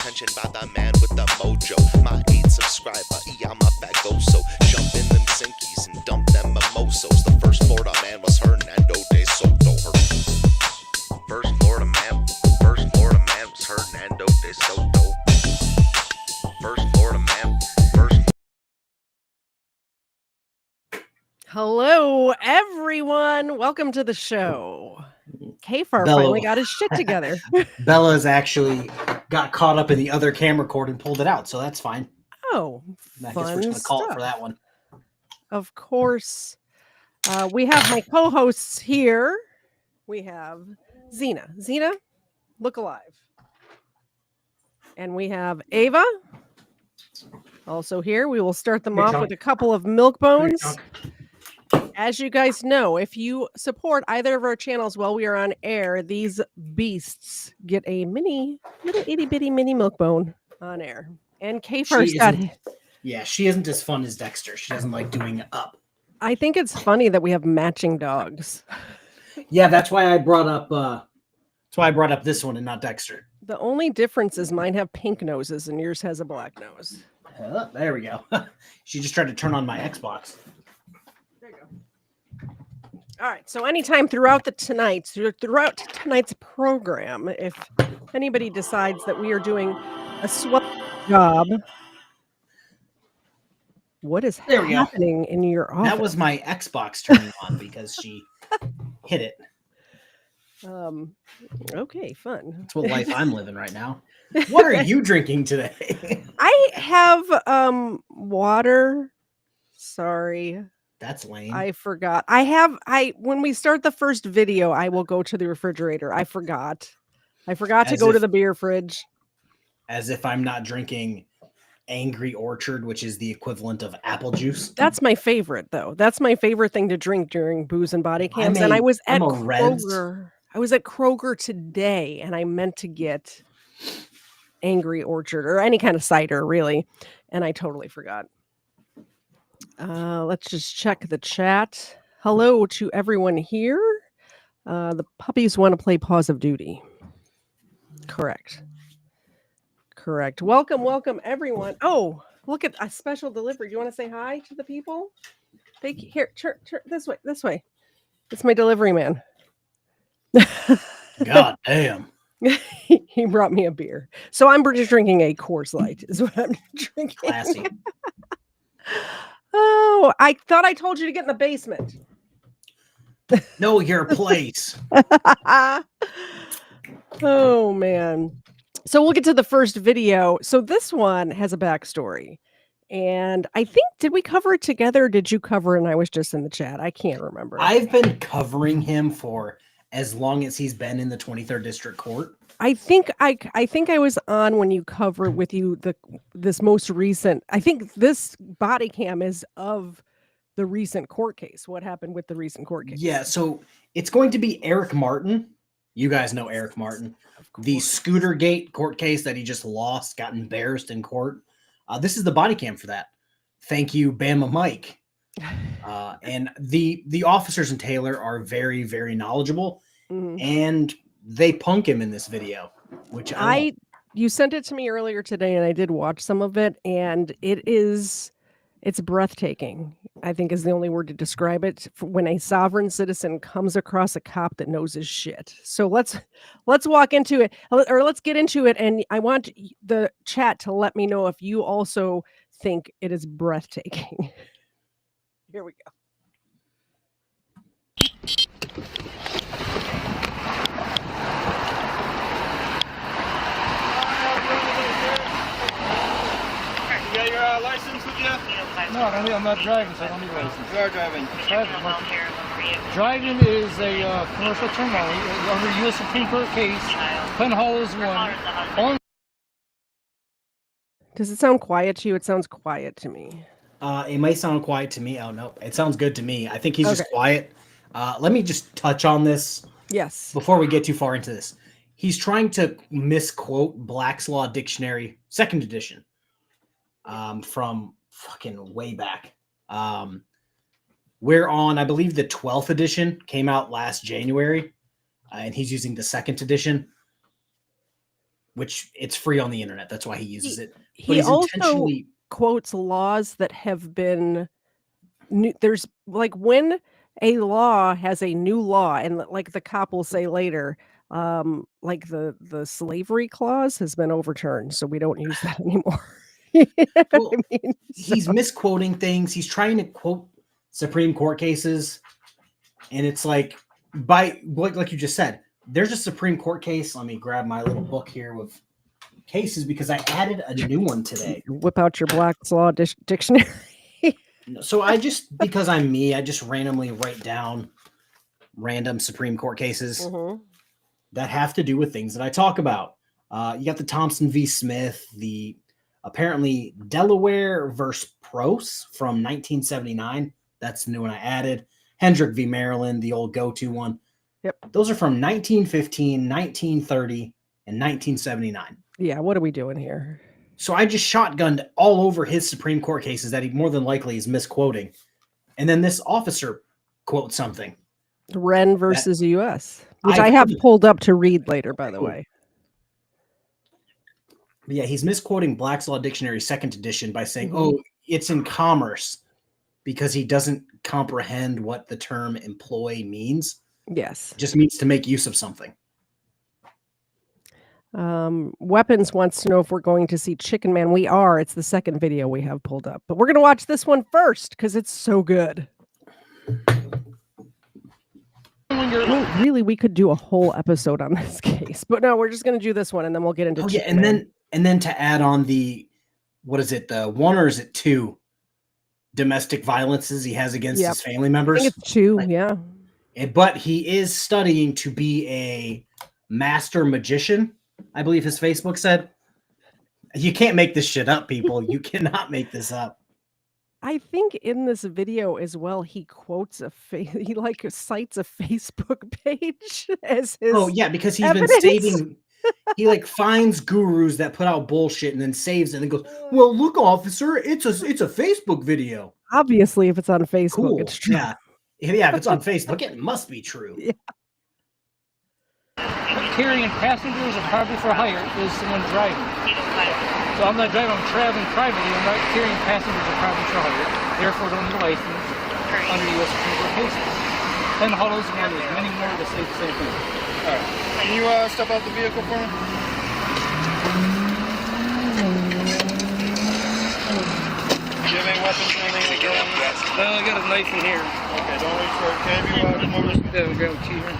Attention by the man with the mojo. My 8 subscriber, I'm a fat goso. Jump in them sinkies and dump them mimosos. The first Florida man was Hernando de Soto. First Florida man was Hernando de Soto. First Florida man, Hello, everyone. Welcome to the show. KFARR finally got his shit together. Bella's actually got caught up in the other camera cord and pulled it out, so that's fine. Oh, I guess we're just going to call it for that one. Of course. We have my co-hosts here. We have Zena. Zena, look alive. And we have Ava. Also here. We will start them off with a couple of milk bones. As you guys know, if you support either of our channels while we are on air, these beasts get a little itty bitty mini milk bone on air. And KFARR's got it. Yeah, she isn't as fun as Dexter. She doesn't like doing it up. I think it's funny that we have matching dogs. Yeah, that's why I brought up this one and not Dexter. The only difference is mine have pink noses and yours has a black nose. There we go. She just tried to turn on my Xbox. There you go. All right. So anytime throughout tonight's program, if anybody decides that we are doing a swell job, what is happening in your office? That was my Xbox turning on because she hit it. Okay, fun. That's what life I'm living right now. What are you drinking today? I have water. Sorry. That's lame. I forgot. When we start the first video, I will go to the refrigerator. I forgot to go to the beer fridge. As if I'm not drinking Angry Orchard, which is the equivalent of apple juice. That's my favorite, though. That's my favorite thing to drink during booze and body cams. And I was at Kroger. I was at Kroger today, and I meant to get Angry Orchard or any kind of cider, really, and I totally forgot. Let's just check the chat. Hello to everyone here. The puppies want to play Paws of Duty. Correct. Welcome, everyone. Oh, look at a special delivery. Do you want to say hi to the people? Here, turn this way. It's my delivery man. God damn. He brought me a beer. So I'm just drinking a Coors Light is what I'm drinking. Classy. Oh, I thought I told you to get in the basement. Know your place. Oh, man. So we'll get to the first video. So this one has a backstory. And I think, did we cover it together? Or did you cover it and I was just in the chat? I can't remember. I've been covering him for as long as he's been in the 23rd District Court. I think I was on when you covered with you this most recent. I think this body cam is of the recent court case. What happened with the recent court case? Yeah, so it's going to be Eric Martin. You guys know Eric Martin. The Scootergate court case that he just lost, got embarrassed in court. This is the body cam for that. Thank you, Bama Mike. And the officers in Taylor are very, very knowledgeable, and they punk him in this video, which you sent it to me earlier today, and I did watch some of it, and it's breathtaking. I think is the only word to describe it. When a sovereign citizen comes across a cop that knows his shit. So let's walk into it, or let's get into it, and I want the chat to let me know if you also think it is breathtaking. Here we go. You got your license with you? No, I'm not driving, so I don't need a license. You are driving. Driving is a commercial term under U.S. Supreme Court case. Penn Hollows 1. Does it sound quiet to you? It sounds quiet to me. It might sound quiet to me. Oh, no. It sounds good to me. I think he's just quiet. Let me just touch on this. Yes. Before we get too far into this. He's trying to misquote Black's Law Dictionary, 2nd edition, from fucking way back. We're on, I believe, the 12th edition. Came out last January, and he's using the 2nd edition. which it's free on the internet. That's why he uses it. But He he's also intentionally quotes laws that have been there's like when a law has a new law, and like the cop will say later, like the slavery clause has been overturned, so we don't use that anymore. Well, I mean, he's misquoting things. He's trying to quote Supreme Court cases, and it's like like you just said, there's a Supreme Court case. Let me grab my little book here with cases because I added a new one today. whip out your Black's Law dictionary. So because I'm me, I just randomly write down random Supreme Court cases that have to do with things that I talk about. You got the Thompson v. Smith, the apparently Delaware versus Prose from 1979. That's the new one I added. Hendrick v. Maryland, the old go-to one. Yep. Those are from 1915, 1930, and 1979. Yeah, what are we doing here? So I just shotgunned all over his Supreme Court cases that he more than likely is misquoting. And then this officer quotes something. Whren versus U.S., which I I have couldn't- pulled up to read later, by the Cool. way. But yeah, he's misquoting Black's Law Dictionary second edition by saying, oh, it's in commerce, because he doesn't comprehend what the term employee means. Yes. It just means to make use of something. Weapons wants to know if we're going to see Chicken Man. We are. It's the second video we have pulled up, but we're going to watch this one first because it's so good. Well, really, we could do a whole episode on this case, but no, we're just going to do this one, and then we'll get into. Oh yeah, Chicken Man. and then to add on the, what is it, the one or is it two domestic violences he has against his family I members? think it's two. Yeah. But he is studying to be a master magician, I believe his Facebook said. You can't make this shit up, people. You cannot make this up. I think in this video as well, he quotes he like cites a Facebook page as his. Oh yeah, because he's evidence. been stating he like finds gurus that put out bullshit and then saves it and goes, "Well, look, officer, it's a Facebook video." Obviously, if it's on Facebook, Cool. it's true. Yeah, if it's on Facebook, it must be true. Yeah. Carrying passengers or property for hire is someone driving. So I'm not driving, I'm traveling privately, I'm not carrying passengers or property for hire. Therefore, don't need a license under U.S. Supreme Court cases. And Hollows and there's many more that say the same thing. All right. Can you step out the vehicle for me? Do you have any weapons or anything to go on? No, I got a knife in here. Okay, don't reach for it. Can I have you come over this way? Yeah, grab a key here.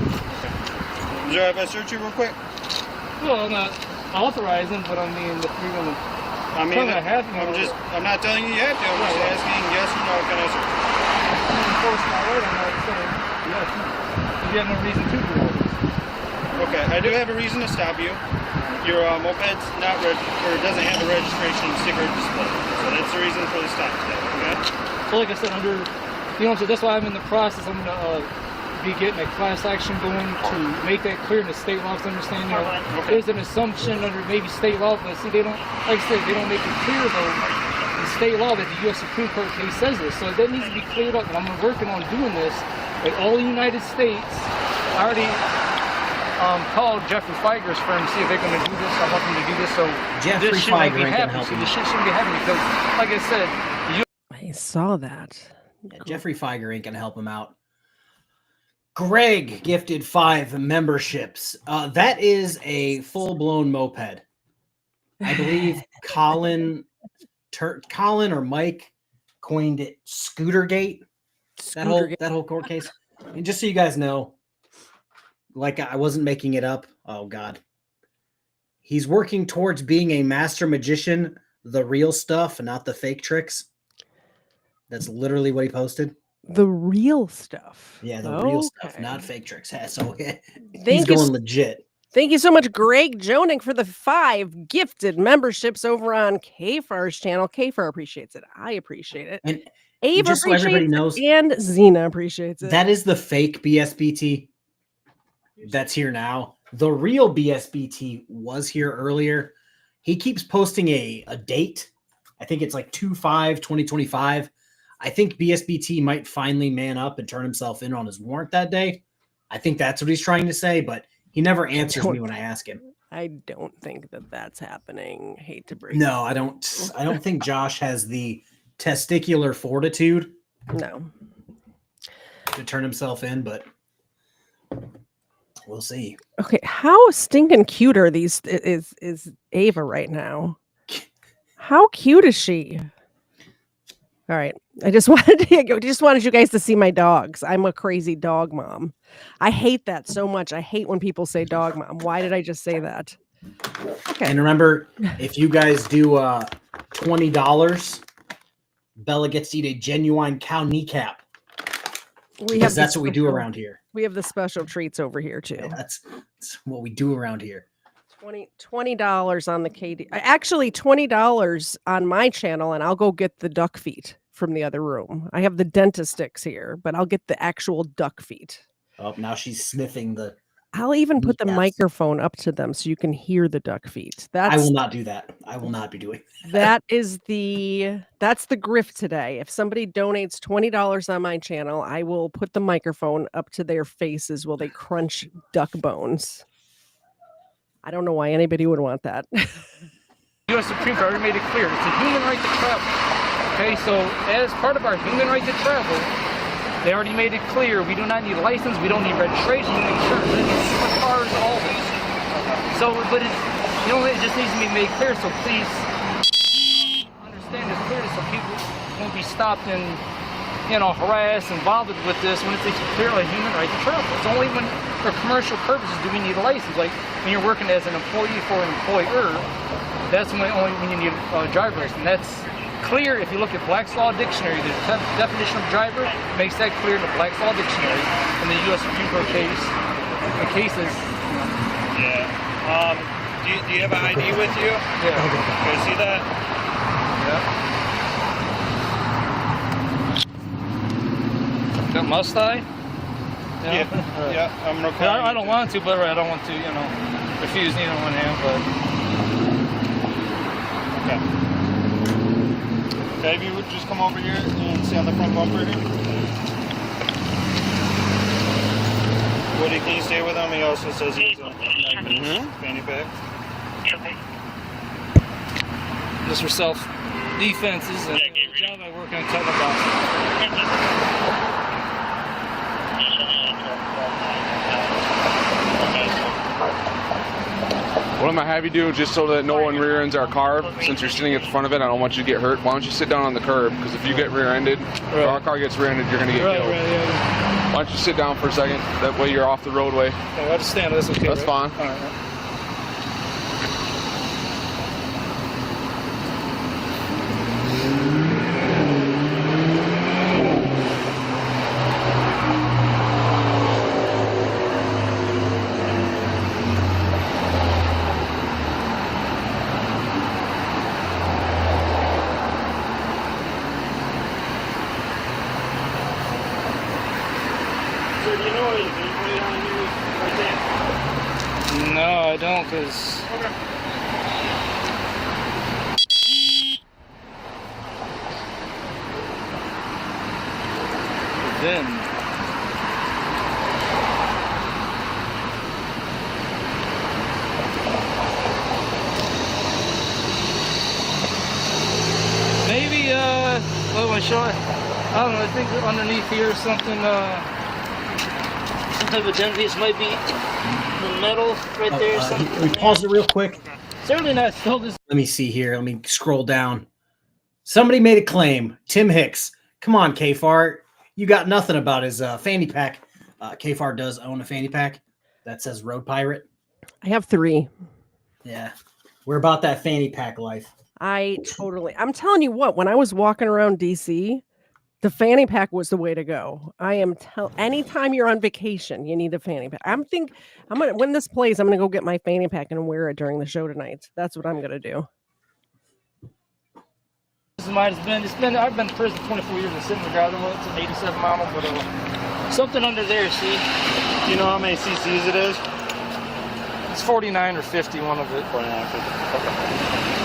Is there if I search you real quick? Well, I'm not authorizing, but I mean, if you're going to I mean, Tell me I have to. I'm not telling you you have to. I'm just asking yes or no. Can I search? enforce my right, I'm not saying yes. You have no reason to do all this. Okay, I do have a reason to stop you. Your moped's not or it doesn't have a registration sticker display. So that's the reason for the stop today, okay? So like I said, so that's why I'm in the process. I'm going to be getting a class action going to make that clear in the state laws understanding. There's an assumption under maybe state law, but see, they don't, like I said, they don't make it clear though in state law that the U.S. Supreme Court case says this. So that needs to be cleared up, and I'm working on doing this at all the United States. I already called Jeffrey Feiger's firm to see if they're going to do this. I want them to do this, so Jeffrey this shit might be Feiger ain't gonna happening. help So you. this shit shouldn't be happening because, like I said, I saw that. Yeah, Jeffrey Feiger ain't gonna help him out. Greg gifted 5 memberships. That is a full-blown moped. I believe Colin or Mike coined it Scootergate. That whole court case. And just so you guys know, like I wasn't making it up. Oh God. He's working towards being a master magician, the real stuff, not the fake tricks. That's literally what he posted. The real stuff. Yeah, the real stuff, Okay. not fake tricks. So he's Thank you going legit. Thank you so much, Greg Joning, for the 5 gifted memberships over on KFARR's channel. KFARR appreciates it. I appreciate it. And Ava just so appreciates everybody it, knows, and Xena appreciates it. that is the fake BSBT that's here now. The real BSBT was here earlier. He keeps posting a date. I think it's like 2/5/2025. I think BSBT might finally man up and turn himself in on his warrant that day. I think that's what he's trying to say, but He never answers me when I ask him. I don't think that that's happening. Hate to break. No, I don't. I don't think Josh has the testicular fortitude. No. To turn himself in, but we'll see. Okay, how stinking cute are these? Is Ava right now? How cute is she? All right, I just wanted you guys to see my dogs. I'm a crazy dog mom. I hate that so much. I hate when people say dog mom. Why did I just say that? Okay. And remember, if you guys do $20, Bella gets to eat a genuine cow kneecap. That's what we do around here. We have the special treats over here too. Yeah, that's what we do around here. $20 on the KD. Actually, $20 on my channel, and I'll go get the duck feet from the other room. I have the dentist sticks here, but I'll get the actual duck feet. Oh, now she's sniffing the. I'll even put the kneecaps. Microphone up to them so you can hear the duck feet. I will not do that. I will not be doing that. That's the grift today. If somebody donates $20 on my channel, I will put the microphone up to their faces while they crunch duck bones. I don't know why anybody would want that. U.S. Supreme Court already made it clear. It's a human right to travel. Okay, so as part of our human right to travel, they already made it clear we do not need a license, we don't need registration, insurance, supercars, all this. So, but it just needs to be made clear. So please understand this clearly, so people won't be stopped and harassed and bothered with this when it's clearly a human right to travel. It's only when for commercial purposes do we need a license. Like when you're working as an employee for an employer, that's when you need a driver license. That's clear if you look at Black's Law Dictionary. The definition of driver makes that clear in the Black's Law Dictionary in the U.S. Supreme Court cases. Yeah. Do you have an ID with you? Yeah. Can I see that? Yeah. Must I? Yeah. Yeah. I'm requiring. I don't want to, but I don't want to, refuse neither one hand, but. Okay. Okay, if you would just come over here and see on the front bumper here. Woody, can you stay with him? He also says he's a fanny pack. Just for self-defenses and the job I work on cutting box. What I'm going to have you do, just so that no one rear ends our car, since you're sitting at the front of it, I don't want you to get hurt. Why don't you sit down on the curb? Because if you get rear-ended, if our car gets rear-ended, you're going to get killed. Yeah. Why don't you sit down for a second? That way you're off the roadway. Okay, I'll just stand. That's okay. That's fine. All right. No, I don't, because... Then... Maybe, what am I showing? I don't know, I think underneath here something, some type of dentist might be... The metal right there. Can we pause it real quick? Certainly not filled. Let me see here. Let me scroll down. Somebody made a claim. Tim Hicks. Come on, KFARR. You got nothing about his fanny pack. KFARR does own a fanny pack that says Road Pirate. I have 3. Yeah. We're about that fanny pack life. I'm telling you what, when I was walking around DC, the fanny pack was the way to go. Anytime you're on vacation, you need a fanny pack. When this plays, I'm gonna go get my fanny pack and wear it during the show tonight. That's what I'm gonna do. I've been in prison 24 years and sitting in the ground. It's an 87 model, but something under there, see? Do you know how many cc's it is? It's 49 or 50, one of it. 49 or 50. Okay.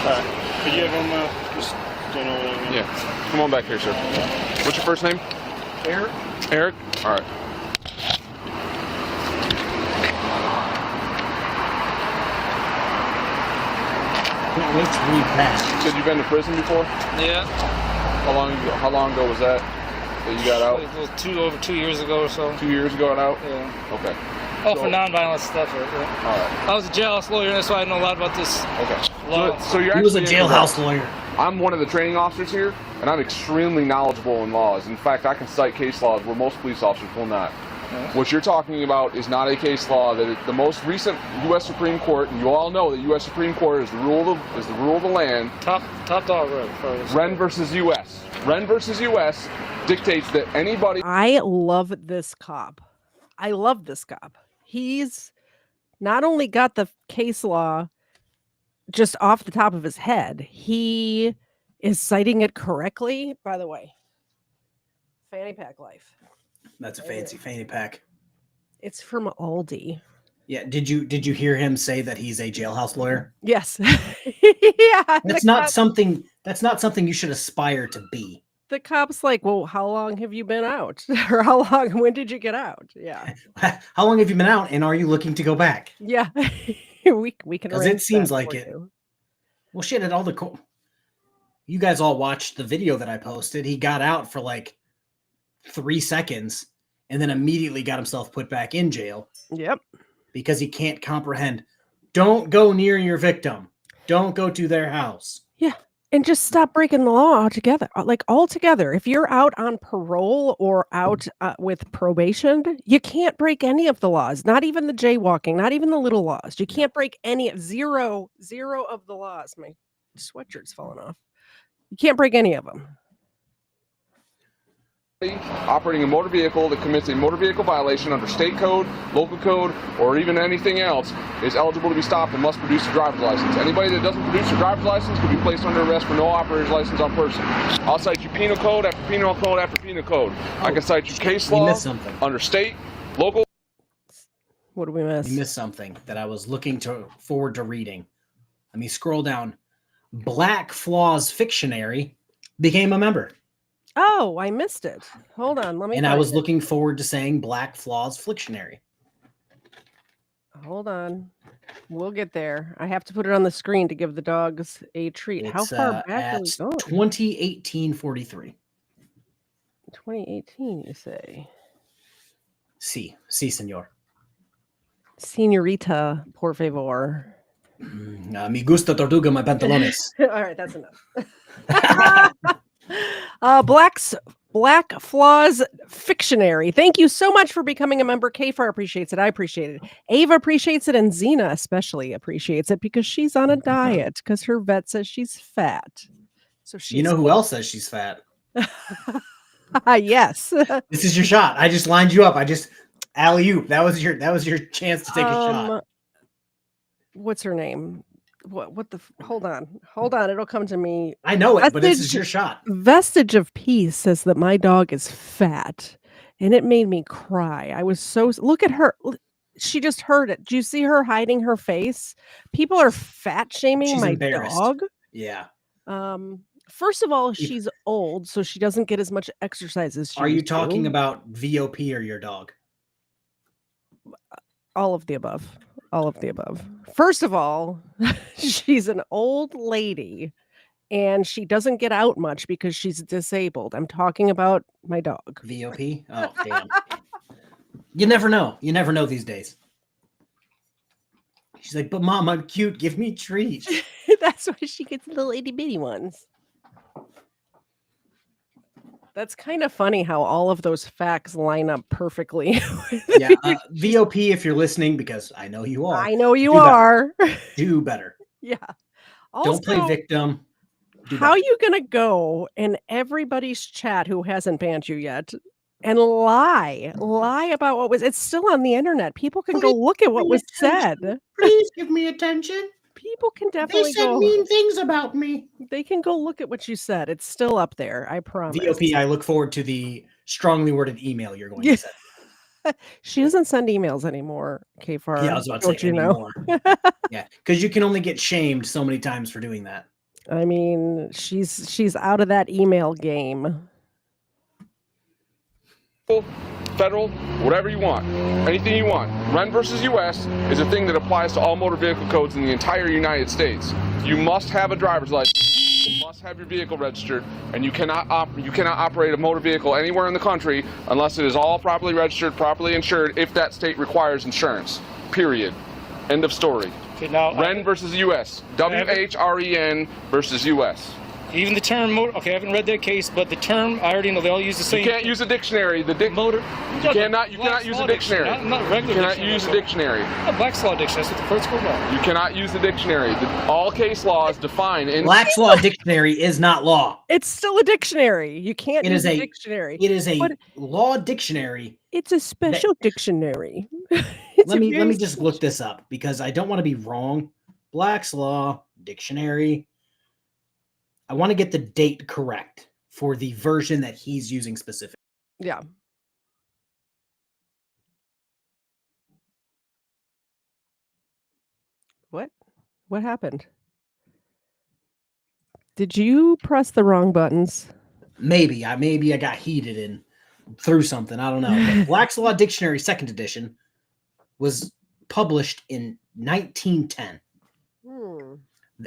All right. Could you have him just stand over there? Yeah. Come on back here, sir. What's your first name? Eric. Eric? All right. Can't wait to read that. You said you've been to prison before? Yeah. How long ago was that you got out? It was over 2 years ago or so. 2 years ago and out? Yeah. Okay. Oh, for nonviolent stuff. Right? Yeah. All right. I was a jailhouse lawyer, that's why I know a lot about this Okay. law. So you're He was a actually jailhouse lawyer. I'm one of the training officers here, and I'm extremely knowledgeable in laws. In fact, I can cite case laws where most police officers will not. What you're talking about is not a case law. That the most recent U.S. Supreme Court, and you all know that U.S. Supreme Court is the rule of the land. Top dog, right? Whren versus U.S. Whren versus U.S. dictates that anybody. I love this cop. I love this cop. He's not only got the case law just off the top of his head, he is citing it correctly. By the way, fanny pack life. That's a fancy fanny pack. It's from Aldi. Yeah. Did you hear him say that he's a jailhouse lawyer? Yes. Yeah. That's not something you should aspire to be. The cop's like, well, how long have you been out? Or when did you get out? Yeah. How long have you been out, and are you looking to go back? Yeah. we can Because arrange it seems that like for it. you. Well, shit, at all the you guys all watched the video that I posted. He got out for like 3 seconds and then immediately got himself put back in jail. Yep. Because he can't comprehend. Don't go near your victim. Don't go to their house. Yeah. And just stop breaking the law altogether. Like altogether. If you're out on parole or out with probation, you can't break any of the laws. Not even the jaywalking. Not even the little laws. You can't break zero of the laws. My sweatshirt's falling off. You can't break any of them. Operating a motor vehicle that commits a motor vehicle violation under state code, local code, or even anything else is eligible to be stopped and must produce a driver's license. Anybody that doesn't produce a driver's license can be placed under arrest for no operator's license on person. I'll cite you penal code after penal code after penal code. I can cite you case law under state, local. What did we miss? You missed something that I was looking forward to reading. Let me scroll down. Black Flaws Fictionary became a member. Oh, I missed it. Hold on. Let me. And I was looking forward to saying Black Flaws Fictionary. Hold on. We'll get there. I have to put it on the screen to give the dogs a treat. How far back are we going? 2018-43. 2018, you say? Sí, senor. Señorita, por favor. Mi gusta tortuga, my pantalones. All right, that's enough. Black Flaws Fictionary. Thank you so much for becoming a member. KFARR appreciates it. I appreciate it. Ava appreciates it, and Xena especially appreciates it because she's on a diet because her vet says she's fat. So she's. You know who else says she's fat? Yes. This is your shot. I just lined you up. I just alley-oop. That was your chance to take a shot. What's her name? What the hold on, it'll come to me. I know it, but this is your shot. Vestige of Peace says that my dog is fat, and it made me cry. I was so look at her. She just heard it. Do you see her hiding her face? People are fat shaming my dog. Yeah. First of all, she's old, so she doesn't get as much exercise as she Are you used to. talking about VOP or your dog? All of the above. All of the above. First of all, she's an old lady and she doesn't get out much because she's disabled. I'm talking about my dog. VOP? Oh, damn. You never know. You never know these days. She's like, but Mom, I'm cute. Give me treats. That's why she gets little itty bitty ones. That's kind of funny how all of those facts line up perfectly. Yeah, VOP, if you're listening, because I know you are. I know you are. Do better. Yeah. Also, don't play victim. How are you going to go in everybody's chat who hasn't banned you yet and lie about what was, it's still on the internet. People can go look at what was said. Please give me attention. People can definitely They said mean things about me. They can go look at what you said. It's still up there. I promise. VOP, I look forward to the strongly worded email you're going to send. She doesn't send emails anymore, KFARR. Yeah, I was about to say anymore. Yeah, because you can only get shamed so many times for doing that. I mean, she's out of that email game. federal, whatever you want, anything you want. Whren versus U.S. is a thing that applies to all motor vehicle codes in the entire United States. You must have a driver's license, you must have your vehicle registered, and you cannot operate a motor vehicle anywhere in the country unless it is all properly registered, properly insured, if that state requires insurance. Period. End of story. Okay, now Whren versus U.S. WHREN versus U.S. even the term motor. Okay, I haven't read that case, but the term I already know they all use the same. You can't use a dictionary. Motor. You cannot use a dictionary. Not regular. You cannot use a dictionary. Black's Law dictionary. That's what the courts go by. You cannot use a dictionary. All case laws define in Black's Law dictionary is not law. It's still a dictionary. You can't use a dictionary. It is a law dictionary. It's a special dictionary. Let me just look this up because I don't want to be wrong. Black's Law dictionary. I want to get the date correct for the version that he's using specifically. Yeah. What happened? Did you press the wrong buttons? Maybe I got heated and threw something. I don't know. But Black's Law Dictionary 2nd edition was published in 1910.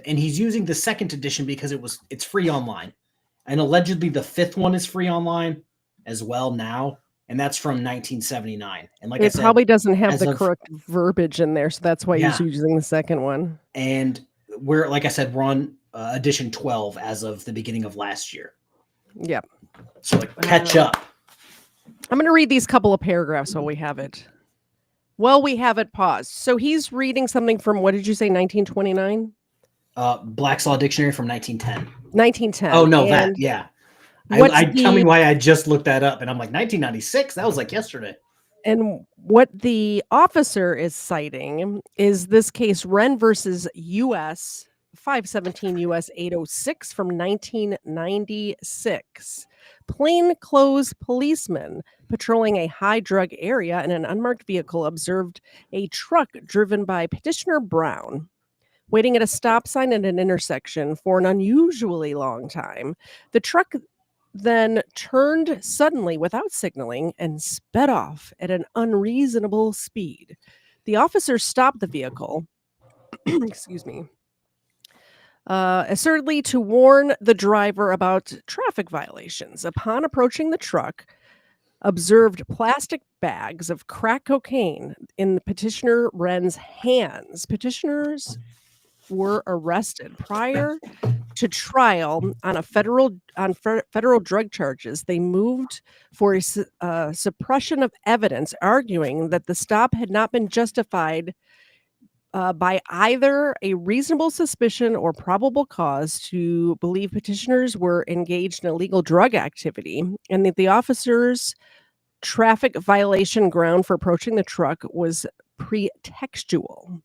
And he's using the 2nd edition because it's free online. And allegedly the 5th one is free online as well now. And that's from 1979. And like I said, probably doesn't have the correct verbiage in there, so that's why he's using the 2nd one. And we're on edition 12 as of the beginning of last year. Yep. So catch up. I'm going to read these couple of paragraphs while we have it. We have it paused. So he's reading something from, what did you say, 1929? Black's Law Dictionary from 1910. 1910. Oh, no, yeah. Tell me why I just looked that up, and I'm like, 1996? That was like yesterday. And what the officer is citing is this case, Whren versus U.S., 517 U.S. 806 from 1996. Plainclothes policemen patrolling a high drug area in an unmarked vehicle observed a truck driven by Petitioner Brown waiting at a stop sign at an intersection for an unusually long time. The truck then turned suddenly without signaling and sped off at an unreasonable speed. The officer stopped the vehicle, excuse me, assertedly to warn the driver about traffic violations. Upon approaching the truck, observed plastic bags of crack cocaine in Petitioner Wren's hands. Petitioners were arrested prior to trial on federal drug charges. They moved for a suppression of evidence, arguing that the stop had not been justified by either a reasonable suspicion or probable cause to believe petitioners were engaged in illegal drug activity, and that the officer's traffic violation ground for approaching the truck was pretextual.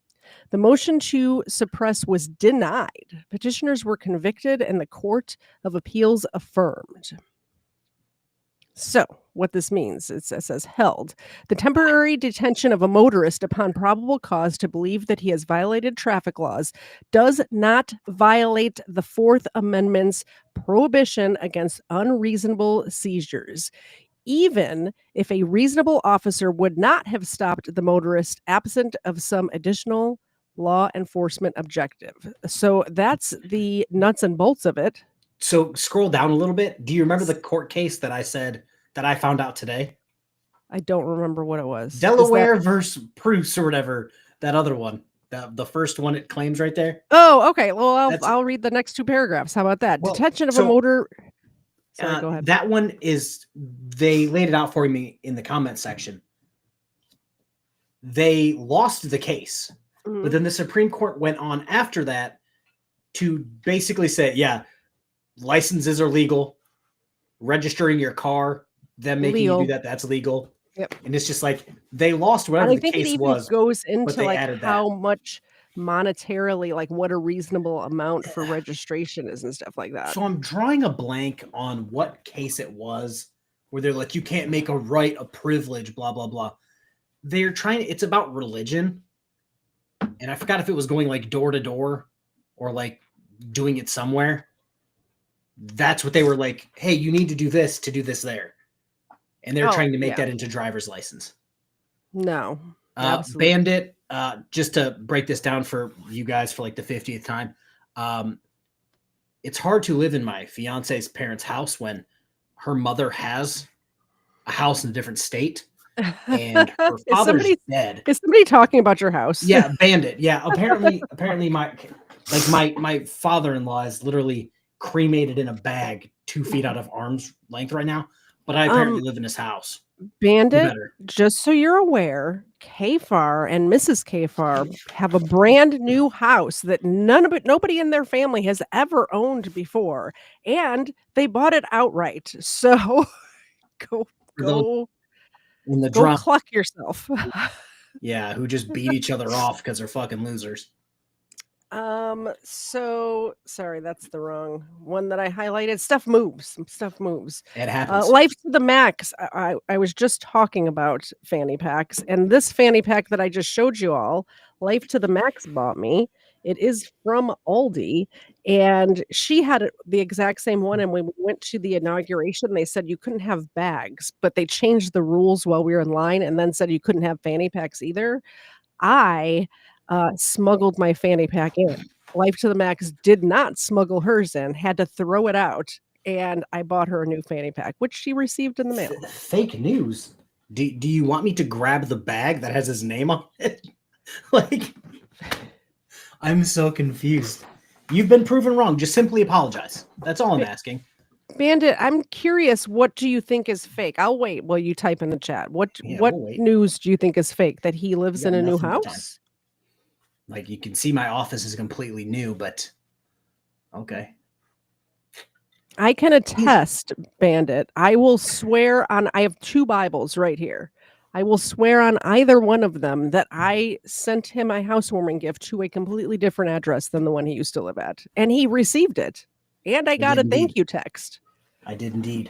The motion to suppress was denied. Petitioners were convicted and the Court of Appeals affirmed. So, what this means, it says held. The temporary detention of a motorist upon probable cause to believe that he has violated traffic laws does not violate the Fourth Amendment's prohibition against unreasonable seizures, even if a reasonable officer would not have stopped the motorist absent of some additional law enforcement objective. So that's the nuts and bolts of it. So scroll down a little bit. Do you remember the court case that I said that I found out today? I don't remember what it was. Delaware versus Bruce or whatever. That other one. The first one it claims right there. Oh, okay. Well, I'll read the next two paragraphs. How about that? Detention of a motor. Sorry, go ahead. That one is, they laid it out for me in the comment section. They lost the case. But then the Supreme Court went on after that to basically say, yeah, licenses are legal. Registering your car, them making you do that, that's legal. Yep. And it's just like they lost whatever the case was. It goes into like how much monetarily, like what a reasonable amount for registration is and stuff like that. So I'm drawing a blank on what case it was where they're like, you can't make a right a privilege, blah, blah, blah. They're trying, it's about religion. And I forgot if it was going like door to door or like doing it somewhere. That's what they were like, hey, you need to do this there. and they're Oh, trying to make yeah. that into driver's license. No. Absolutely. Bandit, just to break this down for you guys for like the 50th time, it's hard to live in my fiance's parents' house when her mother has a house in a different state and her father's dead. Is somebody talking about your house? Yeah, Bandit. Yeah, apparently my father-in-law is literally cremated in a bag 2 feet out of arm's length right now. But I apparently live in his house. Bandit, just so you're aware, KFARR and Mrs. KFARR have a brand new house that nobody in their family has ever owned before, and they bought it outright. So go in the drum. Cluck yourself. Yeah, who just beat each other off because they're fucking losers. So sorry, that's the wrong one that I highlighted. Stuff moves. It happens. Life to the max. I was just talking about fanny packs, and this fanny pack that I just showed you all, Life to the Max bought me. It is from Aldi, and she had the exact same one. And when we went to the inauguration, they said you couldn't have bags, but they changed the rules while we were in line, and then said you couldn't have fanny packs either. I smuggled my fanny pack in. Life to the Max did not smuggle hers in, had to throw it out, and I bought her a new fanny pack, which she received in the mail. Fake news. Do you want me to grab the bag that has his name on it? Like, I'm so confused. You've been proven wrong. Just simply apologize. That's all I'm asking. Bandit, I'm curious, what do you think is fake? I'll wait while you type in the chat. What news do you think is fake? That he lives in a new house? Like, you can see my office is completely new, but okay. I can attest, Bandit. I will swear on, I have 2 Bibles right here. I will swear on either one of them that I sent him my housewarming gift to a completely different address than the one he used to live at. And he received it. And I got a thank you text. I did indeed.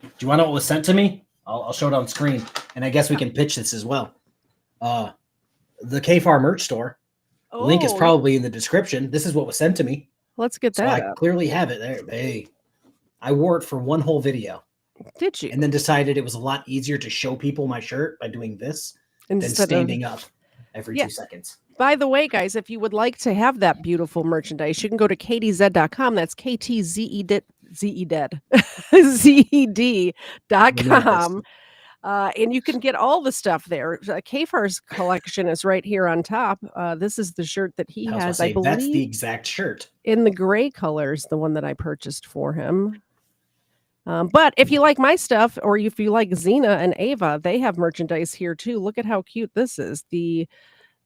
Do you want to know what was sent to me? I'll show it on screen. And I guess we can pitch this as well. The KFARR merch store. Oh. Link is probably in the description. This is what was sent to me. Let's get that I clearly have it there. Hey, I wore it for one whole video. Did you? And then decided it was a lot easier to show people my shirt by doing this than standing up every 2 seconds. By the way, guys, if you would like to have that beautiful merchandise, you can go to KTZed.com. That's KTZed. ZED.com. And you can get all the stuff there. KFARR's collection is right here on top. This is the shirt that he has. I believe that's the exact shirt in the gray colors, the one that I purchased for him. But if you like my stuff, or if you like Xena and Ava, they have merchandise here too. Look at how cute this is. The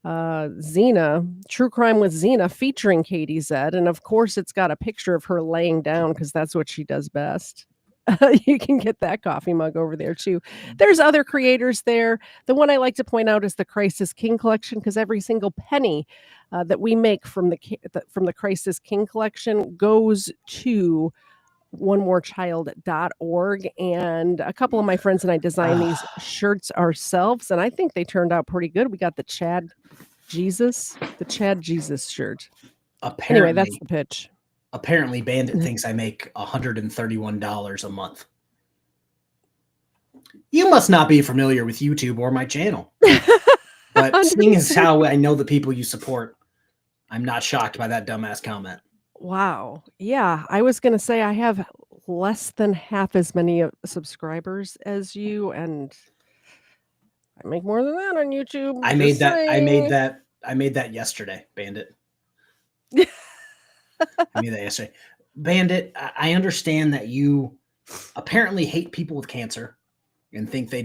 Xena, True Crime with Xena, featuring KTZed. And of course, it's got a picture of her laying down because that's what she does best. You can get that coffee mug over there too. There's other creators there. The one I like to point out is the Crisis King collection, because every single penny that we make from the Crisis King collection goes to onemorechild.org. And a couple of my friends and I designed these shirts ourselves, and I think they turned out pretty good. We got the Chad Jesus shirt. Anyway, that's the pitch. Apparently, Bandit thinks I make $131 a month. You must not be familiar with YouTube or my channel. But seeing as how I know the people you support, I'm not shocked by that dumbass comment. Wow. Yeah, I was going to say I have less than half as many subscribers as you, and I make more than that on YouTube. I made that yesterday, Bandit. I made that yesterday. Bandit, I understand that you apparently hate people with cancer and think they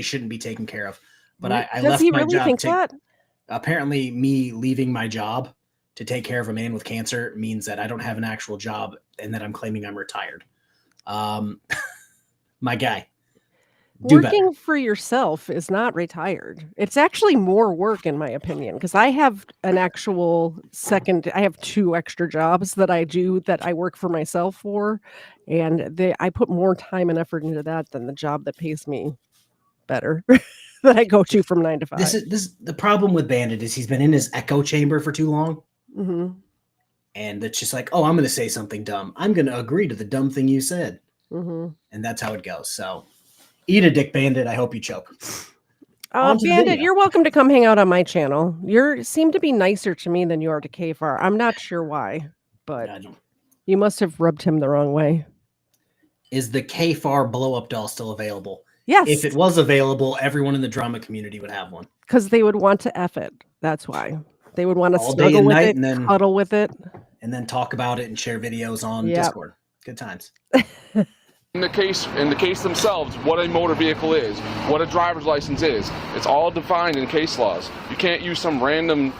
shouldn't be taken care of. But I left my job. Apparently, me leaving my job to take care of a man with cancer means that I don't have an actual job and that I'm claiming I'm retired. My guy. Working for yourself is not retired. It's actually more work, in my opinion, because I have an actual I have 2 extra jobs that I do that I work for myself for. And I put more time and effort into that than the job that pays me better that I go to from 9 to 5. This the problem with Bandit is he's been in his echo chamber for too long. Mm-hmm. And it's just like, oh, I'm going to say something dumb. I'm going to agree to the dumb thing you said. Mm-hmm. And that's how it goes. So Eat a dick, Bandit. I hope you choke. On to the Bandit, video. you're welcome to come hang out on my channel. You seem to be nicer to me than you are to KFARR. I'm not sure why, but I don't- you must have rubbed him the wrong way. Is the KFARR blow-up doll still available? Yes, If it was available, everyone in the drama community would have one. because they would want to F it. That's why. They would want to All day snuggle and with night it, and then- cuddle with it. And then talk about it and share videos on Yep. Discord. Good times. In the case themselves, what a motor vehicle is, what a driver's license is, it's all defined in case laws. You can't use some random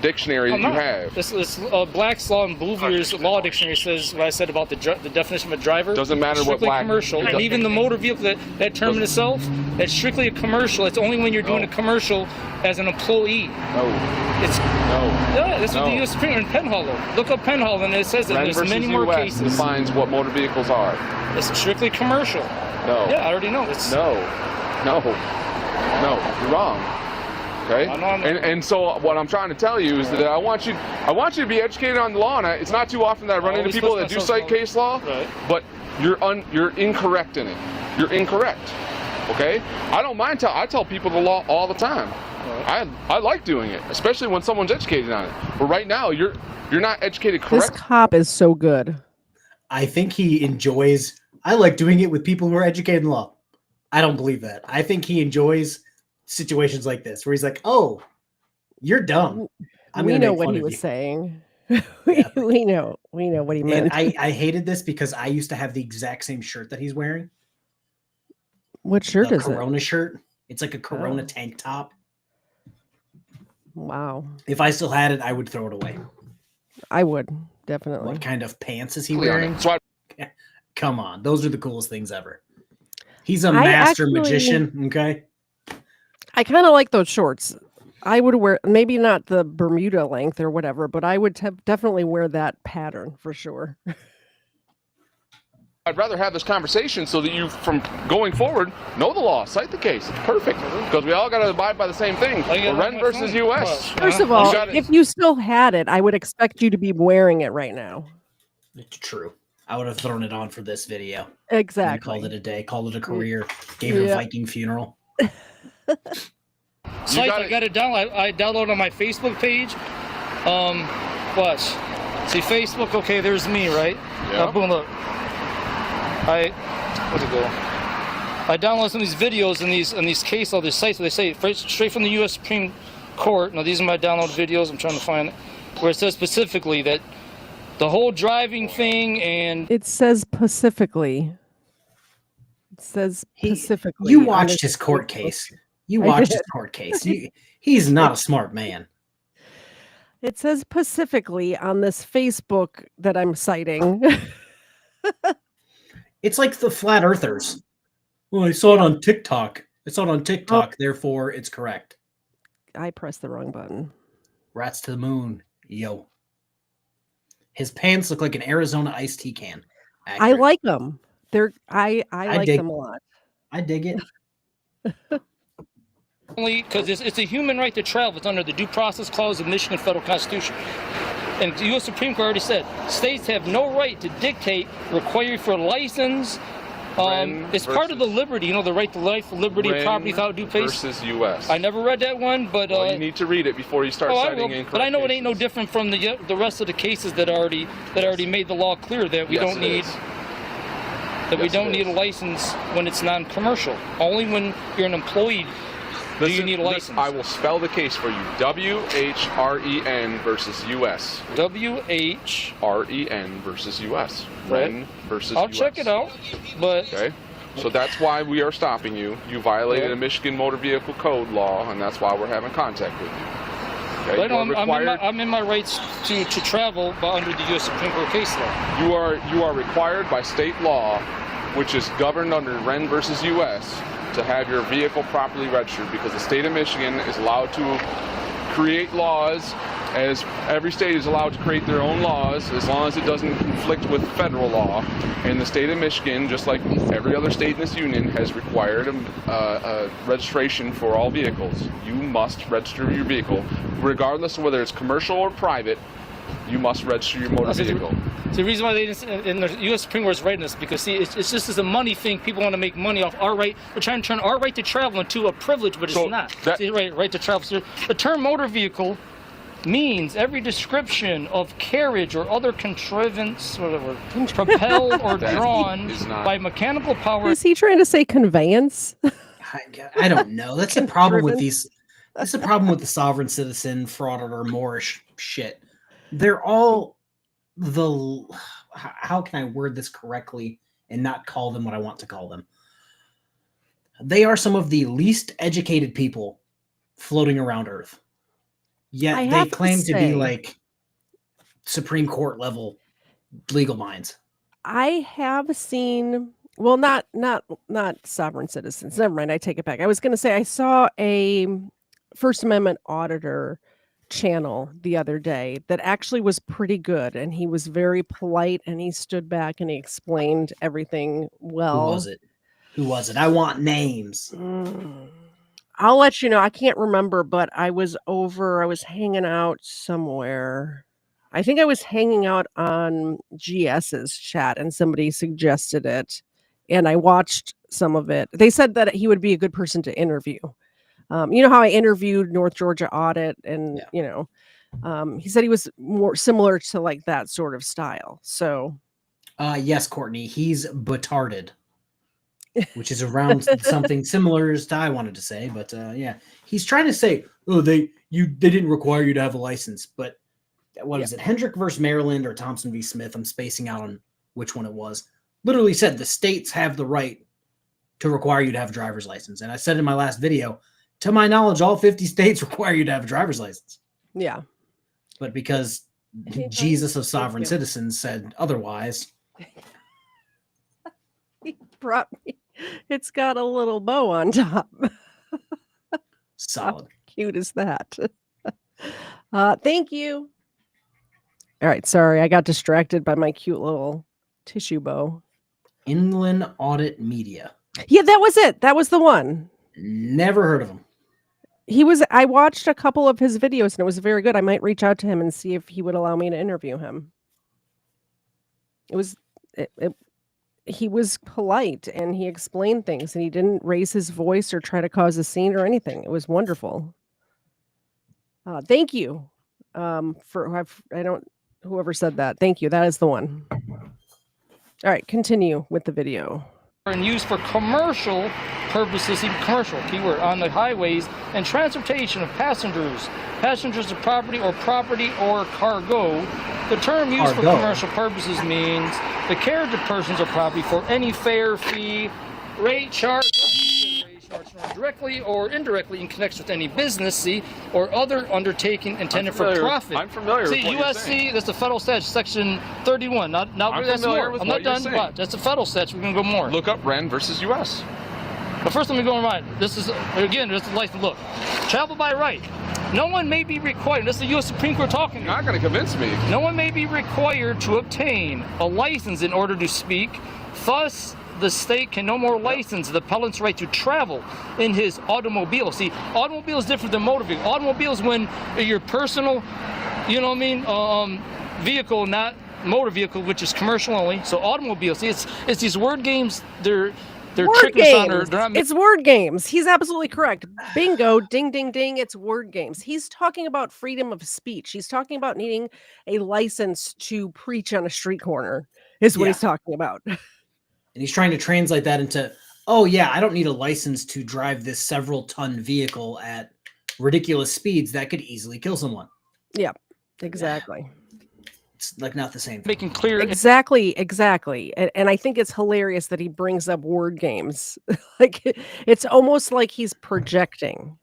dictionary that you have. This Black's Law and Bouvier's Law Dictionary says what I said about the definition of a driver. Doesn't matter what strictly black. commercial, and even the motor vehicle, that term in itself, that's strictly a commercial. It's only when you're doing a commercial as an employee. No. It's yeah, that's what the No. U.S. Supreme Court in Penhall. Look up Penhall, and it says that Whren there's versus many more US cases. defines what motor vehicles are. It's strictly commercial. No. Yeah, I already know. It's No, you're wrong. Okay. I know I'm not. And so what I'm trying to tell you is that I want you to be educated on the law. And it's not too often that I run into always people push that do myself cite case law, Right. but you're incorrect in it. You're incorrect. Okay. I don't mind I tell people the law all the time. Right. I like doing it, especially when someone's educated on it. But right now you're not educated This correctly. cop is so good. I think he enjoys. I like doing it with people who are educated in law. I don't believe that. I think he enjoys situations like this where he's like, "Oh, you're dumb." We gonna know make what fun he of was you." saying. Yeah. we know what he And meant. I hated this because I used to have the exact same shirt that he's wearing. What shirt The is it? Corona shirt. It's like a Corona Oh. tank top. Wow, If I still had it, I would throw it away. I would definitely. What kind of pants is he On it. wearing? So Come on, those are the coolest things ever. He's a I master actually- magician. Okay. I kind of like those shorts. I would wear maybe not the Bermuda length or whatever, but I would definitely wear that pattern for sure. I'd rather have this conversation so that you, from going forward, know the law, cite the case. It's perfect because we all got to abide by the same thing. I get Whren my versus phone. U.S. First of Uh-huh. all, got it. if you still had it, I would expect you to be wearing it right now. It's true. I would have thrown it on for this video. And Exactly. called it a day, called it a career, gave it a Yeah. Viking funeral. Site, got I it. got it download. I downloaded on my Facebook page. What? See, Facebook. Okay, there's me, right? Yeah. Boom, look. Where'd it go? I downloaded some of these videos and these case law, these sites where they say straight from the U.S. Supreme Court. Now these are my downloaded videos. I'm trying to find it where it says specifically that the whole driving thing and It says Pacifically. It says Pacifically. You on watched his his court Facebook. case. You I watched did. his court case. He's not a smart man. It says Pacifically on this Facebook that I'm citing. It's like the flat earthers. Well, I saw it on TikTok. I saw it on TikTok, therefore it's correct. I pressed the wrong button. Rats to the moon. Yo. His pants look like an Arizona iced tea can. I Accurate. like them. I like dig- them a lot. I dig it. only because it's a human right to travel. It's under the Due Process Clause of the Michigan Federal Constitution. And the U.S. Supreme Court already said states have no right to dictate, require you for a license. Whren It's part of the liberty, the right to life, liberty, of property without due place. versus U.S. I never read that one, but Well, you need to read it before you start I citing will, incorrect but I know it ain't no cases. different from the rest of the cases that already made the law clear that we Yes, don't it need is. that we Yes, don't it need a is. license when it's non-commercial. Only when you're an employee do you Listen, need a license. I will spell the case for you. W-H-R-E-N versus U.S. W-H. R-E-N versus U.S. Right. Whren versus I'll U.S. check it out, but Okay? So that's why we are stopping you. You violated Yeah. a Michigan Motor Vehicle Code law, and that's why we're having contact with you. Okay? but You are required, I'm in my rights to travel under the U.S. Supreme Court case law. you are required by state law, which is governed under Whren versus U.S., to have your vehicle properly registered, because the state of Michigan is allowed to create laws, as every state is allowed to create their own laws as long as it doesn't conflict with federal law. And the state of Michigan, just like every other state in this union, has required a registration for all vehicles. You must register your vehicle, regardless of whether it's commercial or private. you must register your motor vehicle. The reason why they didn't, and the U.S. Supreme Court is writing this because see, it's just as a money thing. People want to make money off our right. They're trying to turn our right to travel into a privilege, but it's not. See, right to travel. So the term motor vehicle means every description of carriage or other contrivance, whatever, propelled or drawn by mechanical power. Is he trying to say conveyance? I don't know. That's the problem with these. That's the problem with the sovereign citizen, frauditor, Moorish shit. They're all how can I word this correctly and not call them what I want to call them? They are some of the least educated people floating around Earth. Yet they claim to be like Supreme Court level legal minds. I have seen, well, not sovereign citizens. Never mind. I take it back. I was going to say I saw a First Amendment auditor channel the other day that actually was pretty good, and he was very polite, and he stood back and he explained everything well. Who was it? I want names. I'll let you know. I can't remember, but I was hanging out somewhere. I think I was hanging out on GS's chat and somebody suggested it. And I watched some of it. They said that he would be a good person to interview. You know how I interviewed North Georgia Audit and, he said he was more similar to like that sort of style. So. Yes, Courtney, he's butarded. Which is around something similar as to I wanted to say, but yeah, he's trying to say, oh, they didn't require you to have a license, but what is it, Hendrick versus Maryland or Thompson v. Smith? I'm spacing out on which one it was. Literally said the states have the right to require you to have a driver's license, and I said in my last video, to my knowledge, all 50 states require you to have a driver's license. Yeah, but because Jesus of sovereign citizens said otherwise. He brought me. It's got a little bow on top. Solid. How cute is that? Thank you. All right. Sorry, I got distracted by my cute little tissue bow. Inland Audit Media. Yeah, that was it. That was the one. Never heard of him. I watched a couple of his videos and it was very good. I might reach out to him and see if he would allow me to interview him. He was polite and he explained things and he didn't raise his voice or try to cause a scene or anything. It was wonderful. Thank you whoever said that. Thank you. That is the one. All right, continue with the video. And used for commercial purposes, even commercial keyword, on the highways and transportation of passengers of property or cargo. The term used for commercial purposes means the carriage of persons or property for any fare, fee, rate, charge, directly or indirectly in connection with any business, or other undertaking intended for profit. I'm familiar with what you're saying. That's the federal statute, section 31. Not that's more. I'm not done. But that's the federal statute. We're going to go more. Look up Whren versus U.S. But first, let me go on right. This is the license. Look, travel by right. No one may be required. This is the U.S. Supreme Court talking. You're not going to convince me. No one may be required to obtain a license in order to speak. Thus, the state can no more license the appellant's right to travel in his automobile. See, automobile is different than motor vehicle. Automobile is when your personal, vehicle, not motor vehicle, which is commercial only. So automobile. See, it's these word games. They're tricking us on her. It's word games. He's absolutely correct. Bingo, ding, ding, ding. It's word games. He's talking about freedom of speech. He's talking about needing a license to preach on a street corner is what he's talking about. And he's trying to translate that into, oh yeah, I don't need a license to drive this several ton vehicle at ridiculous speeds that could easily kill someone. Yeah, exactly. It's like not the same thing. Making clear. Exactly. And I think it's hilarious that he brings up word games. Like it's almost like he's projecting.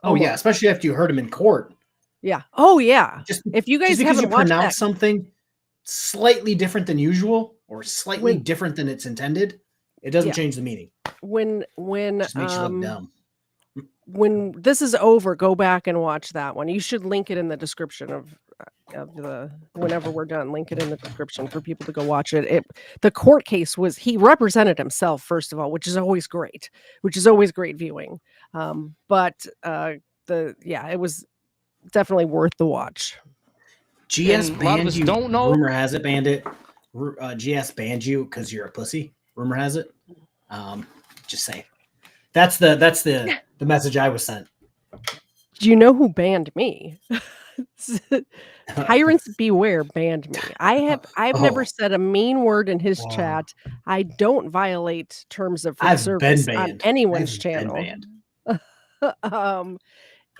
Oh yeah, especially after you heard him in court. Yeah. Oh yeah. If you guys haven't pronounced something slightly different than usual or slightly different than it's intended, it doesn't change the meaning. When just makes you look dumb. When this is over, go back and watch that one. You should link it in the description of the whenever we're done. Link it in the description for people to go watch it. The court case he represented himself, first of all, which is always great viewing. It was definitely worth the watch. GS and a lot of banned us you. don't know. Rumor has it Bandit. GS banned you because you're a pussy. Rumor has it. Just saying. That's the message I was sent. Do you know who banned me? Tyrants beware banned me. I've never said a mean word in his chat. I don't violate terms of I've service been on banned. anyone's I've been channel. banned.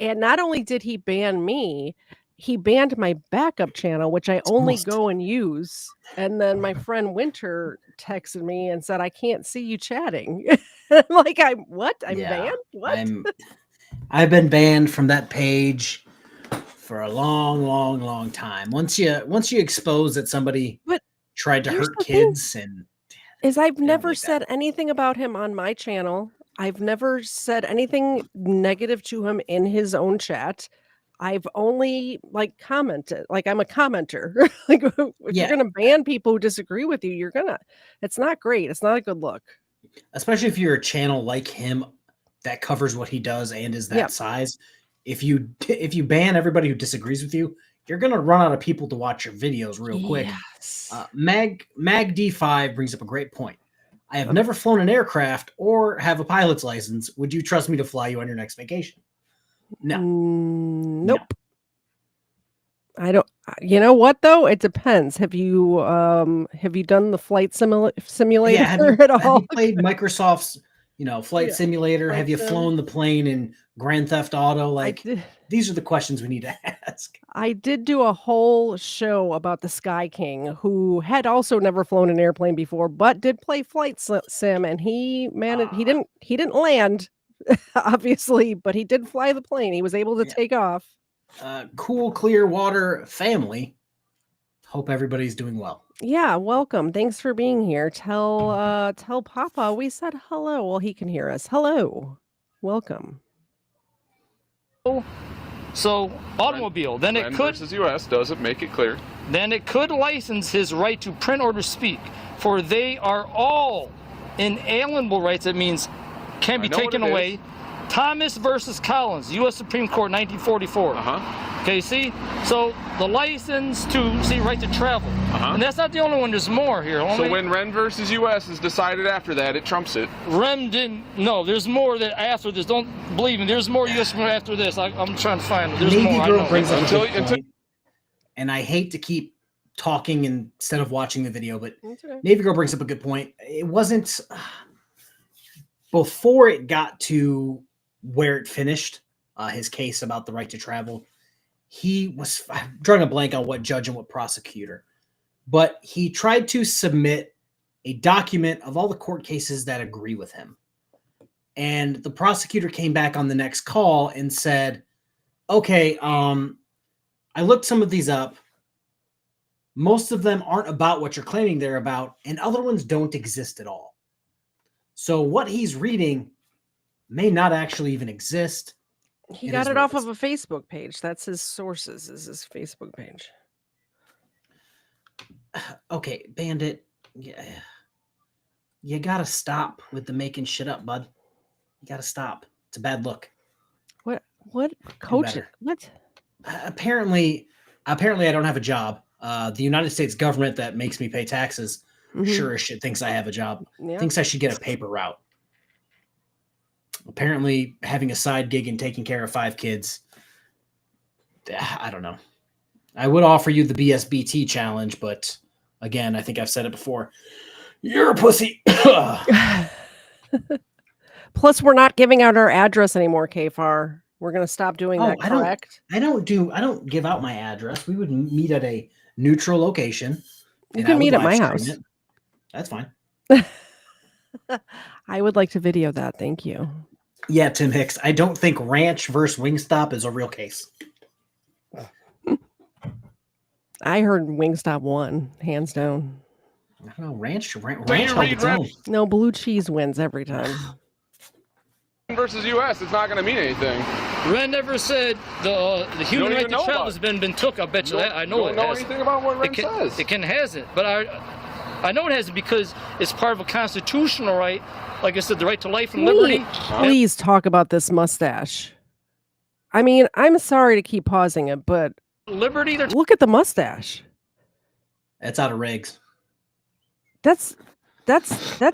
And not only did he ban me, he banned my backup channel, which I only almost- go and use. And then my friend Winter texted me and said, "I can't see you chatting." I'm like, I'm Yeah, banned? What? I've been banned from that page for a long time. Once you expose that somebody But tried to here's hurt the thing. kids and I've never like that. said anything about him on my channel. I've never said anything negative to him in his own chat. I've only commented. I'm a commenter. If you're gonna ban people who disagree with you, it's not great. It's not a good look. Especially if you're a channel like him that covers what he does and is that size. If you ban everybody who disagrees with you, you're gonna run out of people to watch your videos real quick. Yes. Mag D5 brings up a great point. I have never flown an aircraft or have a pilot's license. Would you trust me to fly you on your next vacation? No. Nope. No. I don't. You know what though? It depends. Have you done the flight simulator at all? Have you played Microsoft's flight simulator? Have you flown the plane in Grand Theft Auto? These are the questions we need to ask. I did do a whole show about the Sky King, who had also never flown an airplane before, but did play flight sim, and he managed. He didn't land, obviously, but he did fly the plane. He was able to take off. Cool Clearwater family. Hope everybody's doing well. Yeah, welcome. Thanks for being here. Tell Papa we said hello. Well, he can hear us. Hello. Welcome. So automobile, then it Whren could versus U.S. doesn't make it clear. Then it could license his right to print or to speak, for they are all inalienable rights. That means can be taken away. Thomas versus Collins, U.S. Supreme Court, 1944. Okay, see? So the license to right to travel. And that's not the only one. There's more here. So when Whren versus U.S. is decided after that, it trumps it. Whren didn't. No, there's more that after this. Don't believe me. There's more U.S. after this. I'm trying to find it. There's Navy more. Girl brings up a good point, and I hate to keep talking instead of watching the video, but Navy Girl brings up a good point. It wasn't before it got to where it finished his case about the right to travel. I'm drawing a blank on what judge and what prosecutor, but he tried to submit a document of all the court cases that agree with him. And the prosecutor came back on the next call and said, okay, I looked some of these up. Most of them aren't about what you're claiming they're about, and other ones don't exist at all. So what he's reading may not actually even exist. He got it off of a Facebook page. That's his sources, is his Facebook page. Okay, Bandit. Yeah. You gotta stop with the making shit up, bud. You gotta stop. It's a bad look. What coach? What? Apparently I don't have a job. The United States government that makes me pay taxes sure as shit thinks I have a job. Thinks I should get a paper route. Apparently having a side gig and taking care of 5 kids. I don't know. I would offer you the BSBT challenge, but again, I think I've said it before. You're a pussy. Plus, we're not giving out our address anymore, KFARR. We're going to stop doing that, correct? I don't give out my address. We would meet at a neutral location. You can meet at my house. That's fine. I would like to video that. Thank you. Yeah, Tim Hicks. I don't think Ranch versus Wingstop is a real case. I heard Wingstop won, hands down. I don't know. Ranch held its own. No, blue cheese wins every time. Versus U.S., it's not going to mean anything. Whren never said the human right to travel has been took. I bet you that. I know it has. Don't know anything about what Whren says. It hasn't, but I know it hasn't because it's part of a constitutional right. Like I said, the right to life and liberty. Please talk about this mustache. I mean, I'm sorry to keep pausing it, but liberty. They're Look at the mustache. That's out of rigs. That's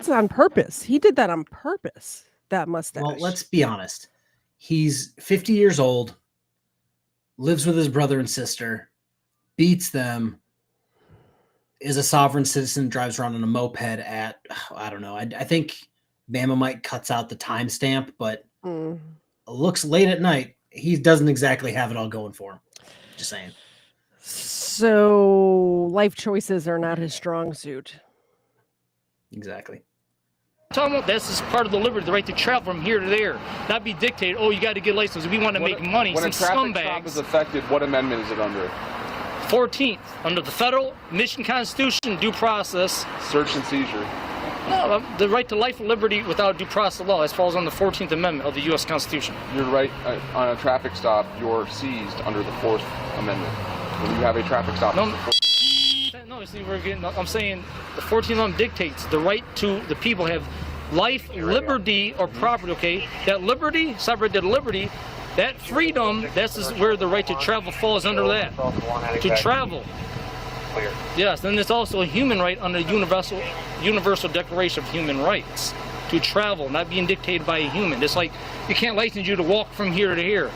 on purpose. He did that on purpose. That mustache. Well, let's be honest. He's 50 years old, lives with his brother and sister, beats them, is a sovereign citizen, drives around on a moped at, I don't know. I think Bama might cuts out the timestamp, but looks late at night. He doesn't exactly have it all going for him. Just saying. So life choices are not his strong suit. Exactly. talking about this is part of the liberty, the right to travel from here to there, not be dictated. Oh, you got to get license. We want to make money. When Some a traffic stop scumbags. is affected, what amendment is it under? 14th, under the federal Michigan Constitution, due process. Search and seizure. No, the right to life and liberty without due process of law. This falls on the 14th Amendment of the U.S. Constitution. You're right. On a traffic stop, you're seized under the 4th Amendment. When you have a traffic stop. No, see, I'm saying the 14th Amendment dictates the right to the people have life, liberty, or property. Okay, that liberty, separate that liberty, that freedom. That's where the right to travel falls under that. To travel. Yes, then there's also a human right under the Universal Declaration of Human Rights to travel, not being dictated by a human. It's like you can't license you to walk from here to here.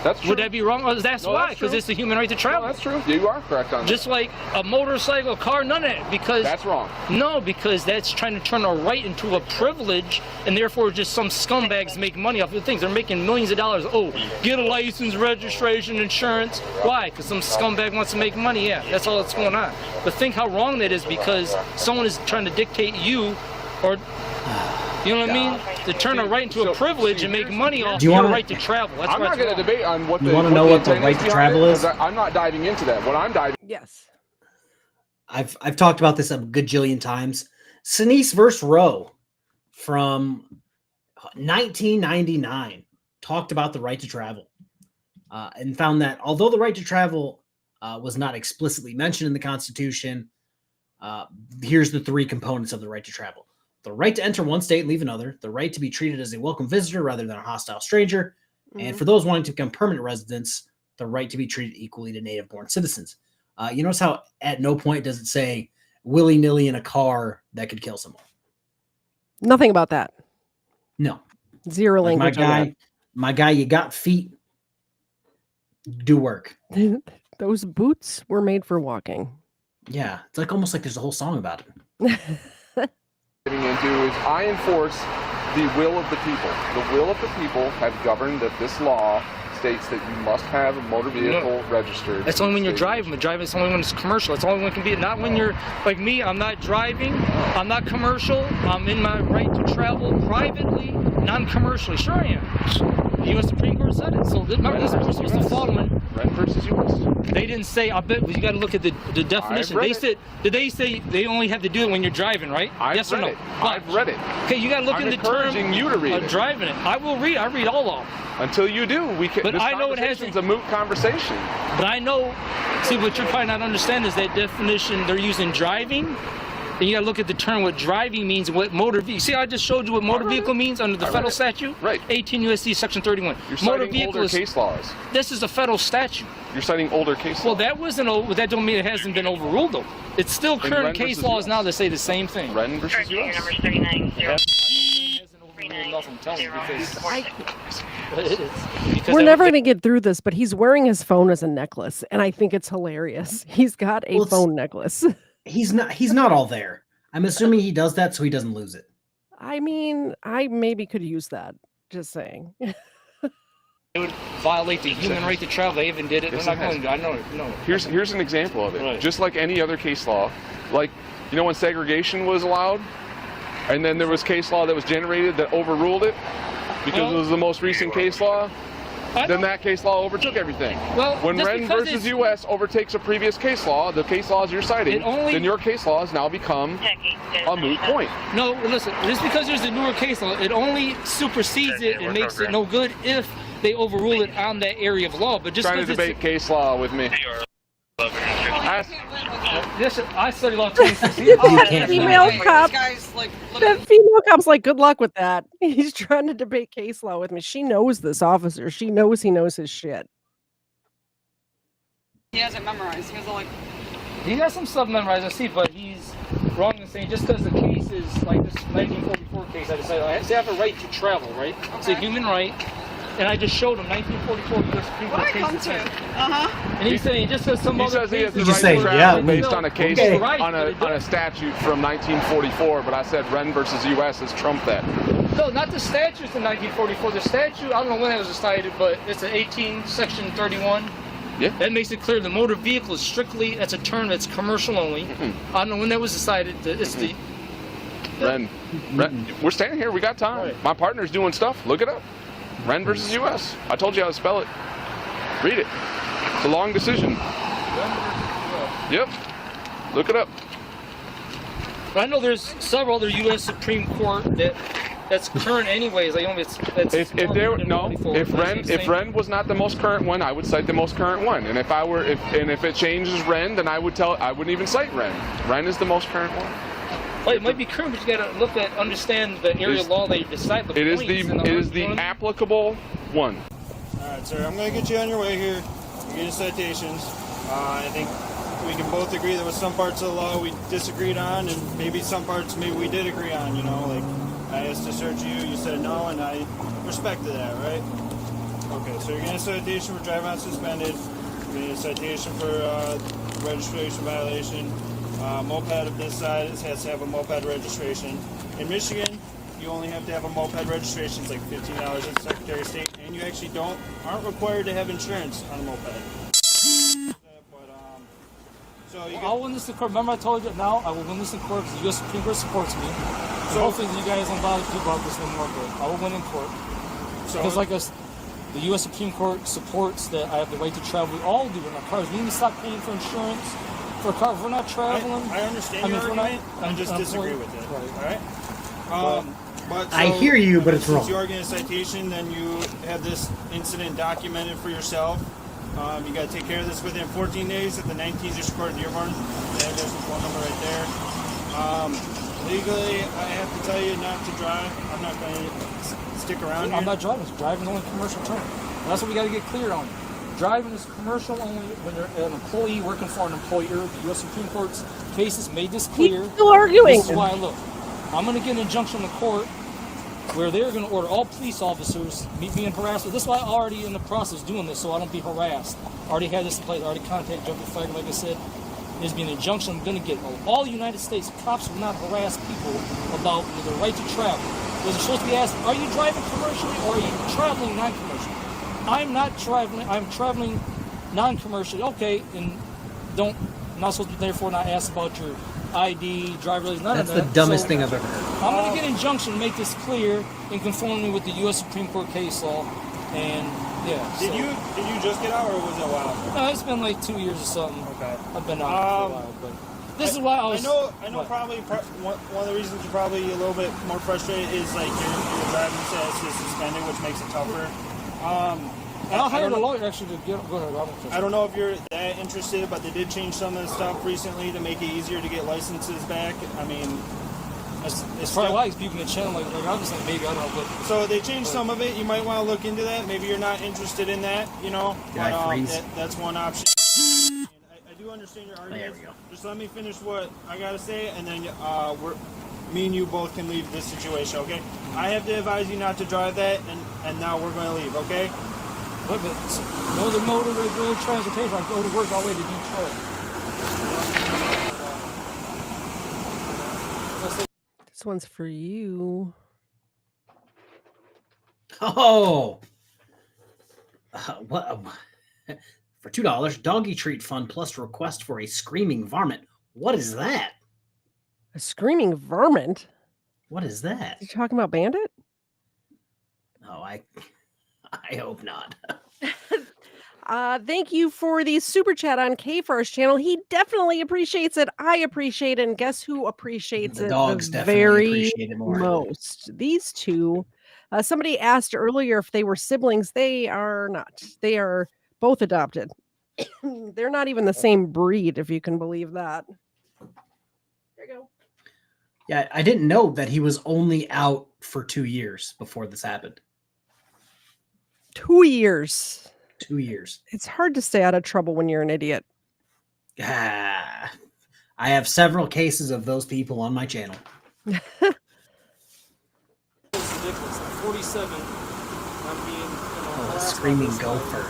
That's true. Would that be wrong? That's why, because it's the human right to travel. No, that's true. You are correct on that. Just like a motorcycle, car, none of it, because that's wrong. No, because that's trying to turn a right into a privilege, and therefore just some scumbags make money off of things. They're making millions of dollars. Oh, get a license, registration, insurance. Why? Because some scumbag wants to make money. Yeah, that's all that's going on. But think how wrong that is, because someone is trying to dictate you, or you know what I mean? To turn a right into a privilege and make money off your right to travel. That's I'm not going to debate on what you want to know what the right to travel is. I'm not diving into that. What I'm diving. Yes. I've talked about this a gajillion times. Sinise versus Roe from 1999 talked about the right to travel and found that although the right to travel was not explicitly mentioned in the Constitution, here's the three components of the right to travel. The right to enter one state and leave another, the right to be treated as a welcome visitor rather than a hostile stranger, and for those wanting to become permanent residents, the right to be treated equally to native-born citizens. You notice how at no point does it say willy-nilly in a car that could kill someone. Nothing about that. No. Zero Like language. my guy, you got feet. Do work. Those boots were made for walking. Yeah, it's like almost like there's a whole song about it. Getting into is I enforce the will of the people. The will of the people have governed that this law states that you must have a motor vehicle registered. That's only when you're driving. Driving is only when it's commercial. It's only when it can be. Not when you're like me. I'm not driving. I'm not commercial. I'm in my right to travel privately, non-commercially. Sure I am. The U.S. Supreme Court said it. So remember, this was supposed to follow it. Whren versus U.S. They didn't say. I bet you got to look at the definition. They said. Did they say they only have to do it when you're driving, right? Yes or no? I've read it. Okay, you got to look in the term. Encouraging you to read it. Driving it. I will read. I read all of them. Until you do, we can. But this I know it has conversation's a moot conversation. But I know. See, what you're probably not understanding is that definition they're using driving. And you gotta look at the term what driving means and what motor vehicle. See, I just showed you what motor vehicle means under the federal statute. Right. 18 U.S.C. Section 31. You're motor citing vehicle older is, case laws. This is a federal statute. You're citing older case laws. Well, that wasn't. That don't mean it hasn't been overruled though. It's still current case laws now that say the same thing. Whren versus U.S. Number 39. We're never going to get through this, but he's wearing his phone as a necklace, and I think it's hilarious. He's got a phone necklace. He's not all there. I'm assuming he does that so he doesn't lose it. I mean, I maybe could use that. Just saying. It would violate the human right to travel. They even did it. Yes, They're not going to. I know it. No. Here's an example of it. Right. Just like any other case law, like when segregation was allowed, and then there was case law that was generated that overruled it because it was the most recent case law. Then that case law overtook everything. Well, when Whren versus U.S. overtakes a previous case law, the case laws you're citing, then your case law has now become a moot point. No, listen, just because there's a newer case law, it only supersedes it and makes it no good if they overrule it on that area of law. But just trying to debate case law with me. I studied law 26 years. That female cop. That female cop's like, good luck with that. He's trying to debate case law with me. She knows this officer. She knows he knows his shit. He has it memorized. He has all like. He got some stuff memorized, I see, but he's wrong in saying just because the case is like this 1944 case, I decided I have a right to travel, right? Okay. It's a human right. And I just showed him 1944 U.S. Supreme Court What I case. come to? And he's saying just because some He other says he has the Did you right say, to travel yeah, based on a case okay. on a statute from 1944, but I said Whren versus U.S. has trumped that. No, not the statutes in 1944. The statute, I don't know when that was decided, but it's an 18 section 31. Yeah. That makes it clear the motor vehicle is strictly, that's a term that's commercial only. I don't know when that was decided. It's the Whren. We're standing here. We got time. Right. My partner's doing stuff. Look it up. Whren versus U.S. I told you how to spell it. Read it. It's a long decision. Yep. Look it up. But I know there's several other U.S. Supreme Court that's current anyways. Like, If Whren was not the most current one, I would cite the most current one. And if it changes Whren, then I wouldn't even cite Whren. Whren is the most current one. Well, it might be current, but you gotta understand the area law that you decide. It is the applicable one. All right, sir. I'm going to get you on your way here. You're getting citations. I think we can both agree there was some parts of the law we disagreed on, and maybe some parts maybe we did agree on. You know, like I asked to search you, you said no, and I respected that, right? Okay, so you're getting a citation for driving unsuspended. You're getting a citation for registration violation. Moped of this size has to have a moped registration. In Michigan, you only have to have a moped registration. It's like $15 at the Secretary of State, and you actually aren't required to have insurance on a moped. I'll win this in court. Remember I told you now I will win this in court because the U.S. Supreme Court supports me. So hopefully you guys don't bother people about this anymore, but I will win in court. Because like us, the U.S. Supreme Court supports that I have the right to travel. We all do in our cars. We need to stop paying for insurance for a car. If we're not traveling. I understand your argument. I just disagree with it. Right. All right? But I hear you, but it's wrong. Since you are getting a citation, then you have this incident documented for yourself. You got to take care of this within 14 days. At the 19th, you're recorded the Dearborn. There's the phone number right there. Legally, I have to tell you not to drive. I'm not going to stick around here. I'm not driving. Driving is only commercial term. That's what we got to get clear on. Driving is commercial only when you're an employee working for an employer. The U.S. Supreme Court's cases made this clear. He's still arguing. This is why, look, I'm going to get an injunction in the court where they're going to order all police officers meet being harassed. This is why I'm already in the process doing this, so I don't be harassed. I already had this in place. I already contacted Jumping Flag, like I said. There's been an injunction I'm going to get. All the United States cops will not harass people about the right to travel. They're supposed to be asked, are you driving commercially or are you traveling non-commercially? I'm not traveling. I'm traveling non-commercially. Okay, and I'm not supposed to therefore not ask about your ID, driver license, none of that. That's the dumbest thing I've ever heard. I'm going to get an injunction to make this clear in conformity with the U.S. Supreme Court case law. And yeah. Did you just get out, or was it a while ago? No, it's been like 2 years or something. Okay. I've been out for a while, but this is why I was. I know. Probably one of the reasons you're probably a little bit more frustrated is like your driving status is suspended, which makes it tougher. I'll hire a lawyer actually to go ahead. I don't know if you're that interested, but they did change some of the stuff recently to make it easier to get licenses back. I mean, it's probably why people in the channel like I'm just like maybe I don't know. But so they changed some of it. You might want to look into that. Maybe you're not interested in that, you know. Did I freeze? That's one option. I do understand your argument. There we go. Just let me finish what I gotta say, and then me and you both can leave this situation, okay? I have to advise you not to drive that, and now we're going to leave, okay? But no other mode of transportation. I go to work all the way to Detroit. This one's for you. Oh, what? For $2, doggy treat fund plus request for a screaming varmint. What is that? A screaming varmint? What is that? You talking about Bandit? Oh, I hope not. Thank you for the super chat on KFARR's channel. He definitely appreciates it. I appreciate it. And guess who appreciates The it dogs the definitely very appreciate it more. most? These two. Somebody asked earlier if they were siblings. They are not. They are both adopted. They're not even the same breed, if you can believe that. There you go. Yeah, I didn't know that he was only out for 2 years before this happened. 2 years. 2 years. It's hard to stay out of trouble when you're an idiot. Ah, I have several cases of those people on my channel. It's ridiculous. At 47, I'm being, Oh, the screaming gopher.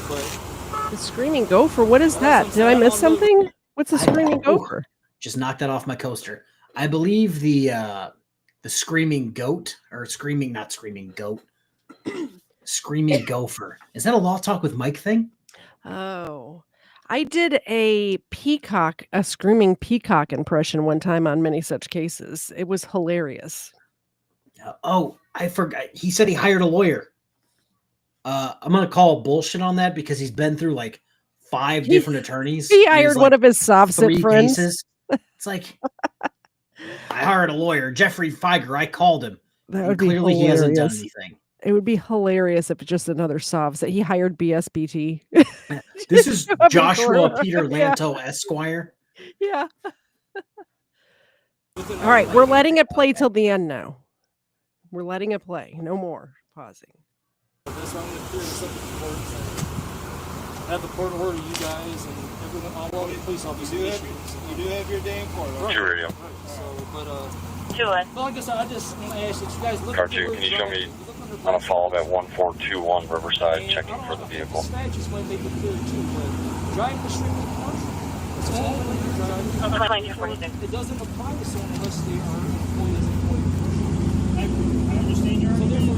But The screaming gopher? What is that? Did I miss something? What's a screaming gopher? Just knocked that off my coaster. I believe the screaming goat, or not screaming goat, screaming gopher. Is that a Law Talk with Mike thing? Oh, I did a screaming peacock impression one time on many such cases. It was hilarious. Oh, I forgot. He said he hired a lawyer. I'm gonna call bullshit on that because he's been through like 5 different attorneys. He hired one of his soft sit 3 friends. cases. It's like I hired a lawyer, Jeffrey Feiger. I called him. That would be Clearly, he hasn't done hilarious. anything. It would be hilarious if it's just another soft sit. He hired BSBT. This is That'd be Joshua cool. Peter Yeah. Lanto Esquire. Yeah. All right, we're letting it play till the end now. We're letting it play. No more pausing. that's why I'm going to clear this up with the court. Have the court order you guys and everyone, all the police officers. You do have your day in court. Right. Your radio. So, but, Doing. well, like I said, I just want to ask that you guys look Car at the 2, word can you show drive, me look under on a black follow-up at lights. 1421 Riverside, And checking I don't for the know, vehicle. Statutes might make it clear too, but driving restricted cars, it's only driving. 2246. It doesn't apply to someone unless they are employed as employed. I understand your So there's no.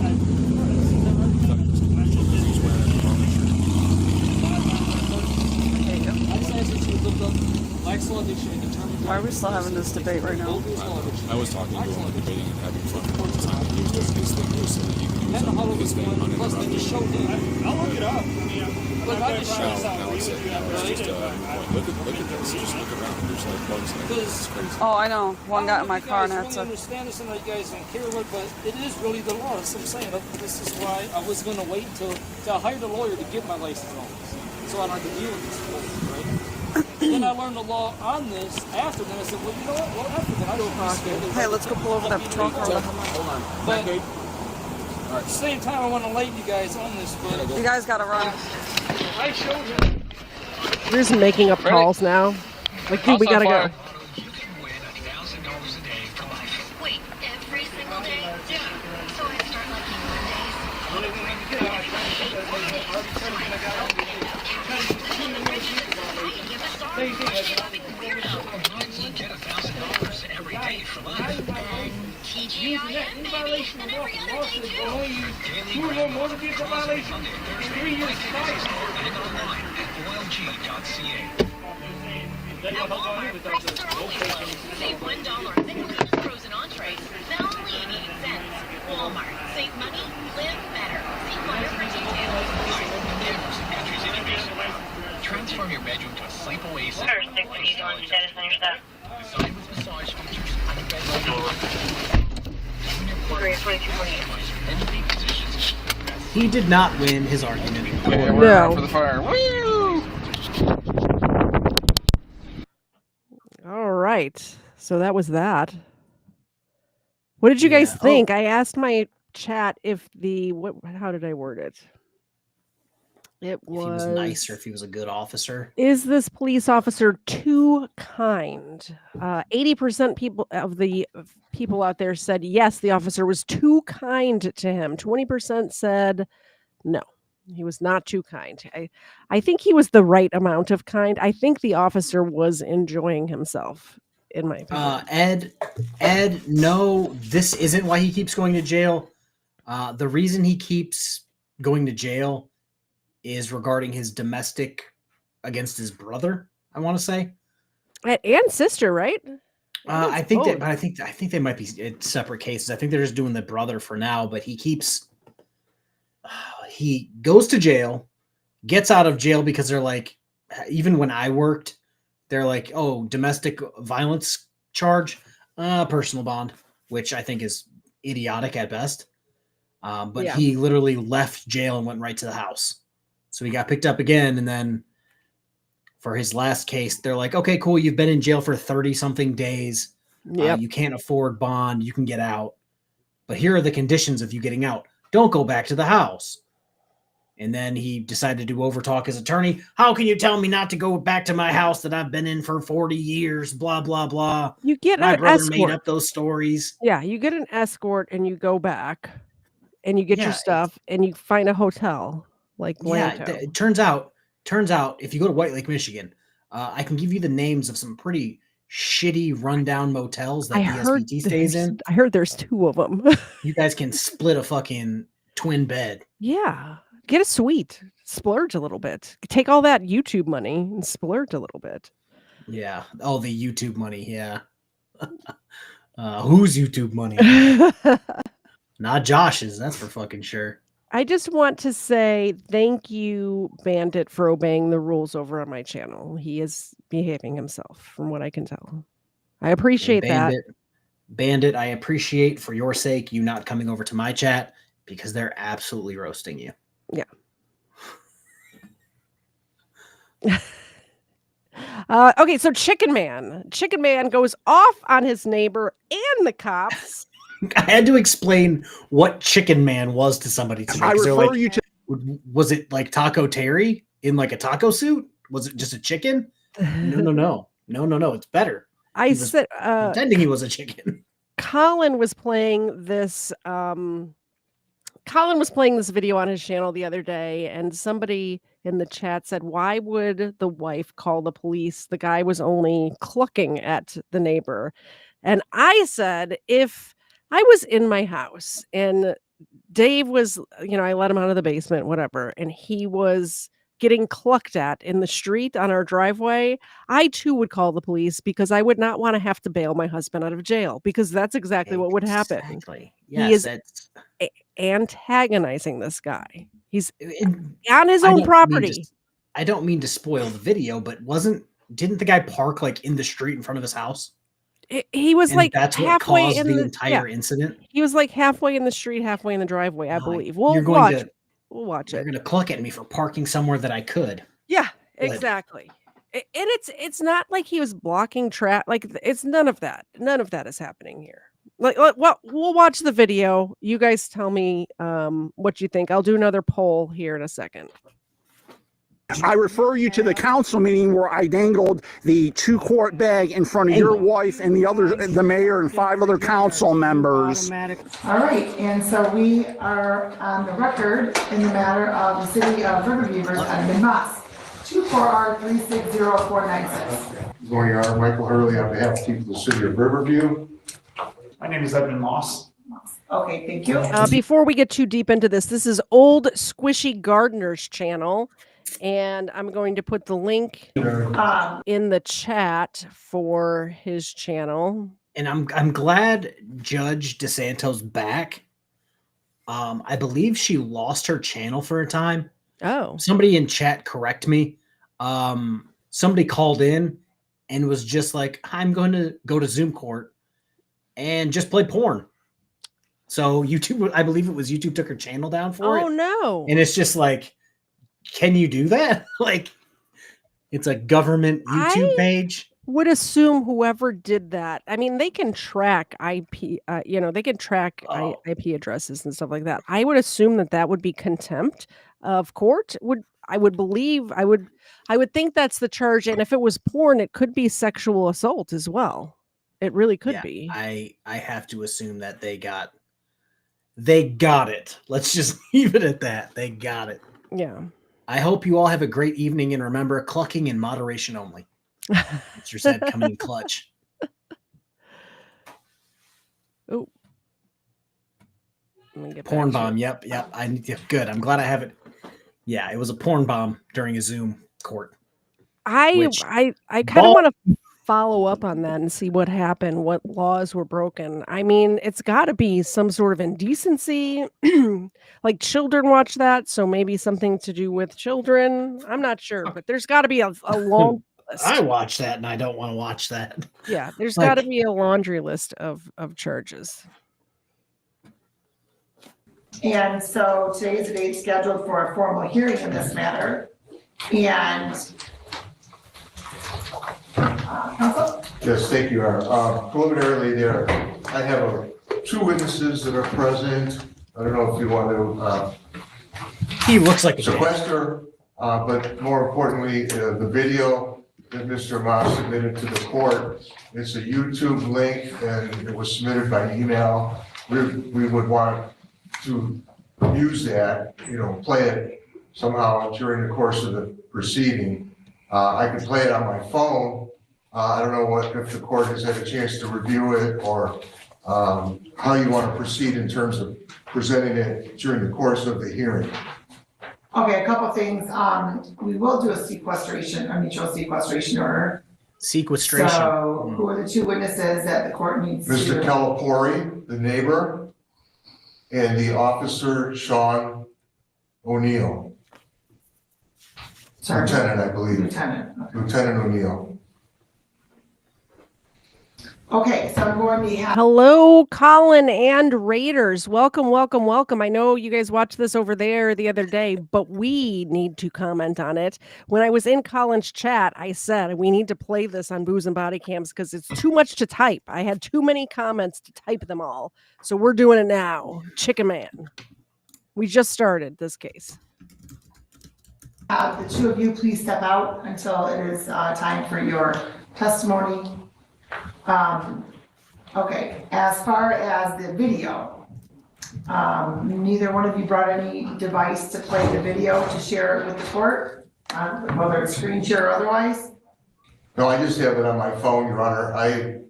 I just asked that you look up Black's Law Dictionary and determine. Why are we still having this debate right now? I was talking to him, debating and having fun all the time. He was doing his thing here so that he can Then use the huddle his was thing going, plus they just showed uninterrupted. him. I'll look it up. I mean, But I just showed Now it's just, look at this. Just look around. There's like bugs like this. It's crazy. Oh, I know. One got in my car and I had don't to. really understand this, and you guys don't care what, but it is really the law. That's what I'm saying. This is why I was going to wait till I hired a lawyer to get my license on this, so I don't have to deal with this bullshit, right? Then I learned the law on this after. Then I said, well, you know what? Well, after that, I don't be scared. Hey, let's go pull over that patrol car. Hold on. But at the same time, I want to enlighten you guys on this, but You guys gotta run. I showed him. We're just making up calls now. Like, dude, we gotta go. You can win $1,000 a day for life. Wait, every single day? Yeah. So I start lucky Mondays. You get $1,000 every day for life. TGIN, baby, and every other day too. Daily Monday through Thursday, 3 years and online at oilg.ca. Extra only. Save $1 on pickles, frozen entrees, now only 88 cents. Walmart. Save money, live better. See flyer for details. Cameras and entries innovation. Transform your bedroom to a sleep oasis. First, stick with you on Dennis and your stuff. Designed with massage features and a bedroom. Even your partner customize any positions. He did not win his argument. Okay, we're out No. for the fire. Woo! All right. So that was that. What did you guys Yeah. think? I asked my chat if how did I word it? It If he was nice or if he was a good officer. Is this police officer too kind? 80% of people out there said yes, the officer was too kind to him. 20% said no, he was not too kind. I think he was the right amount of kind. I think the officer was enjoying himself, in my opinion. Ed, no, this isn't why he keeps going to jail. The reason he keeps going to jail is regarding his domestic against his brother, I want to say. And sister, right? I think both. I think they might be separate cases. I think they're just doing the brother for now, but he goes to jail, gets out of jail because they're like, even when I worked, they're like, oh, domestic violence charge, personal bond, which I think is idiotic at best. But Yeah. he literally left jail and went right to the house. So he got picked up again. And then for his last case, they're like, okay, cool. You've been in jail for 30 something days. Yep. You can't afford bond. You can get out. But here are the conditions of you getting out. Don't go back to the house. And then he decided to overtalk his attorney. How can you tell me not to go back to my house that I've been in for 40 years? Blah, blah, blah. You get My an brother escort. made up those stories. Yeah, you get an escort and you go back and you get your Yeah, stuff and you find a hotel like Lanto. It turns out if you go to White Lake, Michigan, I can give you the names of some pretty shitty rundown motels that DSPT stays in. I heard there's 2 of them. You guys can split a fucking twin bed. Yeah. Get a suite. Splurge a little bit. Take all that YouTube money and splurge a little bit. Yeah. All the YouTube money. Yeah. Whose YouTube money? Not Josh's. That's for fucking sure. I just want to say thank you, Bandit, for obeying the rules over on my channel. He is behaving himself, from what I can tell. I appreciate that. Bandit, I appreciate for your sake you not coming over to my chat because they're absolutely roasting you. Yeah. Okay, so Chicken Man goes off on his neighbor and the cops. I had to explain what Chicken Man was to somebody today. I refer you to. Was it like Taco Terry in like a taco suit? Was it just a chicken? No. It's better. I said pretending he was a chicken. Colin was playing this video on his channel the other day, and somebody in the chat said, why would the wife call the police? The guy was only clucking at the neighbor. And I said, if I was in my house and Dave was, I let him out of the basement, whatever, and he was getting clucked at in the street on our driveway, I too would call the police because I would not want to have to bail my husband out of jail, because that's exactly what would happen. Yes, he is antagonizing this guy. He's on his own property. I don't mean to spoil the video, but didn't the guy park like in the street in front of his house? He was like that's halfway what caused in the entire incident. He was like halfway in the street, halfway in the driveway, I believe. We'll watch it. You're gonna cluck at me for parking somewhere that I could. Yeah, exactly. And it's not like he was blocking traffic. Like, it's none of that. None of that is happening here. Like, well, we'll watch the video. You guys tell me what you think. I'll do another poll here in a second. I refer you to the council meeting where I dangled the 2-quart bag in front of your wife and the mayor and 5 other council members. All right, and so we are on the record in the matter of the city of Riverview versus Edmund Moss. 2-4R 360496. Good morning, Your Honor. Michael Hurley on behalf of the people of the city of Riverview. My name is Edmund Moss. Okay, thank you. Before we get too deep into this is Old Squishy Gardener's channel. And I'm going to put the link in the chat for his channel. And I'm glad Judge DeSanto's back. I believe she lost her channel for a time. Oh. Somebody in chat correct me. Somebody called in and was just like, I'm going to go to Zoom court and just play porn. So YouTube, I believe it was YouTube took her channel down for it. Oh no. And it's just like, can you do that? Like, it's a government YouTube page. Would assume whoever did that. I mean, they can track IP. They can track IP addresses and stuff like that. I would assume that would be contempt of court. I would think that's the charge. And if it was porn, it could be sexual assault as well. It really could be. I have to assume that they got it. Let's just leave it at that. They got it. Yeah. I hope you all have a great evening, and remember, clucking in moderation only. Mr. Zed coming in clutch. Oh. Porn bomb. Yep. Good. I'm glad I have it. Yeah, it was a porn bomb during a Zoom court. I kind of want to follow up on that and see what happened, what laws were broken. I mean, it's got to be some sort of indecency. Like, children watch that, so maybe something to do with children. I'm not sure, but there's got to be a long list. I watch that, and I don't want to watch that. Yeah, there's got to be a laundry list of charges. And so today is the date scheduled for a formal hearing in this matter. And counsel? Yes, thank you, Your Honor. Preliminarily there, I have 2 witnesses that are present. I don't know if you want to He looks like a sequester, but more importantly, the video that Mr. Moss submitted to the court. It's a YouTube link and it was submitted by email. We would want to use that, play it somehow during the course of the proceeding. I could play it on my phone. I don't know if the court has had a chance to review it or how you want to proceed in terms of presenting it during the course of the hearing. Okay, a couple things. We will do a mutual sequestration order. Sequestration. So who are the two witnesses that the court needs Mr. to? Calipori, the neighbor, and the officer, Sean O'Neill. Sorry. Lieutenant, I believe. Lieutenant. Okay. Lieutenant O'Neill. Okay, so I'm going to have. Hello, Colin and Raiders. Welcome, welcome, welcome. I know you guys watched this over there the other day, but we need to comment on it. When I was in Colin's chat, I said we need to play this on Booze and Bodycams because it's too much to type. I had too many comments to type them all. So we're doing it now. Chicken Man. We just started this case. The two of you please step out until it is time for your testimony. Okay, as far as the video, neither one of you brought any device to play the video to share it with the court, whether it's screen share or otherwise? No, I just have it on my phone, Your Honor.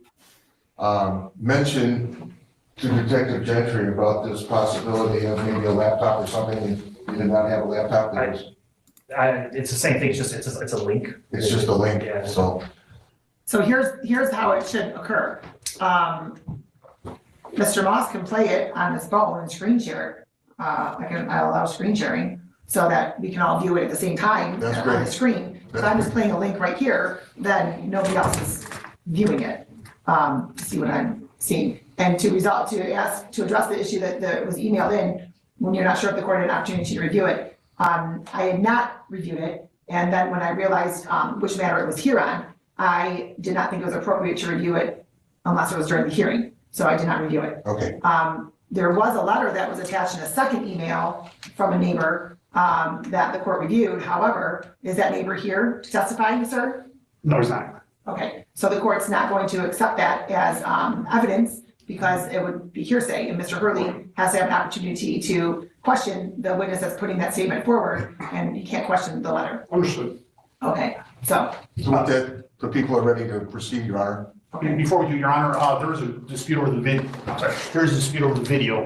I mentioned to Detective Gentry about this possibility of maybe a laptop or something. You did not have a laptop that was. It's the same thing, it's a link. It's just a link, Yeah. So here's how it should occur. Mr. Moss can play it on his phone and screen share it. I allow screen sharing so that we can all view it at the same time That's on great. the screen. If I'm just playing a link right here, then nobody else is viewing it to see what I'm seeing. And to address the issue that was emailed in, when you're not sure if the court had an opportunity to review it, I had not reviewed it. And then when I realized which matter it was here on, I did not think it was appropriate to review it unless it was during the hearing. So I did not review it. Okay. There was a letter that was attached in a second email from a neighbor that the court reviewed. However, is that neighbor here to testify, sir? No, it's not. Okay, so the court's not going to accept that as evidence because it would be hearsay, and Mr. Hurley has to have an opportunity to question the witness that's putting that statement forward, and you can't question the letter. Understood. Okay, so. So with that, the people are ready to proceed, Your Honor. Okay, before we do, Your Honor, there is a dispute over the there is a dispute over the video.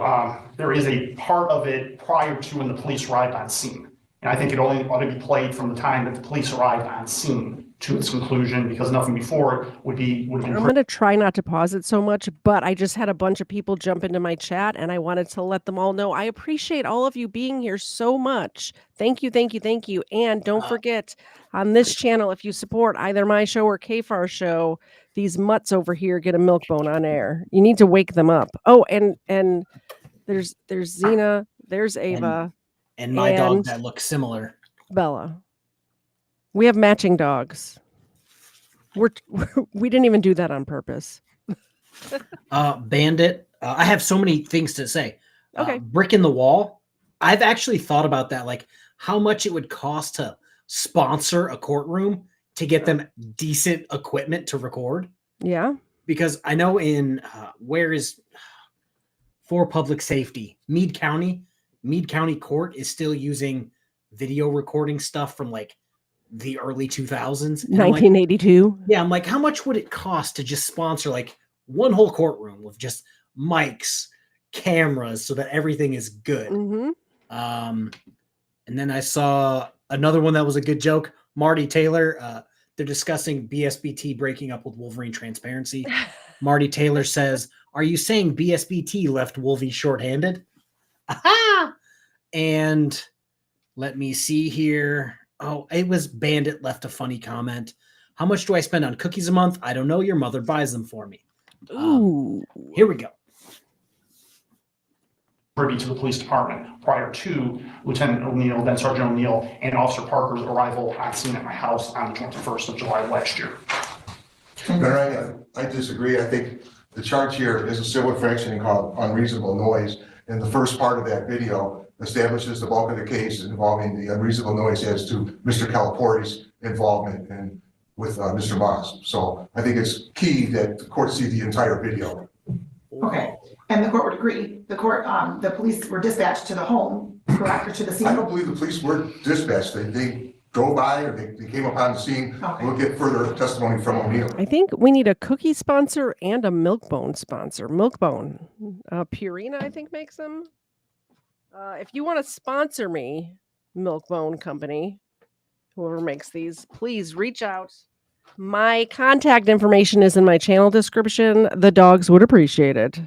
There is a part of it prior to when the police arrived on scene. And I think it only ought to be played from the time that the police arrived on scene to its conclusion, because nothing before it would have been. I'm going to try not to pause it so much, but I just had a bunch of people jump into my chat and I wanted to let them all know I appreciate all of you being here so much. Thank you, thank you, thank you. And don't forget, on this channel, if you support either my show or KFARR show, these mutts over here get a milk bone on air. You need to wake them up. Oh, and there's Xena, there's Ava. And my dog that looks similar. Bella. We have matching dogs. We didn't even do that on purpose. Bandit. I have so many things to say. Okay. Brick in the wall. I've actually thought about that, like how much it would cost to sponsor a courtroom to get them decent equipment to record. Yeah. Because I know in for public safety, Meade County Court is still using video recording stuff from like the early 2000s. 1982. I'm like, how much would it cost to just sponsor like one whole courtroom with just mics, cameras, so that everything is good? Mm-hmm. And then I saw another one that was a good joke. Marty Taylor, they're discussing BSBT breaking up with Wolverine Transparency. Marty Taylor says, "Are you saying BSBT left Wolvie shorthanded?" Aha! And let me see here. Oh, it was Bandit left a funny comment. How much do I spend on cookies a month? I don't know. Your mother buys them for me. Ooh. Here we go. Privy to the police department prior to Lieutenant O'Neill, then Sergeant O'Neill, and Officer Parker's arrival on scene at my house on the 21st of July of last year. All right, I disagree. I think the charge here is a civil infraction called unreasonable noise. In the first part of that video, establishes the bulk of the case involving the unreasonable noise as to Mr. Calipori's involvement and with Mr. Moss. So I think it's key that the court see the entire video. Okay, and the court would agree, the police were dispatched to the home, correct, or to the scene? I don't believe the police were dispatched. They drove by or they came upon the scene. Okay. We'll get further testimony from O'Neill. I think we need a cookie sponsor and a Milkbone sponsor. Milkbone, Purina, I think makes them. If you want to sponsor me, Milkbone Company, whoever makes these, please reach out. My contact information is in my channel description. The dogs would appreciate it.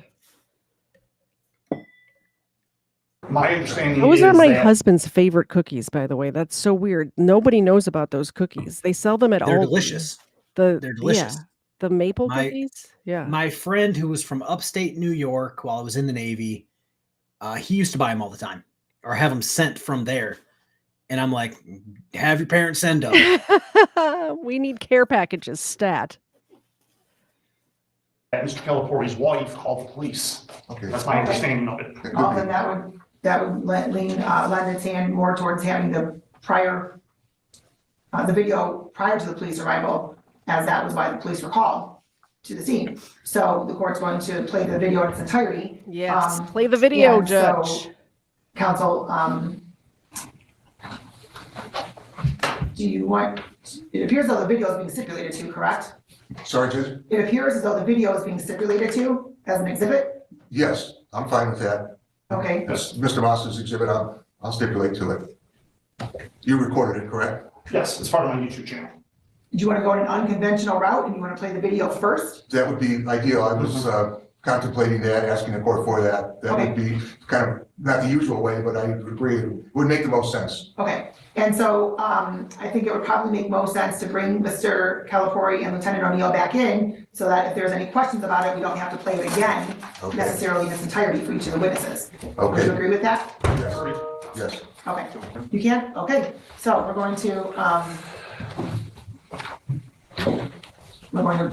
My understanding Those is are my that husband's favorite cookies, by the way. That's so weird. Nobody knows about those cookies. They sell them at all. They're delicious. They're delicious. Yeah, the maple cookies. Yeah. My friend who was from upstate New York while I was in the Navy, he used to buy them all the time or have them sent from there. And I'm like, have your parents send them. We need care packages, stat. Mr. Calipori's wife called the police. Okay. That's my understanding of it. Then that would lend its hand more towards having the video prior to the police arrival, as that was why the police were called to the scene. So the court's going to play the video in its entirety. Yes, play the video, and Judge. so, counsel, do you want, it appears though the video is being stipulated to, correct? Sorry, Judge? It appears as though the video is being stipulated to as an exhibit? Yes, I'm fine with that. Okay. That's Mr. Moss's exhibit. I'll stipulate to it. You recorded it, correct? Yes, it's part of my YouTube channel. Do you want to go in an unconventional route and you want to play the video first? That would be ideal. I was contemplating that, asking the court for that. That would be kind of not the usual way, but I agree. It would make the most sense. Okay, and so I think it would probably make most sense to bring Mr. Calipori and Lieutenant O'Neill back in so that if there's any questions about it, we don't have to play it again necessarily in its entirety for each of the witnesses. Okay. Would you agree with that? Yes. Yes. Okay, you can? Okay, so we're going to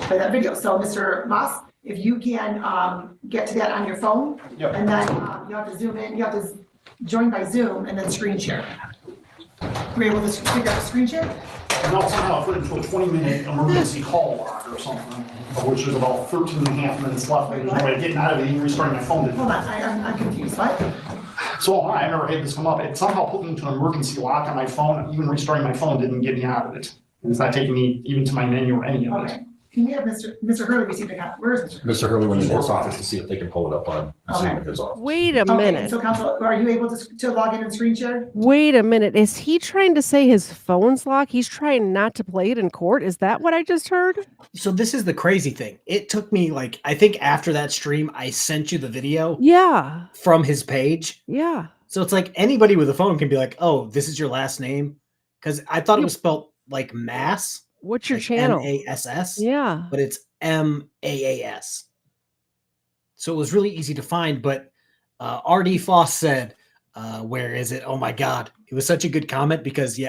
play that video. So Mr. Moss, if you can get to that on your phone, and then you have to zoom in, you have to join by Zoom and then screen share. Were you able to pick up the screen share? No, somehow I put it into a 20-minute emergency call log or something, of which there's about 13 and a half minutes left. There's no way of getting out of it, even restarting my phone. Hold on, I'm confused, what? So I never had this come up. It somehow put me into an emergency lock on my phone. Even restarting my phone didn't get me out of it. And it's not taking me even to my menu or any of it. Okay. Can we have Mr. Hurley receive the copy? Where is Mr. Mr. Hurley went into his office to see if they can pull it up on Zoom in his office. Wait a Okay, minute. so counsel, are you able to log in and screen share? Wait a minute. Is he trying to say his phone's locked? He's trying not to play it in court? Is that what I just heard? So this is the crazy thing. It took me I think after that stream, I sent you the video. Yeah. From his page. Yeah. So it's like anybody with a phone can be like, oh, this is your last name. Because I thought it was spelled like Mass. What's your channel? MASS. Yeah. But it's MAAS. So it was really easy to find. But RD Foss said, where is it? Oh my God. It was such a good comment because,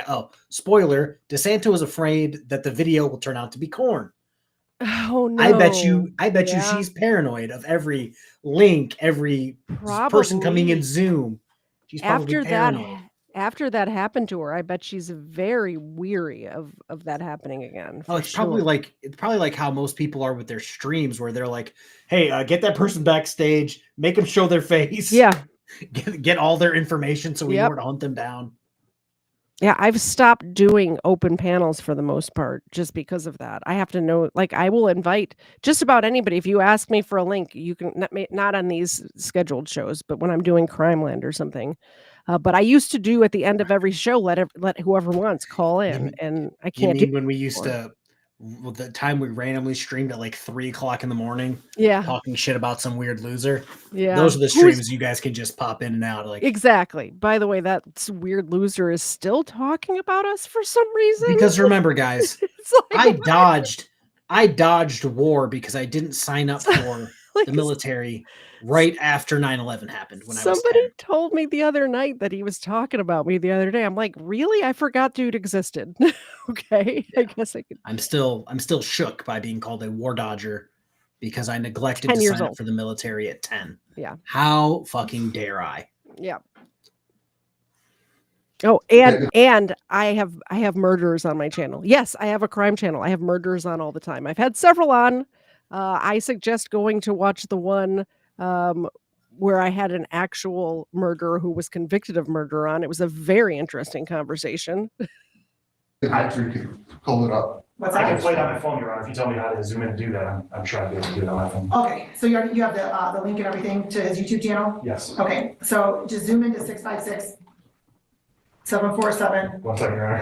spoiler, DeSanto is afraid that the video will turn out to be corn. Oh no. I bet you she's paranoid of every link, every person coming in Zoom. She's probably paranoid. After that happened to her, I bet she's very weary of that happening again. Oh, it's probably like how most people are with their streams, where they're like, "Hey, get that person backstage, make them show their face, get all their information, so we know where to hunt them down." Yeah, I've stopped doing open panels for the most part just because of that. I have to know, I will invite just about anybody. If you ask me for a link, you can not on these scheduled shows, but when I'm doing Crimeland or something. But I used to do at the end of every show, let whoever wants call in, and I can't. You mean when we used to, the time we randomly streamed at 3:00 in the morning, talking shit about some weird loser. Yeah, those are the streams you guys can just pop in and out. Exactly. By the way, that weird loser is still talking about us for some reason. Because remember, guys, I dodged war because I didn't sign up for the military right after 9/11 happened. When somebody told me the other night that he was talking about me the other day. I'm like, really? I forgot dude existed. Okay, I guess I could. I'm still shook by being called a war dodger because I neglected to sign up for the military at 10. Yeah. How fucking dare I? Yeah. Oh, and I have murderers on my channel. Yes, I have a crime channel. I have murderers on all the time. I've had several on. I suggest going to watch the one where I had an actual murderer who was convicted of murder on. It was a very interesting conversation. I can pull it up. What's I that? can play it on my phone, Your Honor. If you tell me how to zoom in and do that, I'm sure I'll be able to do it on my phone. Okay, so you have the link and everything to his YouTube channel? Yes. Okay, so just zoom into 656-747. 1 second, Your Honor.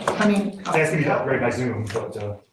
I mean. It's asking me to upgrade my Zoom, but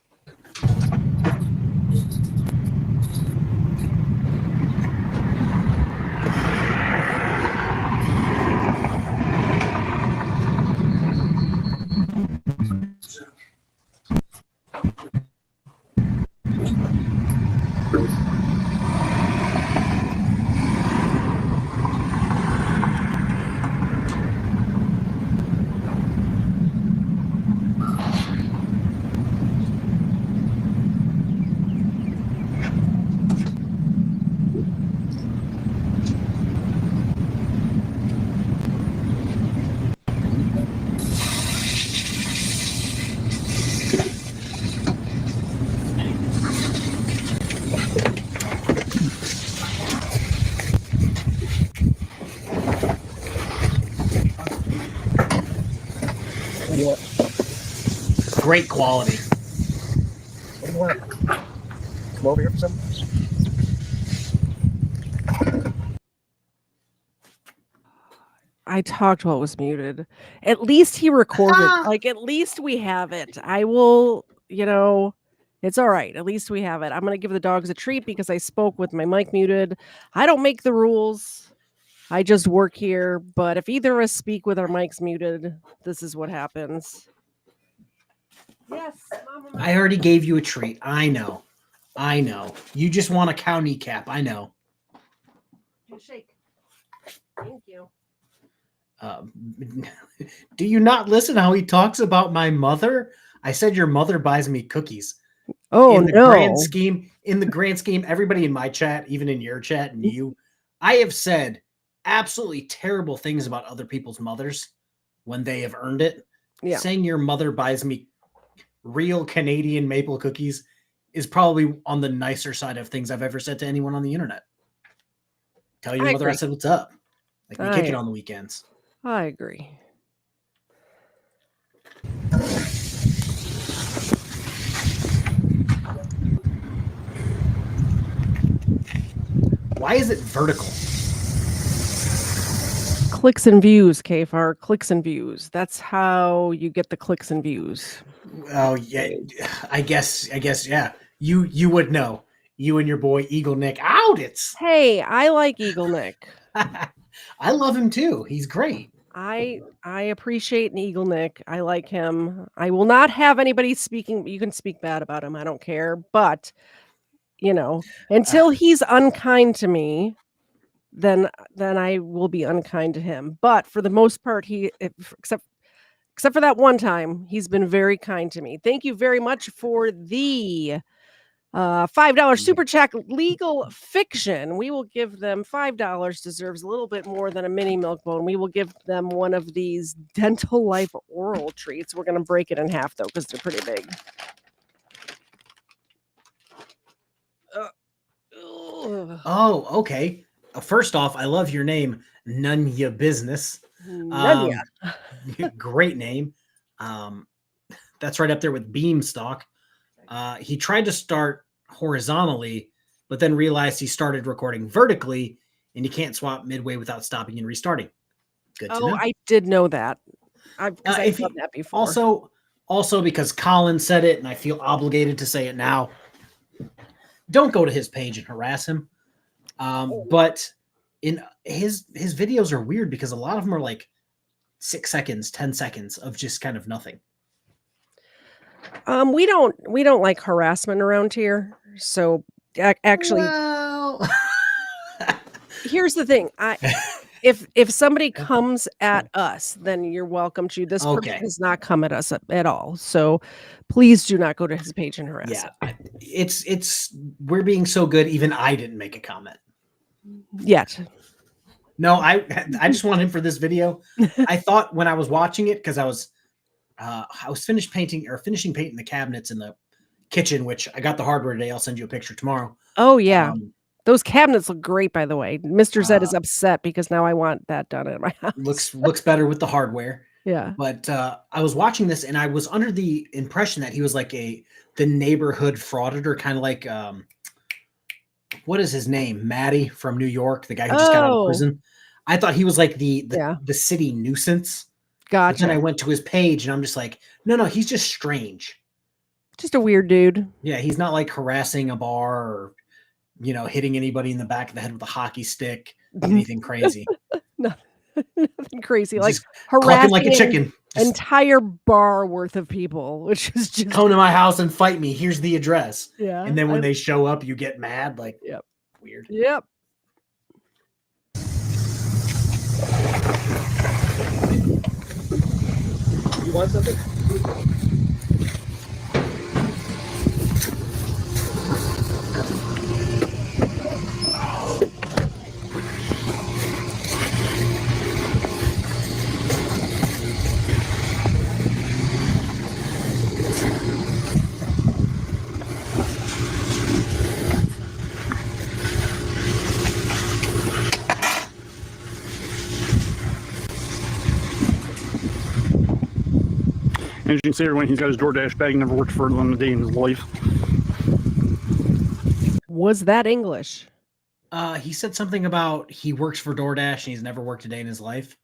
Great quality. What do you want? Come over here for some. I talked while it was muted. At least he recorded. Like, at least we have it. I will, it's all right. At least we have it. I'm going to give the dogs a treat because I spoke with my mic muted. I don't make the rules. I just work here. But if either of us speak with our mics muted, this is what happens. Yes. Mama. I already gave you a treat. I know. You just want a cow kneecap. I know. Shake. Thank you. Do you not listen how he talks about my mother? I said your mother buys me cookies. Oh, in the no. grand scheme, everybody in my chat, even in your chat and you, I have said absolutely terrible things about other people's mothers when they have earned it. Yeah. Saying your mother buys me real Canadian maple cookies is probably on the nicer side of things I've ever said to anyone on the internet. Tell your mother I said what's up. Like we kick it on the weekends. I agree. Why is it vertical? Clicks and views, KFARR. Clicks and views. That's how you get the clicks and views. Oh yeah, I guess yeah. You would know. You and your boy Eagle Nick out. Hey, I like Eagle Nick. I love him too. He's great. I appreciate an Eagle Nick. I like him. I will not have anybody speaking. You can speak bad about him. I don't care. But until he's unkind to me, then I will be unkind to him. But for the most part, except for that one time, he's been very kind to me. Thank you very much for the $5 super chat. Legal Fiction. We will give them $5. Deserves a little bit more than a mini milk bone. We will give them one of these Dental Life oral treats. We're going to break it in half though because they're pretty big. Oh, okay. First off, I love your name, None Ya Business. None Ya. Great name. That's right up there with Beanstalk. He tried to start horizontally, but then realized he started recording vertically, and you can't swap midway without stopping and restarting. Good to know. I did know that. I've done that before. Also because Colin said it, and I feel obligated to say it now. Don't go to his page and harass him. But in his videos are weird because a lot of them are like 6 seconds, 10 seconds of just kind of nothing. We don't like harassment around here. So actually, here's the thing. If somebody comes at us, then you're welcome to. This person does not come at us at all. So please do not go to his page and harass him. It's we're being so good. Even I didn't make a comment yet. No, I just want him for this video. I thought when I was watching it, because I was finishing painting the cabinets in the kitchen, which I got the hardware today. I'll send you a picture tomorrow. Oh yeah. Those cabinets look great, by the way. Mr. Zed is upset because now I want that done at my house. Looks better with the hardware. Yeah. But I was watching this and I was under the impression that he was like the neighborhood frauditor, kind of like what is his name? Matty from New York, the guy who just got out of prison. I thought he was like the city nuisance. Gotcha. But then I went to his page and I'm just like, no, he's just strange. Just a weird dude. Yeah, he's not like harassing a bar or, hitting anybody in the back of the head with a hockey stick, anything crazy. Nothing crazy. He's like just harassing like a chicken. Entire bar worth of people, which is just come to my house and fight me. Here's the address. Yeah. And then when they show up, you get mad. Like, yep. Weird. Yep. You want something? As you can see, when he's got his DoorDash bag, never worked further than a day in his life. Was that English? He said something about he works for DoorDash and he's never worked a day in his life,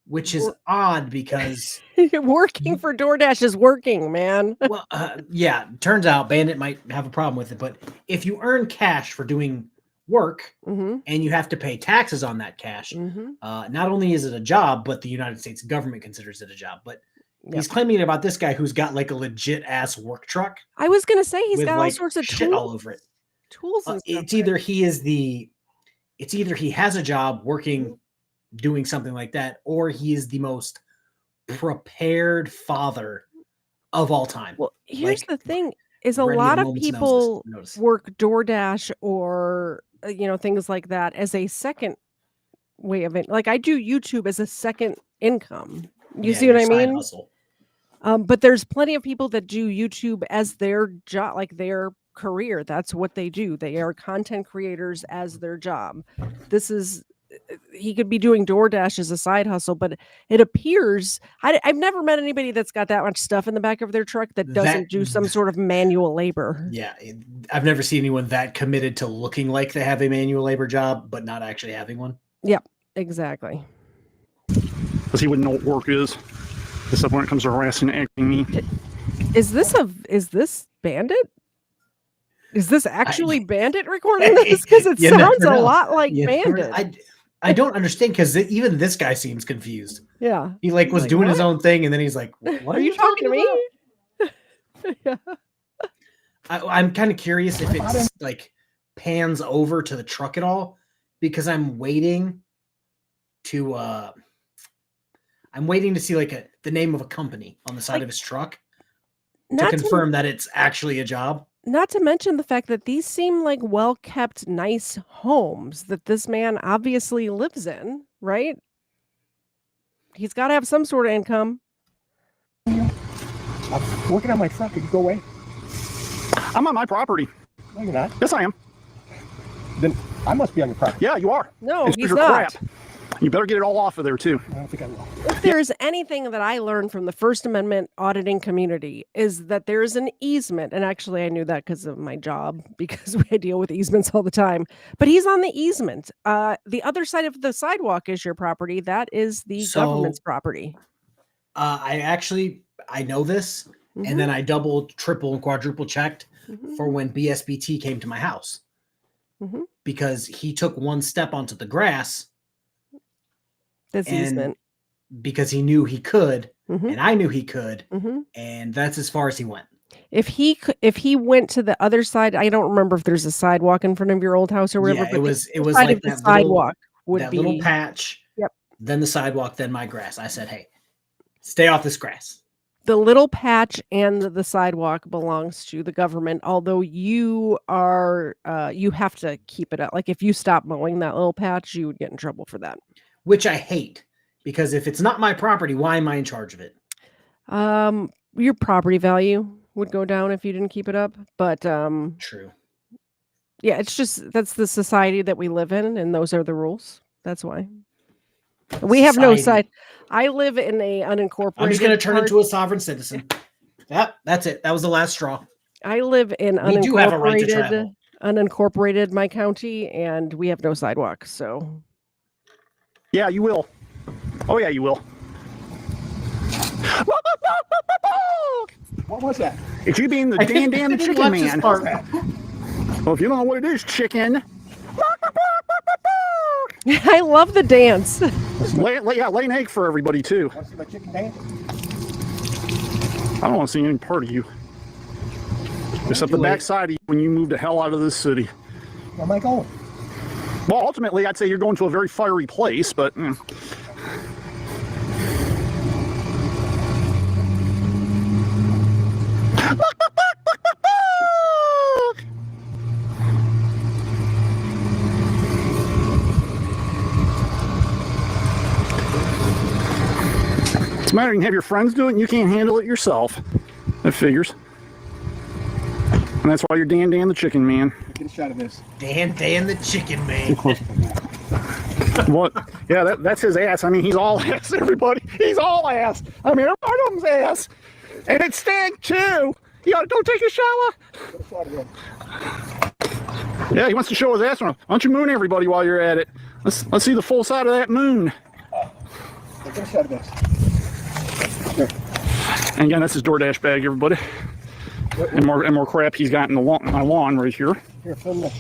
which is odd because working for DoorDash is working, man. Well, yeah, turns out Bandit might have a problem with it, but if you earn cash for doing work and you have to pay taxes on that cash, not only is it a job, but the United States government considers it a job. But he's claiming about this guy who's got like a legit ass work truck. I was gonna say he's with, got like, all sorts of shit tools all over it. Tools and stuff. It's either he has a job working, doing something like that, or he is the most prepared father of all time. Well, here's the thing: is a ready at lot a of moment's people notice. work DoorDash or things like that as a second way of it. Like I do YouTube as a second income. You see what I mean? Hustle. But there's plenty of people that do YouTube as their job, like their career. That's what they do. They are content creators as their job. He could be doing DoorDash as a side hustle, but it appears I've never met anybody that's got that much stuff in the back of their truck that doesn't do some sort of manual labor. Yeah, I've never seen anyone that committed to looking like they have a manual labor job, but not actually having one. Yep, exactly. Because he wouldn't know what work is. Except when it comes to harassing and acting me. Is this Bandit? Is this actually Bandit recording this? Because it sounds a lot like Bandit. I don't understand because even this guy seems confused. Yeah. He was doing his own thing and then he's like, what are you talking to me? Yeah. I'm kind of curious if it's like pans over to the truck at all because I'm waiting to see like the name of a company on the side of his truck to confirm that it's actually a job. Not to mention the fact that these seem like well-kept, nice homes that this man obviously lives in, right? He's got to have some sort of income. I'm working on my truck. Could you go away? I'm on my property. No, you're not. Yes, I am. Then I must be on your property. Yeah, you are. No, it's he's your not. Crap. You better get it all off of there, too. I don't think I will. If there's anything that I learned from the First Amendment auditing community is that there is an easement. And actually, I knew that because of my job, because I deal with easements all the time. But he's on the easement. The other side of the sidewalk is your property. That is the government's property. I know this. And then I double, triple, and quadruple checked for when BSBT came to my house. Because he took one step onto the grass. That's easement. Because he knew he could, and I knew he could, and that's as far as he went. If he went to the other side, I don't remember if there's a sidewalk in front of your old house or whatever. Yeah, it was like the sidewalk would be little patch. Yep. Then the sidewalk, then my grass. I said, "Hey, stay off this grass." The little patch and the sidewalk belongs to the government, although you are you have to keep it up. Like if you stop mowing that little patch, you would get in trouble for that. Which I hate, because if it's not my property, why am I in charge of it? Your property value would go down if you didn't keep it up, but true. Yeah, it's just that's the society that we live in, and those are the rules. That's why. We have no side. I live in a unincorporated. I'm just going to turn into a sovereign citizen. Yep, that's it. That was the last straw. I live in We do have a right to travel. unincorporated my county, and we have no sidewalks. So, yeah, you will. Oh yeah, you will. What was that? It's you being the Dan the chicken man. Well, if you don't know what it is, chicken. I love the dance. lay an egg for everybody too. Want to see my chicken dance? I don't want to see any part of you. Except the backside of you when you move the hell out of this city. Where am I going? Well, ultimately, I'd say you're going to a very fiery place, but. What's the matter? You can have your friends do it and you can't handle it yourself. That figures. And that's why you're Dan the chicken man. Get a shot of this. Dan the chicken man. What? Yeah, that's his ass. I mean, he's all ass, everybody. He's all ass. I mean, everybody's ass. And it stank too. You gotta go take a shower. Yeah, he wants to show his ass. Why don't you moon everybody while you're at it? Let's see the full side of that moon. Get a shot of this. Here. And again, that's his DoorDash bag, everybody. And more crap he's got in my lawn right here. Here, film this.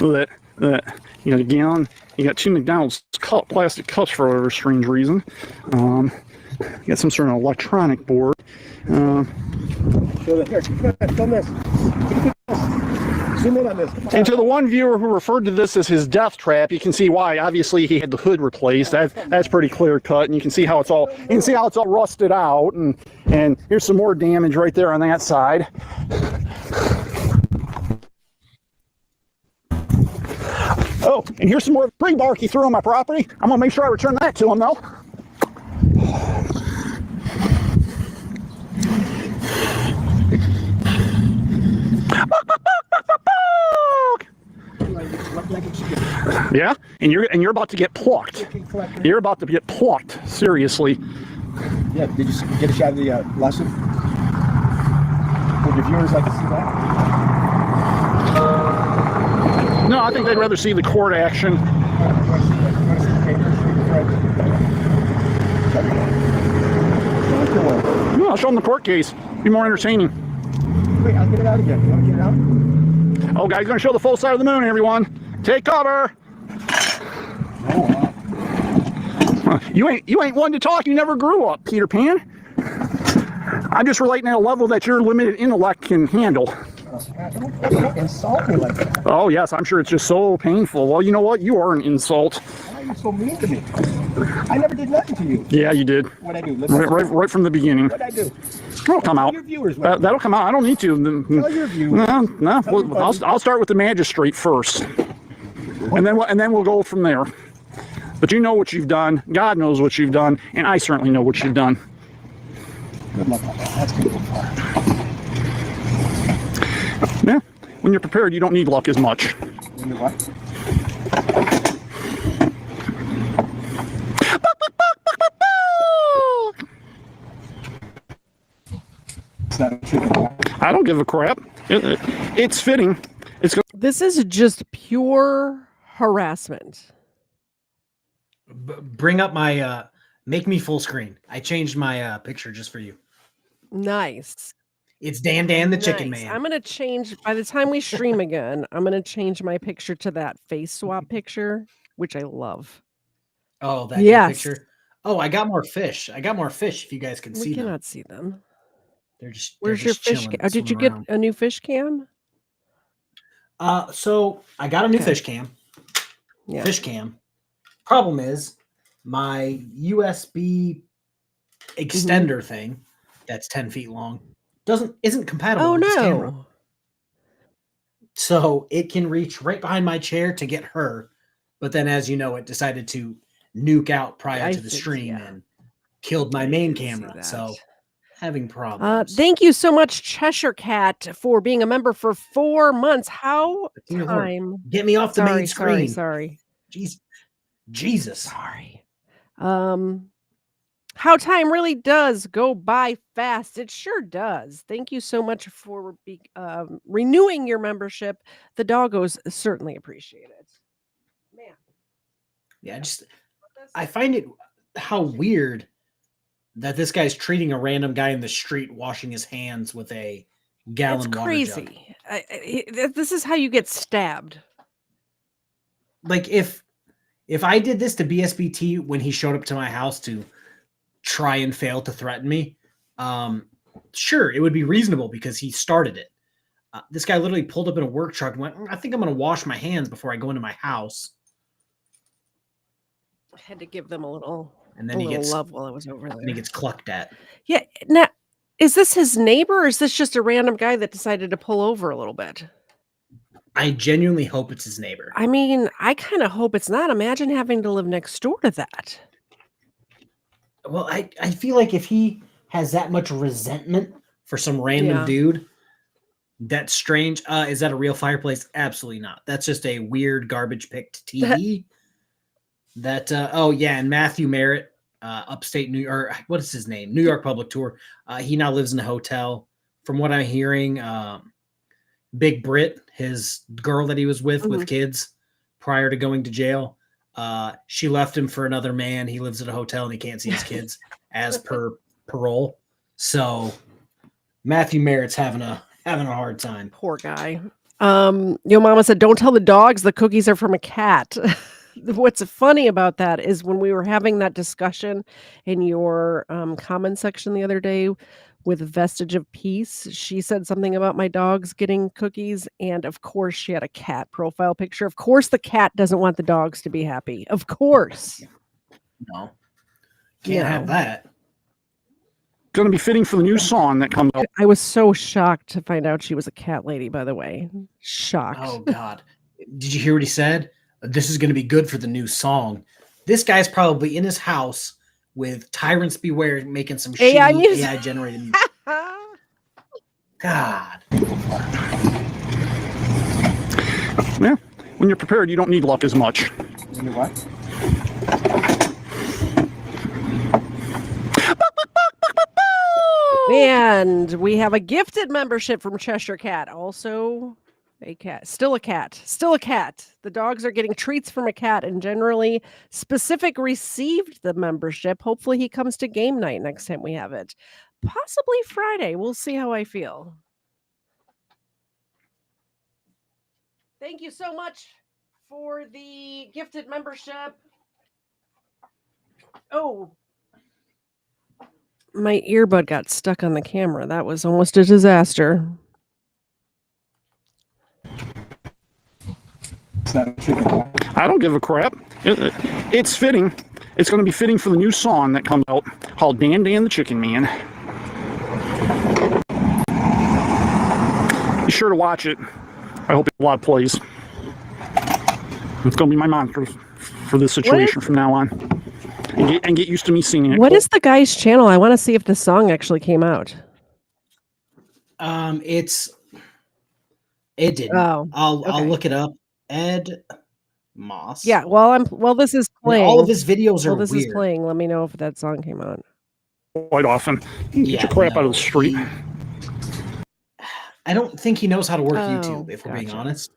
Look at that. You got a gallon. You got 2 McDonald's plastic cups for whatever strange reason. You got some sort of electronic board. Here, film this. Zoom in on this. And to the one viewer who referred to this as his death trap, you can see why. Obviously, he had the hood replaced. That's pretty clear cut, and you can see how it's all rusted out. And here's some more damage right there on that side. Oh, and here's some more tree bark he threw on my property. I'm gonna make sure I return that to him, though. Yeah, and you're about to get plucked. You're about to get plucked. Seriously. Yeah. Did you get a shot of the lesson? Would your viewers like to see that? No, I think they'd rather see the court action. No, I'll show them the court case. Be more entertaining. Wait, I'll get it out again. You want to get it out? Oh, guys, gonna show the full side of the moon, everyone. Take cover. You ain't one to talk. You never grew up, Peter Pan. I'm just relating at a level that your limited intellect can handle. Don't insult me like that. Oh, yes, I'm sure it's just so painful. Well, you know what? You are an insult. Why are you so mean to me? I never did nothing to you. Yeah, you did. What'd I do? Right from the beginning. What'd I do? That'll come out. Your viewers, That'll come out. I don't need to. Tell your viewers. No. I'll start with the magistrate first, and then we'll go from there. But you know what you've done. God knows what you've done, and I certainly know what you've done. Good luck on that. That's gonna go far. Yeah. When you're prepared, you don't need luck as much. When you're what? I don't give a crap. It's fitting. This is just pure harassment. Bring up my make me full screen. I changed my picture just for you. Nice. It's Dan the chicken man. I'm gonna change by the time we stream again. I'm gonna change my picture to that face swap picture, which I love. Oh, that picture. Oh, I got more fish. If you guys can see them. We cannot see them. They're just. Where's your fish? Did you get a new fish cam? So I got a new fish cam. Yeah. Fish cam. Problem is, my USB extender thing that's 10 feet long isn't compatible Oh with this camera. no. So it can reach right behind my chair to get her, but then, as you know, it decided to nuke out prior to the stream and killed my main camera. So having problems. Thank you so much, Cheshire Cat, for being a member for 4 months. How time? Get me off the main screen. Sorry. Jesus. Sorry. How time really does go by fast. It sure does. Thank you so much for renewing your membership. The doggos certainly appreciate it. Man. Yeah, I find it how weird that this guy's treating a random guy in the street washing his hands with a gallon water jug. Crazy. This is how you get stabbed. Like if I did this to BSBT when he showed up to my house to try and fail to threaten me, sure, it would be reasonable because he started it. This guy literally pulled up in a work truck and went, I think I'm going to wash my hands before I go into my house. I had to give them a little, and then he gets love while I was over there. And he gets clucked at. Yeah. Now, is this his neighbor or is this just a random guy that decided to pull over a little bit? I genuinely hope it's his neighbor. I mean, I kind of hope it's not. Imagine having to live next door to that. Well, I feel like if he has that much resentment for some random dude, that's strange. Is that a real fireplace? Absolutely not. That's just a weird garbage picked TV. And Matthew Merritt, upstate New York, what is his name? New York Public Tour. He now lives in a hotel. From what I'm hearing, Big Brit, his girl that he was with kids prior to going to jail, she left him for another man. He lives at a hotel and he can't see his kids as per parole. So Matthew Merritt's having a hard time. Poor guy. Your mama said, don't tell the dogs the cookies are from a cat. What's funny about that is when we were having that discussion in your comment section the other day with Vestige of Peace, she said something about my dogs getting cookies. And of course, she had a cat profile picture. Of course, the cat doesn't want the dogs to be happy. Of course. No. Can't have that. Going to be fitting for the new song that comes out. I was so shocked to find out she was a cat lady, by the way. Shocked. Oh, God. Did you hear what he said? This is going to be good for the new song. This guy's probably in his house with Tyrants Beware making some AI shitty music. AI generated music. God. Yeah. When you're prepared, you don't need luck as much. When you what? And we have a gifted membership from Cheshire Cat. Also a cat. Still a cat. Still a cat. The dogs are getting treats from a cat, and generally Specific received the membership. Hopefully he comes to game night next time we have it. Possibly Friday. We'll see how I feel. Thank you so much for the gifted membership. Oh, my earbud got stuck on the camera. That was almost a disaster. I don't give a crap. It's fitting. It's going to be fitting for the new song that comes out called Dan Dan the Chicken Man. Be sure to watch it. I hope it a lot of plays. It's going to be my mantra for this situation from now on. And get used to me singing it. What is the guy's channel? I want to see if the song actually came out. It didn't. Oh, I'll look it up. Ed Moss. Yeah, while this is playing, all of his videos are this weird. is playing. Let me know if that song came out. Quite often. Get your crap out of the street. I don't think he knows how to work YouTube, if we're being honest.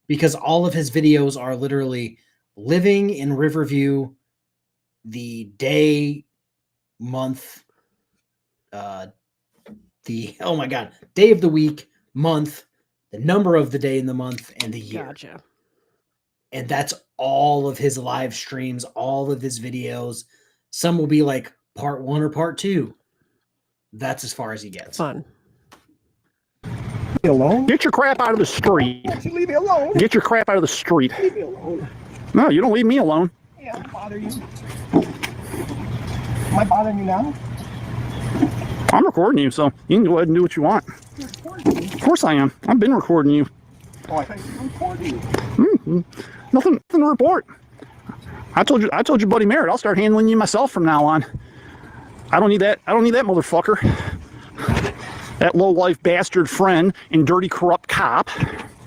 Because all of his videos are literally living in Riverview, the day, month, day of the week, month, the number of the day in the month, and the year. Gotcha. And that's all of his live streams, all of his videos. Some will be like part 1 or part 2. That's as far as he gets. Fun. Me alone? Get your crap out of the street. You leave me alone. Get your crap out of the street. Leave me alone. No, you don't leave me alone. Yeah, I bother you. Am I bothering you now? I'm recording you, so you can go ahead and do what you want. Of course I am. I've been recording you. Oh, I thought you were recording you. Nothing to report. I told you, Buddy Merritt, I'll start handling you myself from now on. I don't need that motherfucker. That low-life bastard friend and dirty, corrupt cop.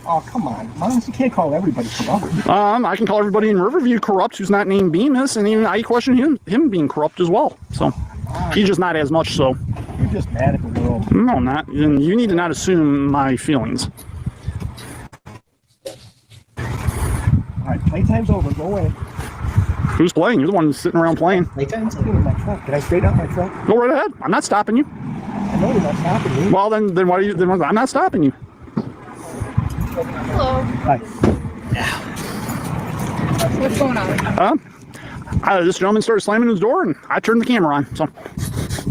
Oh, come on. You can't call everybody corrupt. I can call everybody in Riverview corrupt who's not named Bemis, and even I question him being corrupt as well. So he's just not as much so. You're just mad at the world. No, I'm not. And you need to not assume my feelings. All right, playtime's over. Go away. Who's playing? You're the one who's sitting around playing. Playtime's over. My truck. Can I straighten out my truck? Go right ahead. I'm not stopping you. I know you're not stopping me. Well, then why are you? Then I'm not stopping you. Hello. Hi. What's going on? This gentleman started slamming his door, and I turned the camera on. So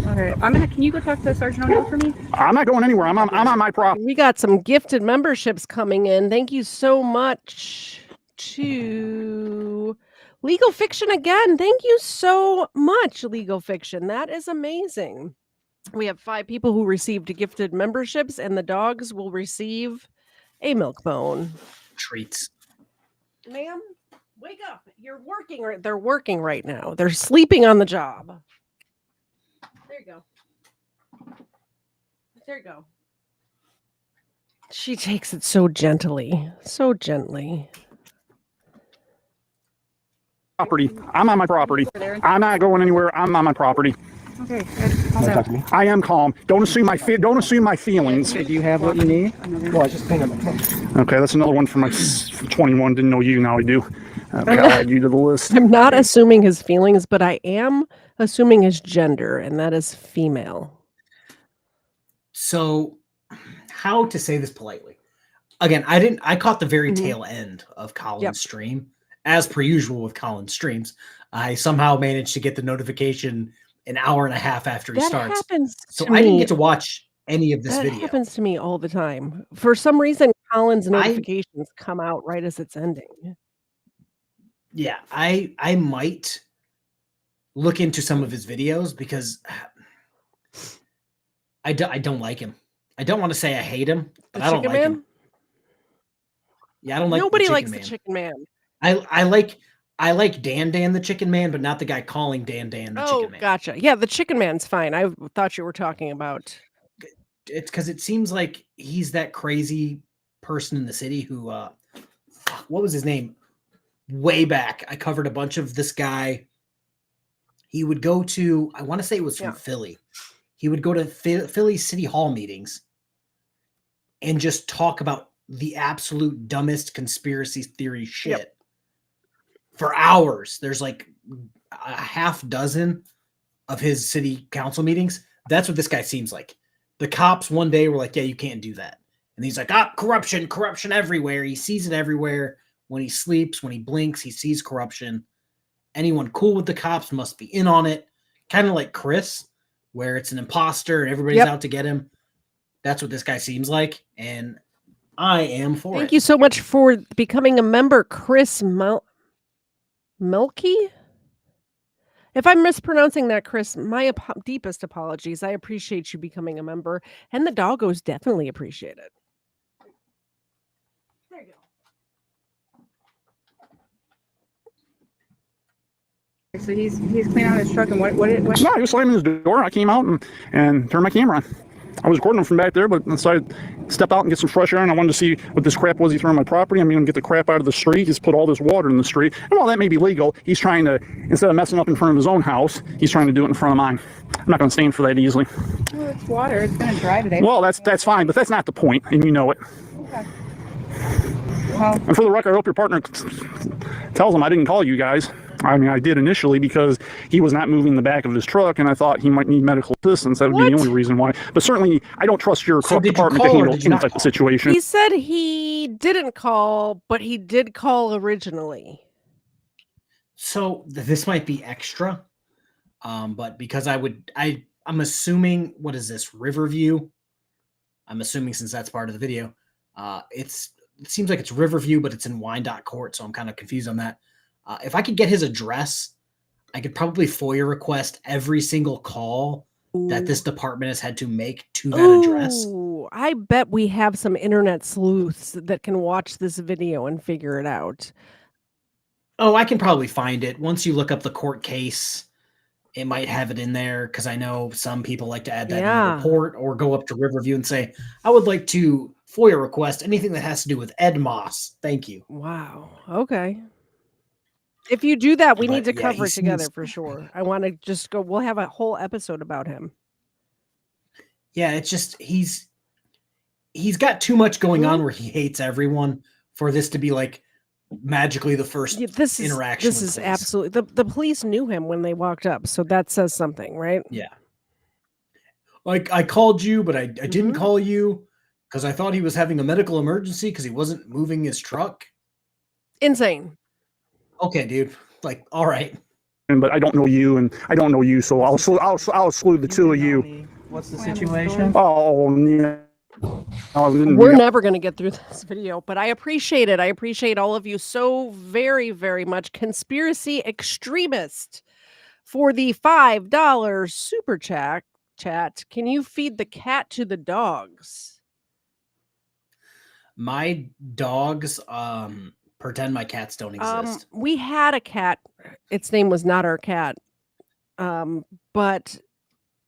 Okay, can you go talk to Sergeant O'Neill for me? I'm not going anywhere. I'm on my property. We got some gifted memberships coming in. Thank you so much to Legal Fiction again. Thank you so much, Legal Fiction. That is amazing. We have 5 people who received gifted memberships, and the dogs will receive a milk bone. Treats. Ma'am, wake up. You're working right. They're working right now. They're sleeping on the job. There you go. There you go. She takes it so gently. So gently. Property. I'm on my property. I'm not going anywhere. I'm on my property. Okay, good. I am calm. Don't assume my feelings. Do you have what you need? Well, I just cleaned up my truck. Okay, that's another one from my 21. Didn't know you. Now I do. Okay, I'll add you to the list. I'm not assuming his feelings, but I am assuming his gender, and that is female. So, how to say this politely? Again, I caught the very tail end of Colin's stream, as per usual with Colin's streams. I somehow managed to get the notification an hour and a half after he starts. So I didn't get to watch any of this video. That happens to me all the time. For some reason, Colin's notifications come out right as it's ending. Yeah, I might look into some of his videos because I don't like him. I don't want to say I hate him, but I don't like him. Yeah, I don't like Nobody the likes man. the Chicken Man. I like Dan the Chicken Man, but not the guy calling Dan the Chicken Man. Oh, gotcha. Yeah, the Chicken Man's fine. I thought you were talking about. It's because it seems like he's that crazy person in the city who, what was his name? Way back, I covered a bunch of this guy. He would go to, I want to say it was from Philly. He would go to Philly City Hall meetings and just talk about the absolute dumbest conspiracy theory shit. For hours. There's like a half dozen of his city council meetings. That's what this guy seems like. The cops one day were like, yeah, you can't do that. And he's like, corruption everywhere. He sees it everywhere. When he sleeps, when he blinks, he sees corruption. Anyone cool with the cops must be in on it. Kind of like Chris, where it's an imposter and everybody's out to get him. That's what this guy seems like. And I am for it. Thank you so much for becoming a member, Chris Melky? If I'm mispronouncing that, Chris, my deepest apologies. I appreciate you becoming a member, and the doggos definitely appreciate it. There you go. So he's cleaning out his truck, and what? No, he was slamming his door. I came out and turned my camera on. I was recording him from back there, but decided to step out and get some fresh air, and I wanted to see what this crap was he threw on my property. I'm going to get the crap out of the street. He's put all this water in the street. And while that may be legal, he's trying to, instead of messing up in front of his own house, he's trying to do it in front of mine. I'm not going to stand for that easily. Well, it's water. It's going to dry today. Well, that's fine, but that's not the point, and you know it. Okay. Well, And for the record, I hope your partner tells him I didn't call you guys. I mean, I did initially because he was not moving the back of his truck, and I thought he might need medical assistance. That would be the only reason why. But certainly, I don't trust your department to handle any type of situation. He said he didn't call, but he did call originally. So this might be extra, but because I'm assuming, what is this, Riverview? I'm assuming since that's part of the video, it seems like it's Riverview, but it's in Wyandotte Court, so I'm kind of confused on that. If I could get his address, I could probably FOIA request every single call that this department has had to make to that address. Ooh, I bet we have some internet sleuths that can watch this video and figure it out. Oh, I can probably find it. Once you look up the court case, it might have it in there, because I know some people like to add that in the report or go up to Riverview and say, I would like to FOIA request anything that has to do with Ed Moss. Thank you. Wow. Okay. If you do that, we need to yeah, cover he it together seems- for sure. I want to just go, we'll have a whole episode about him. Yeah, it's just he's got too much going on Mhm. where he hates everyone for this to be like magically the first This interaction. is with police. absolutely the police knew him when they walked up, so that says something, right? Yeah. Like, I called you, but I didn't Mhm. call you because I thought he was having a medical emergency because he wasn't moving his truck. Insane. Okay, dude. Like, all right. But I don't know you, and I don't know you, so I'll exclude the two of you. What's the situation? Oh, yeah. We're never going to get through this video, but I appreciate it. I appreciate all of you so very, very much. Conspiracy Extremist for the $5 super chat. Can you feed the cat to the dogs? My dogs pretend my cats don't exist. We had a cat. Its name was not our cat. But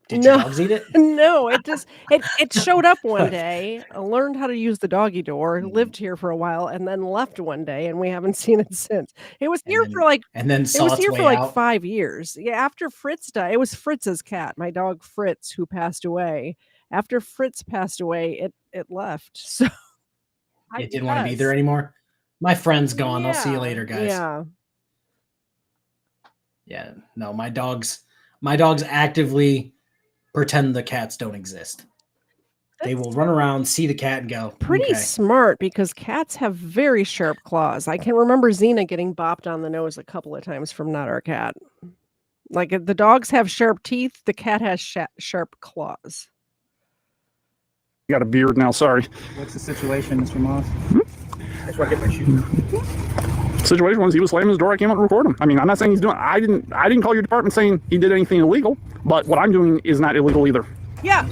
Did your dogs eat it? No, it showed up one day, learned how to use the doggy door, lived here for a while, and then left one day, and we haven't seen it since. It was here for like and then saw it was its here way for like out. 5 years. Yeah, after Fritz died, it was Fritz's cat, my dog Fritz, who passed away. After Fritz passed away, it left. So It didn't want to be there anymore. My friend's gone. I'll see you Yeah, later, guys. Yeah. Yeah. No, my dogs actively pretend the cats don't exist. They will run around, see the cat, and go, Pretty okay. smart, because cats have very sharp claws. I can remember Xena getting bopped on the nose a couple of times from not our cat. Like, the dogs have sharp teeth, the cat has sharp claws. You got a beard now, sorry. What's the situation, Mr. Moss? That's where I get my shoes. Situation was he was slamming his door. I came out and recorded him. I mean, I'm not saying he's doing. I didn't call your department saying he did anything illegal, but what I'm doing is not illegal either. Yeah.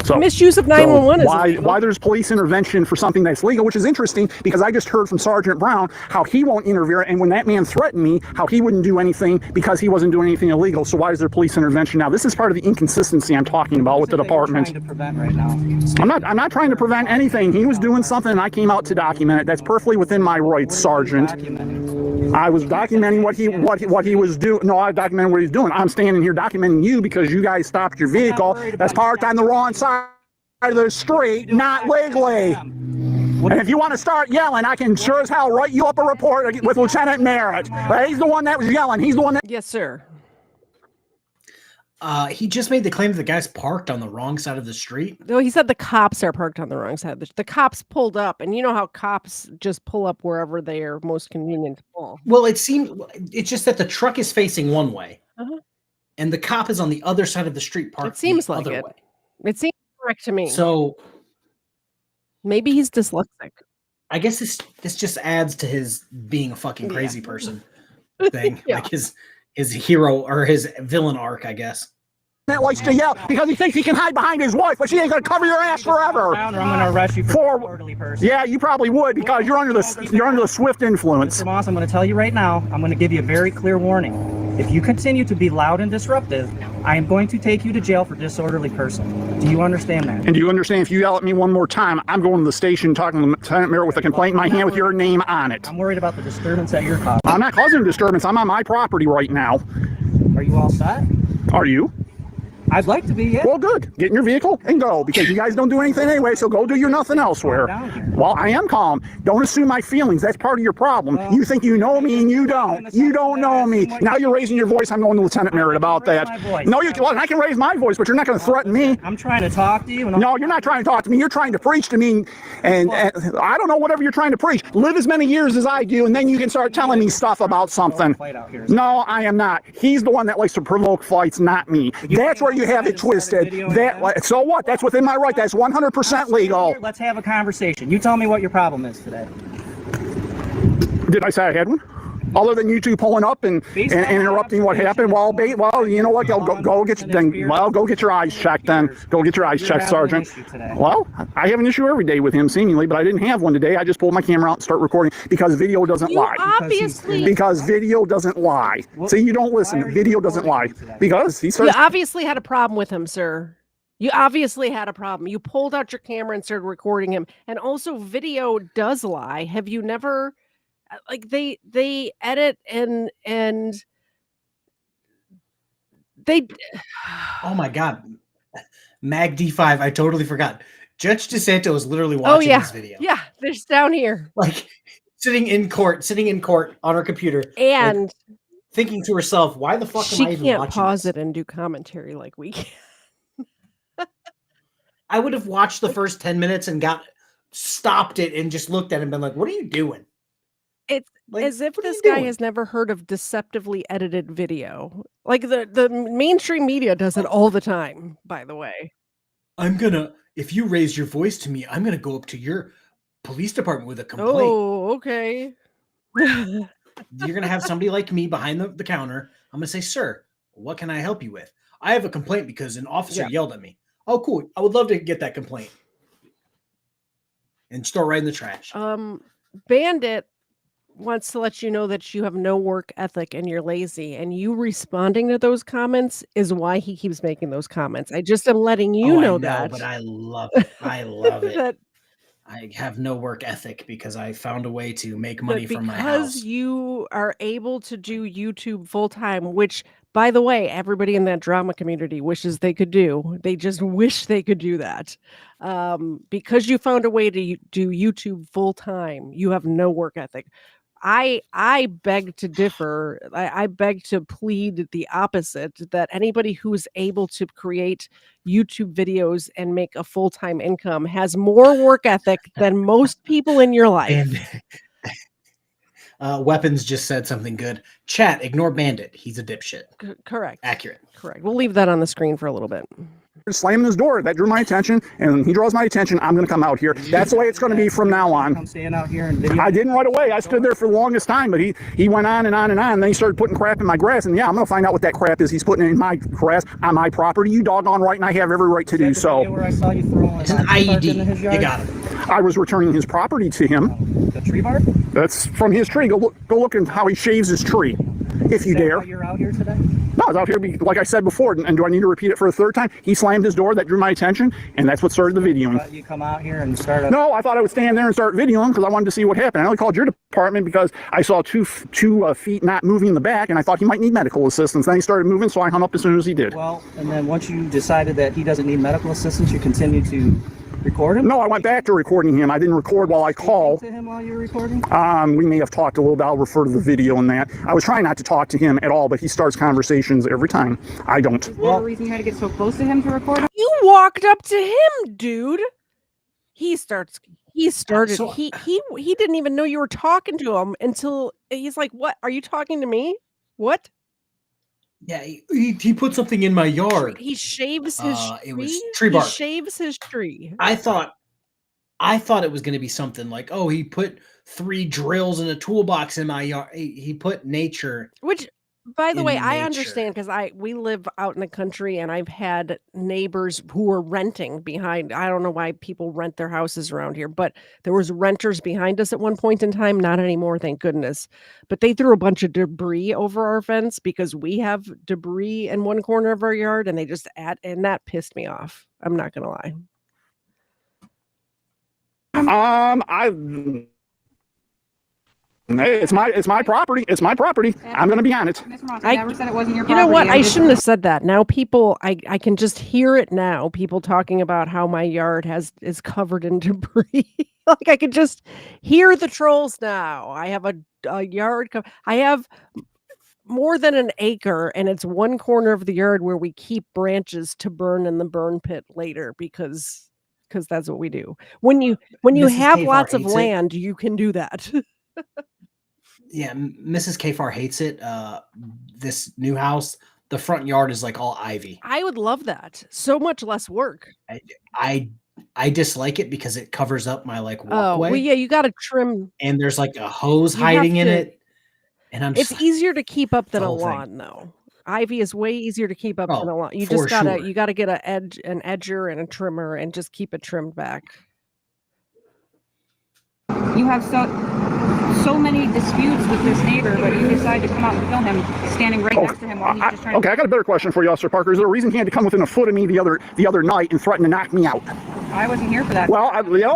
So Misuse of 911 is illegal. why there's police intervention for something that's legal, which is interesting because I just heard from Sergeant Brown how he won't interfere, and when that man threatened me, how he wouldn't do anything because he wasn't doing anything illegal. So why is there police intervention now? This is part of the inconsistency I'm talking about with the department. Trying to prevent right now. I'm not trying to prevent anything. He was doing something and I came out to document it. That's perfectly within my rights, Sergeant. I was documenting what he was doing. No, I documented what he's doing. I'm standing here documenting you because you guys stopped your vehicle that's parked on the wrong side of the street, not legally. And if you want to start yelling, I can sure as hell write you up a report with Lieutenant Merritt. But he's the one that was yelling. He's the one that. Yes, sir. He just made the claim that the guy's parked on the wrong side of the street. No, he said the cops are parked on the wrong side. The cops pulled up, and you know how cops just pull up wherever they are most convenient to pull. Well, it's just that the truck is facing one way, Uh-huh. and the cop is on the other side of the street parked It seems the like other it. way. It seems correct to me. So maybe he's dyslexic. I guess this just adds to his being a fucking crazy person thing, like his hero or his villain arc, I guess. That likes to yell because he thinks he can hide behind his wife, but she ain't gonna cover your ass forever. I'm gonna arrest you for disorderly person. Yeah, you probably would because you're under the swift influence. Mr. Moss, I'm going to tell you right now, I'm going to give you a very clear warning. If you continue to be loud and disruptive, I am going to take you to jail for disorderly person. Do you understand that? And do you understand if you yell at me one more time, I'm going to the station talking to Lieutenant Merritt with a complaint in my hand with your name on it. I'm worried about the disturbance that you're causing. I'm not causing a disturbance. I'm on my property right now. Are you all set? Are you? I'd like to be, yeah. Well, good. Get in your vehicle and go because you guys don't do anything anyway, so go do your nothing elsewhere. Well, I am calm. Don't assume my feelings. That's part of your problem. Well, you think you know me and you don't. You don't know me. Now you're raising your voice. I'm going to Lieutenant Merritt about that. No, well, I can raise my voice, but you're not going to threaten me. I'm trying to talk to you. No, you're not trying to talk to me. You're trying to preach to me, and I don't know whatever you're trying to preach. Live as many years as I do, and then you can start telling me stuff about something. No, I am not. He's the one that likes to provoke fights, not me. That's where you have it twisted. So what? That's within my right. That's 100% legal. Let's have a conversation. You tell me what your problem is today. Did I say I had one? Other than you two pulling up and interrupting what happened, well, you know what? Go get your eyes checked then. Go get your eyes checked, Sergeant. Well, I have an issue every day with him, seemingly, but I didn't have one today. I just pulled my camera out and start recording because video doesn't lie. Because video doesn't lie. See, you don't listen. Video doesn't lie because he starts. You obviously had a problem with him, sir. You obviously had a problem. You pulled out your camera and started recording him, and also video does lie. Have you never? Like they edit and they oh my god, Mag D5, I totally forgot. Judge DeSanto is literally watching this video. Yeah, they're down here, like sitting in court on her computer, and like, thinking to herself, "Why the fuck am I even watching?" She can't pause it and do commentary like we can. I would have watched the first 10 minutes and stopped it and just looked at him and been like, "What are you doing?" It's like, as if this guy has never heard of deceptively edited video. Like the mainstream media does it all the time, by the way. If you raise your voice to me, I'm gonna go up to your police department with a complaint. Oh, okay. You're gonna have somebody like me behind the counter. I'm gonna say, "Sir, what can I help you with? I have a complaint because an officer yelled at me." Oh, cool. I would love to get that complaint. And start right in the trash. Bandit wants to let you know that you have no work ethic and you're lazy, and you responding to those comments is why he keeps making those comments. I just am letting you know that. But I love it. I love it. I have no work ethic because I found a way to make money from my house. Because you are able to do YouTube full time, which, by the way, everybody in that drama community wishes they could do. They just wish they could do that. Because you found a way to do YouTube full time, you have no work ethic. I beg to differ. I beg to plead the opposite, that anybody who's able to create YouTube videos and make a full-time income has more work ethic than most people in your life. And Weapons just said something good. Chat, ignore Bandit. He's a dipshit. Correct. Accurate. Correct. We'll leave that on the screen for a little bit. Slamming his door, that drew my attention, and he draws my attention. I'm going to come out here. That's the way it's going to be from now on. I'm staying out here and video. I didn't right away. I stood there for the longest time, but he went on and on and on. And then he started putting crap in my grass, and yeah, I'm going to find out what that crap is he's putting in my grass on my property. You doggone right, and I have every right to do so. Where I saw you throwing it's an IED. You got it. I was returning his property to him. The tree bark? That's from his tree. Go look at how he shaves his tree, if you dare. Why you're out here today? No, I was out here, like I said before, and do I need to repeat it for a third time? He slammed his door, that drew my attention, and that's what started the videoing. You come out here and start No, I thought I would stand there and start videoing because I wanted to see what happened. I only called your department because I saw two feet not moving in the back, and I thought he might need medical assistance. Then he started moving, so I hung up as soon as he did. Well, and then once you decided that he doesn't need medical assistance, you continue to record him? No, I went back to recording him. I didn't record while I called. To him while you were recording? We may have talked a little bit. I'll refer to the video and that. I was trying not to talk to him at all, but he starts conversations every time. I don't. Is there a reason you had to get so close to him to record him? You walked up to him, dude. He started. He didn't even know you were talking to him until he's like, "What? Are you talking to me? What?" Yeah, he put something in my yard. He shaves his tree. It was tree bark. He shaves his tree. I thought it was going to be something like, oh, he put 3 drills in a toolbox in my yard. He put nature. Which, by the way, I understand because we live out in the country, and I've had neighbors who were renting behind. I don't know why people rent their houses around here, but there was renters behind us at one point in time. Not anymore, thank goodness. But they threw a bunch of debris over our fence because we have debris in one corner of our yard, and and that pissed me off. I'm not gonna lie. It's my property. It's my property. I'm going to be on it. Mr. Moss, I never said it wasn't your property. You know what? I shouldn't have said that. Now people, I can just hear it now. People talking about how my yard is covered in debris. Like I could just hear the trolls now. I have a yard. I have more than an acre, and it's one corner of the yard where we keep branches to burn in the burn pit later because that's what we do. When you have lots of land, you can do that. Yeah, Mrs. KFARR hates it. This new house, the front yard is like all ivy. I would love that. So much less work. I dislike it because it covers up my walkway. Oh, well, yeah, you got to trim. And there's like a hose hiding in it. And I'm It's easier to keep up than the a whole thing. lawn, though. Ivy is way easier to keep up than a lawn. You for just gotta sure. you gotta get an edger and a trimmer and just keep it trimmed back. You have so many disputes with this neighbor, but you decide to come out and film him standing right next to him while he's just trying Okay, I got a better question for you, Officer Parker. Is there a reason he had to come within a foot of me the other night and threaten to knock me out? I wasn't here for that. Well,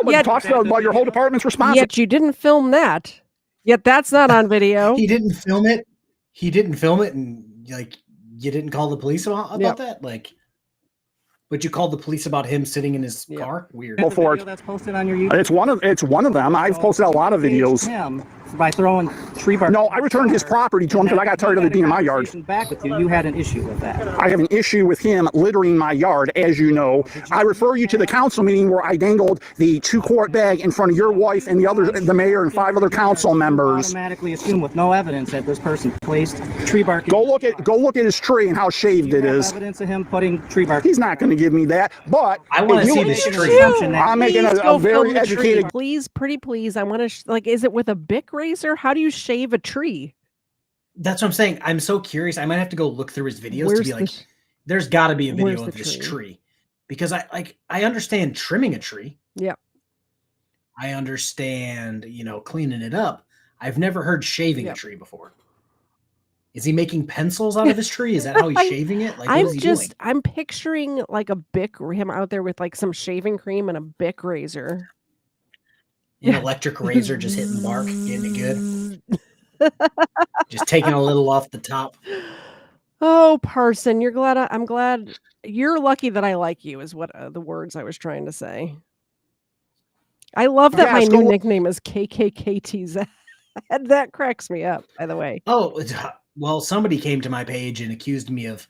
but it talks about your whole department's responsibility. Yet you didn't film that. Yet that's not on video. He didn't film it. He didn't film it, and like you didn't call the police about that. Like, but you called the police about him sitting in his car. Weird. The video that's posted on your YouTube. It's one of them. I've posted a lot of videos. Him by throwing tree bark. No, I returned his property to him because I got tired of it being in my yard. Back with you, you had an issue with that. I have an issue with him littering my yard, as you know. I refer you to the council meeting where I dangled the 2-quart bag in front of your wife and the mayor and 5 other council members. Automatically assume with no evidence that this person placed tree bark. Go look at his tree and how shaved it is. Evidence of him putting tree bark. He's not going to give me that, but I want to see this tree. I'm making a very educated. Please, pretty please. I want to like. Is it with a Bic razor? How do you shave a tree? That's what I'm saying. I'm so curious. I might have to go look through his videos to be like, there's got to be a video of this tree, because I understand trimming a tree. Yeah. I understand, cleaning it up. I've never heard shaving a tree before. Is he making pencils out of his tree? Is that how he's shaving it? Like, what is he doing? I'm picturing like a Bic, him out there with like some shaving cream and a Bic razor. An electric razor just hitting bark, getting it good. Just taking a little off the top. Oh, Parson, I'm glad you're lucky that I like you is what the words I was trying to say. I love that my new nickname is KKTZed. That cracks me up, by the way. Oh, well, somebody came to my page and accused me of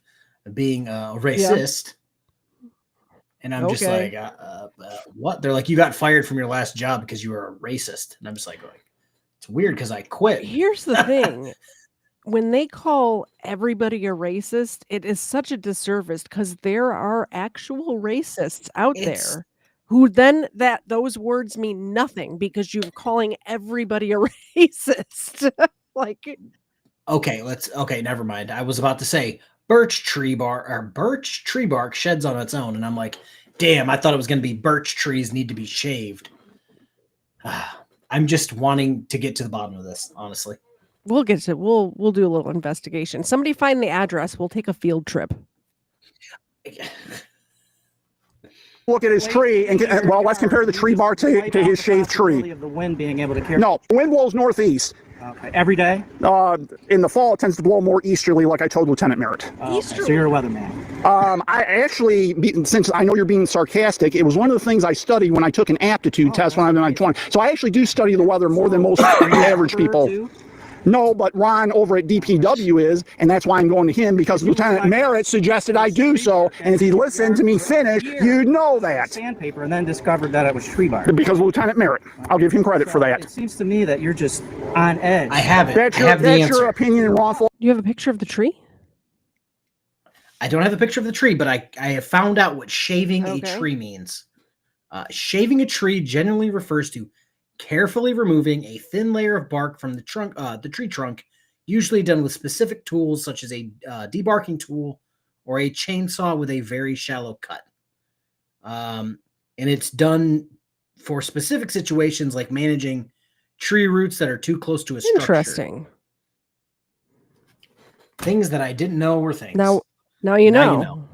being a racist. And I'm just like, what? They're like, you got fired from your last job because you were a racist. And I'm just like, it's weird because I quit. Here's the thing. When they call everybody a racist, it is such a disservice because there are actual racists out there who then those words mean nothing because you're calling everybody a racist. Like, okay, never mind. I was about to say birch tree bark sheds on its own, and I'm like, damn, I thought it was going to be birch trees need to be shaved. I'm just wanting to get to the bottom of this, honestly. We'll get to we'll do a little investigation. Somebody find the address. We'll take a field trip. Look at his tree and let's compare the tree bark to his shaved tree. Of the wind being able to carry. No, the wind blows northeast. Okay. Every day? In the fall, it tends to blow more easterly, like I told Lieutenant Merritt. So you're a weatherman. I actually, since I know you're being sarcastic, it was one of the things I studied when I took an aptitude test when I was in my 20s. So I actually do study the weather more than most average people. No, but Ron over at DPW is, and that's why I'm going to him, because Lieutenant Merritt suggested I do so, and if he listened to me finish, you'd know that. Sandpaper, and then discovered that it was tree bark. Because Lieutenant Merritt, I'll give him credit for that. It seems to me that you're just on edge. I have it. That's your opinion, wrongful. Do you have a picture of the tree? I don't have a picture of the tree, but I have found out what shaving a tree means. Shaving a tree generally refers to carefully removing a thin layer of bark from the tree trunk, usually done with specific tools such as a debarking tool or a chainsaw with a very shallow cut. And it's done for specific situations like managing tree roots that are too close to a structure. Interesting. Things that I didn't know were things. Now you know.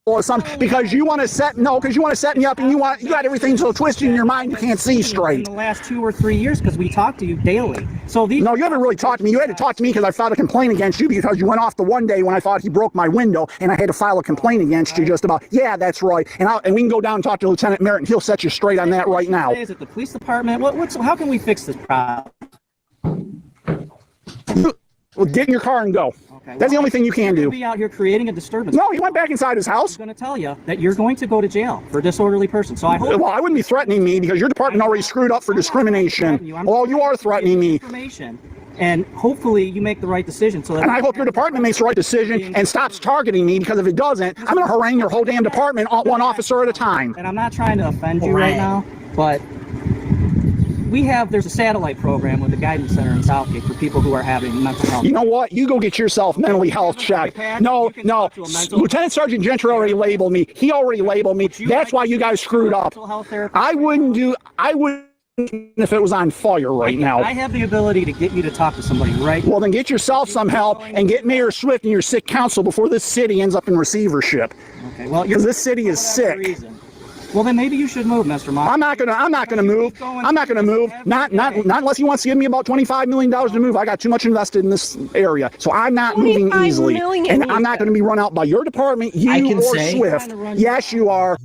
Or something, because you want to set me up, and you got everything so twisted in your mind you can't see straight. In the last 2 or 3 years, because we talk to you daily. So no, you haven't really talked to me. You had to talk to me because I filed a complaint against you because you went off the one day when I thought he broke my window, and I had to file a complaint against you just about. Yeah, that's right. And we can go down and talk to Lieutenant Merritt, and he'll set you straight on that right now. Is it the police department? How can we fix this problem? Well, get in your car and go. Okay, that's the only thing you can do. Be out here creating a disturbance. No, he went back inside his house. I'm going to tell you that you're going to go to jail for a disorderly person. So I hope. Well, I wouldn't be threatening me because your department already screwed up for discrimination. Well, you are threatening me. And hopefully you make the right decision. So that. And I hope your department makes the right decision and stops targeting me, because if it doesn't, I'm going to harangue your whole damn department one officer at a time. And I'm not trying to offend you right now, but there's a satellite program with a guidance center in Southgate for people who are having mental health. You know what? You go get yourself mentally health checked. No. Lieutenant Sergeant Gentry already labeled me. He already labeled me. That's why you guys screwed up. I wouldn't if it was on fire right now. I have the ability to get you to talk to somebody, right? Well, then get yourself some help and get Mayor Swift and your sick council before this city ends up in receivership. Okay, well, because this city is sick. Well, then maybe you should move, Mr. Moss. I'm not gonna move. Not unless he wants to give me about $25 million to move. I got too much invested in this area, so I'm not moving easily. And I'm not going to be run out by your department, you or Swift. Yes, you are.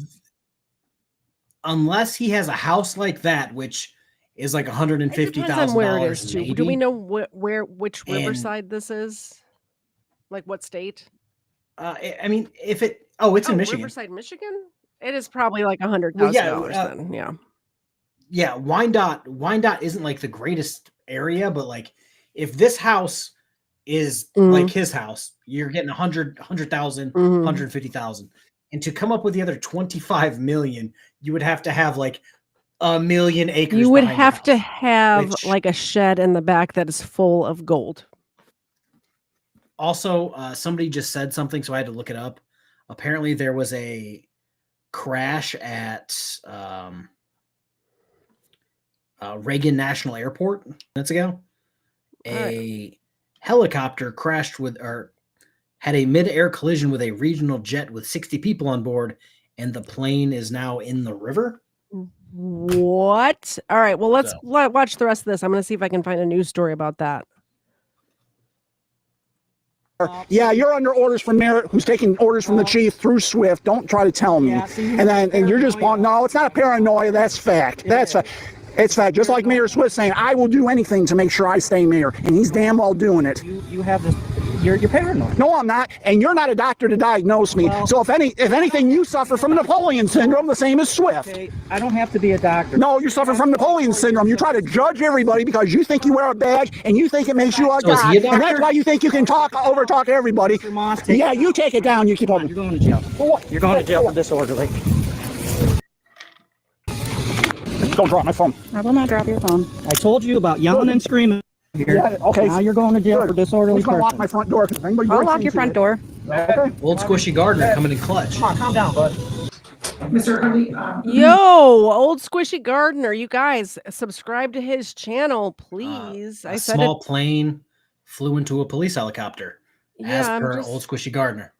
Unless he has a house like that, which is like $150,000. Where it is too. Maybe. Do we know which riverside this is? Like what state? I mean, if it it's in Michigan. Riverside, Michigan. It is probably like $100,000 then. Yeah. Yeah, Wyandotte isn't like the greatest area, but like if this house is like his house, you're getting 100,000, 150,000. And to come up with the other 25 million, you would have to have like 1 million acres. You would have to have like a shed in the back that is full of gold. Also, somebody just said something, so I had to look it up. Apparently, there was a crash at Reagan National Airport minutes ago. A helicopter crashed with or had a mid-air collision with a regional jet with 60 people on board, and the plane is now in the river. What? All right. Well, let's watch the rest of this. I'm going to see if I can find a news story about that. Yeah, you're under orders from Merritt, who's taking orders from the chief through Swift. Don't try to tell me. And you're just, no, it's not a paranoia. That's fact. That's fact. It's fact. Just like Mayor Swift saying, I will do anything to make sure I stay mayor. And he's damn well doing it. You have this, you're paranoid. No, I'm not. And you're not a doctor to diagnose me. So if anything, you suffer from Napoleon syndrome, the same as Swift. Okay, I don't have to be a doctor. No, you suffer from Napoleon syndrome. You try to judge everybody because you think you wear a badge and you think it makes you a god. And that's why you think you can overtalk everybody. Yeah, you take it down. You keep on. You're going to jail. You're going to jail for disorderly. Don't drop my phone. I will not drop your phone. I told you about yelling and screaming here. Yeah, okay. Now you're going to jail for disorderly. Who's going to lock my front door? I'll lock your front door. Okay. Old Squishy Gardner coming in clutch. Come on, calm down, bud. Mr. Hurley, Yo, Old Squishy Gardener, you guys subscribe to his channel, please. A small plane flew into a police helicopter, as per Old Squishy Gardner.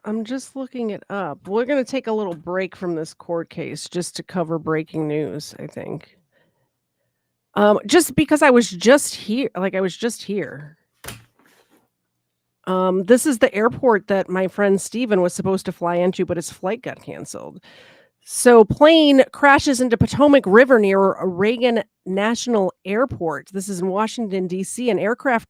I'm just looking it up. We're going to take a little break from this court case just to cover breaking news, I think. Just because I was just here. This is the airport that my friend Steven was supposed to fly into, but his flight got canceled. So plane crashes into Potomac River near Reagan National Airport. This is in Washington, D.C. An aircraft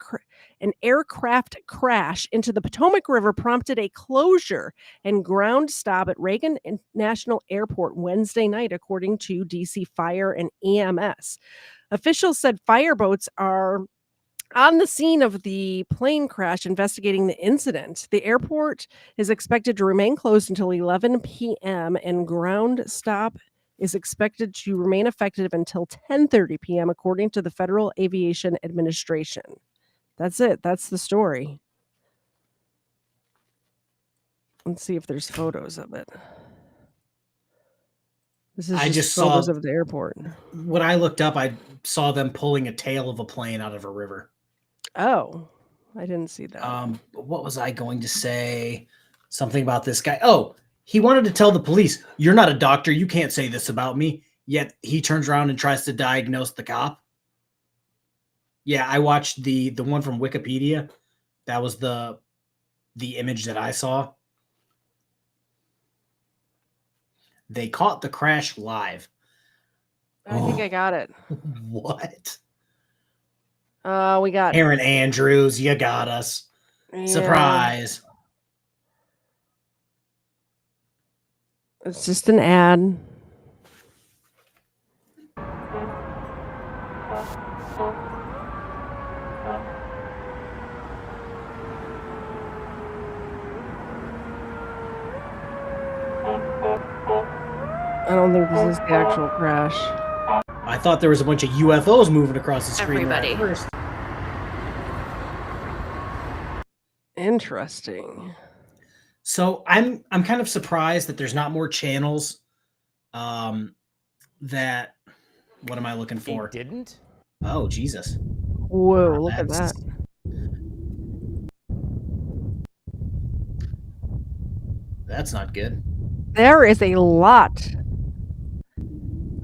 crash into the Potomac River prompted a closure and ground stop at Reagan National Airport Wednesday night, according to D.C. Fire and EMS. Officials said fireboats are on the scene of the plane crash investigating the incident. The airport is expected to remain closed until 11 p.m. and ground stop is expected to remain effective until 10:30 p.m. according to the Federal Aviation Administration. That's it. That's the story. Let's see if there's photos of it. This is just photos of the airport. When I looked up, I saw them pulling a tail of a plane out of a river. Oh, I didn't see that. What was I going to say? Something about this guy. Oh, he wanted to tell the police, you're not a doctor. You can't say this about me. Yet he turns around and tries to diagnose the cop. Yeah, I watched the one from Wikipedia. That was the image that I saw. They caught the crash live. I think I got it. What? We got Aaron Andrews. You got us. Yeah. Surprise. It's just an ad. I don't think this is the actual crash. I thought there was a bunch of UFOs moving across the screen right at first. Interesting. So I'm kind of surprised that there's not more channels. That what am I looking for? They didn't? Oh Jesus! Whoa! Look at that. That's not good. There is a lot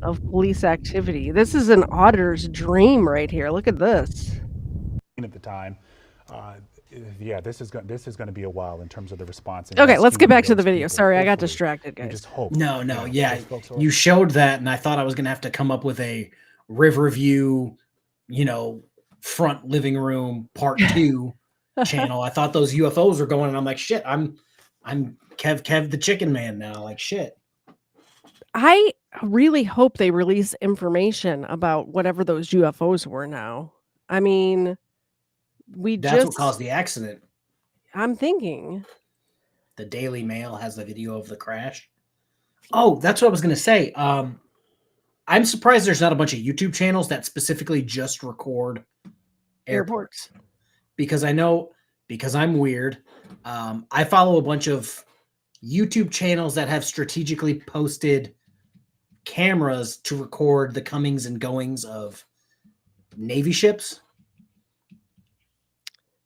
of police activity. This is an auditor's dream right here. Look at this. At the time, yeah, this is going to be a while in terms of the response. Okay, let's get back to the video. Sorry, I got distracted, guys. Just hope. No, yeah. You showed that, and I thought I was going to have to come up with a Riverview, front living room part 2 channel. I thought those UFOs were going, and I'm like, shit. I'm Kev the Chicken Man now. Like shit. I really hope they release information about whatever those UFOs were now. I mean, That's what caused the accident. I'm thinking. The Daily Mail has the video of the crash. Oh, that's what I was going to say. I'm surprised there's not a bunch of YouTube channels that specifically just record airports. Because I'm weird. I follow a bunch of YouTube channels that have strategically posted cameras to record the comings and goings of Navy ships.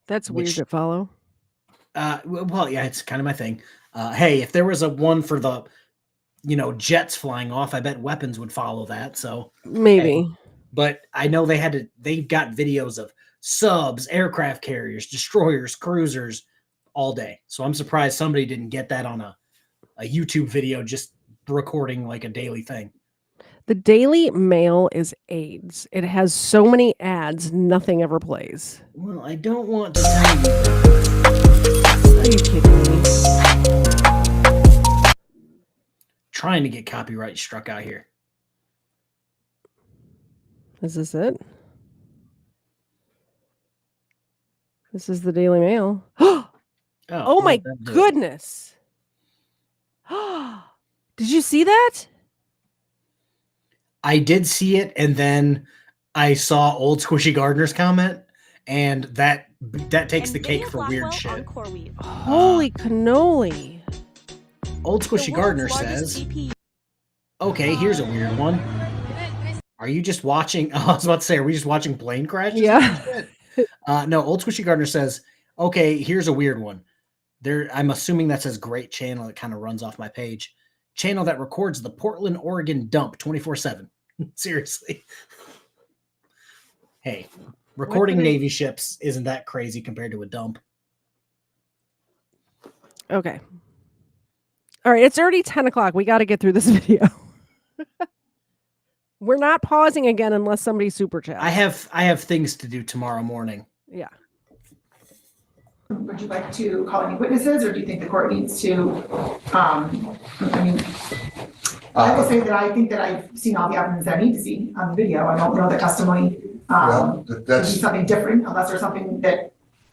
That's weird to follow. Well, yeah, it's kind of my thing. Hey, if there was a one for the, jets flying off, I bet weapons would follow that. So maybe. Hey, but I know they've got videos of subs, aircraft carriers, destroyers, cruisers all day. So I'm surprised somebody didn't get that on a YouTube video, just recording like a daily thing. The Daily Mail is AIDS. It has so many ads, nothing ever plays. Well, I don't want to tell you. Are you kidding me? Trying to get copyright struck out here. Is this it? This is the Daily Mail. Oh my goodness. Did you see that? I did see it, and then I saw Old Squishy Gardner's comment, and that takes the cake for weird shit. Holy cannoli. Old Squishy Gardner says, okay, here's a weird one. Are you just watching? I was about to say, are we just watching plane crashes? Yeah. No, Old Squishy Gardner says, okay, here's a weird one. I'm assuming that says great channel. It kind of runs off my page. Channel that records the Portland, Oregon dump 24/7. Seriously. Hey, recording Navy ships isn't that crazy compared to a dump. Okay. All right, it's already 10 o'clock. We got to get through this video. We're not pausing again unless somebody super chats. I have things to do tomorrow morning. Yeah. Would you like to call any witnesses, or do you think the court needs to, I will say that I think that I've seen all the evidence that I need to see on the video. I don't know the testimony would be something different unless there's something that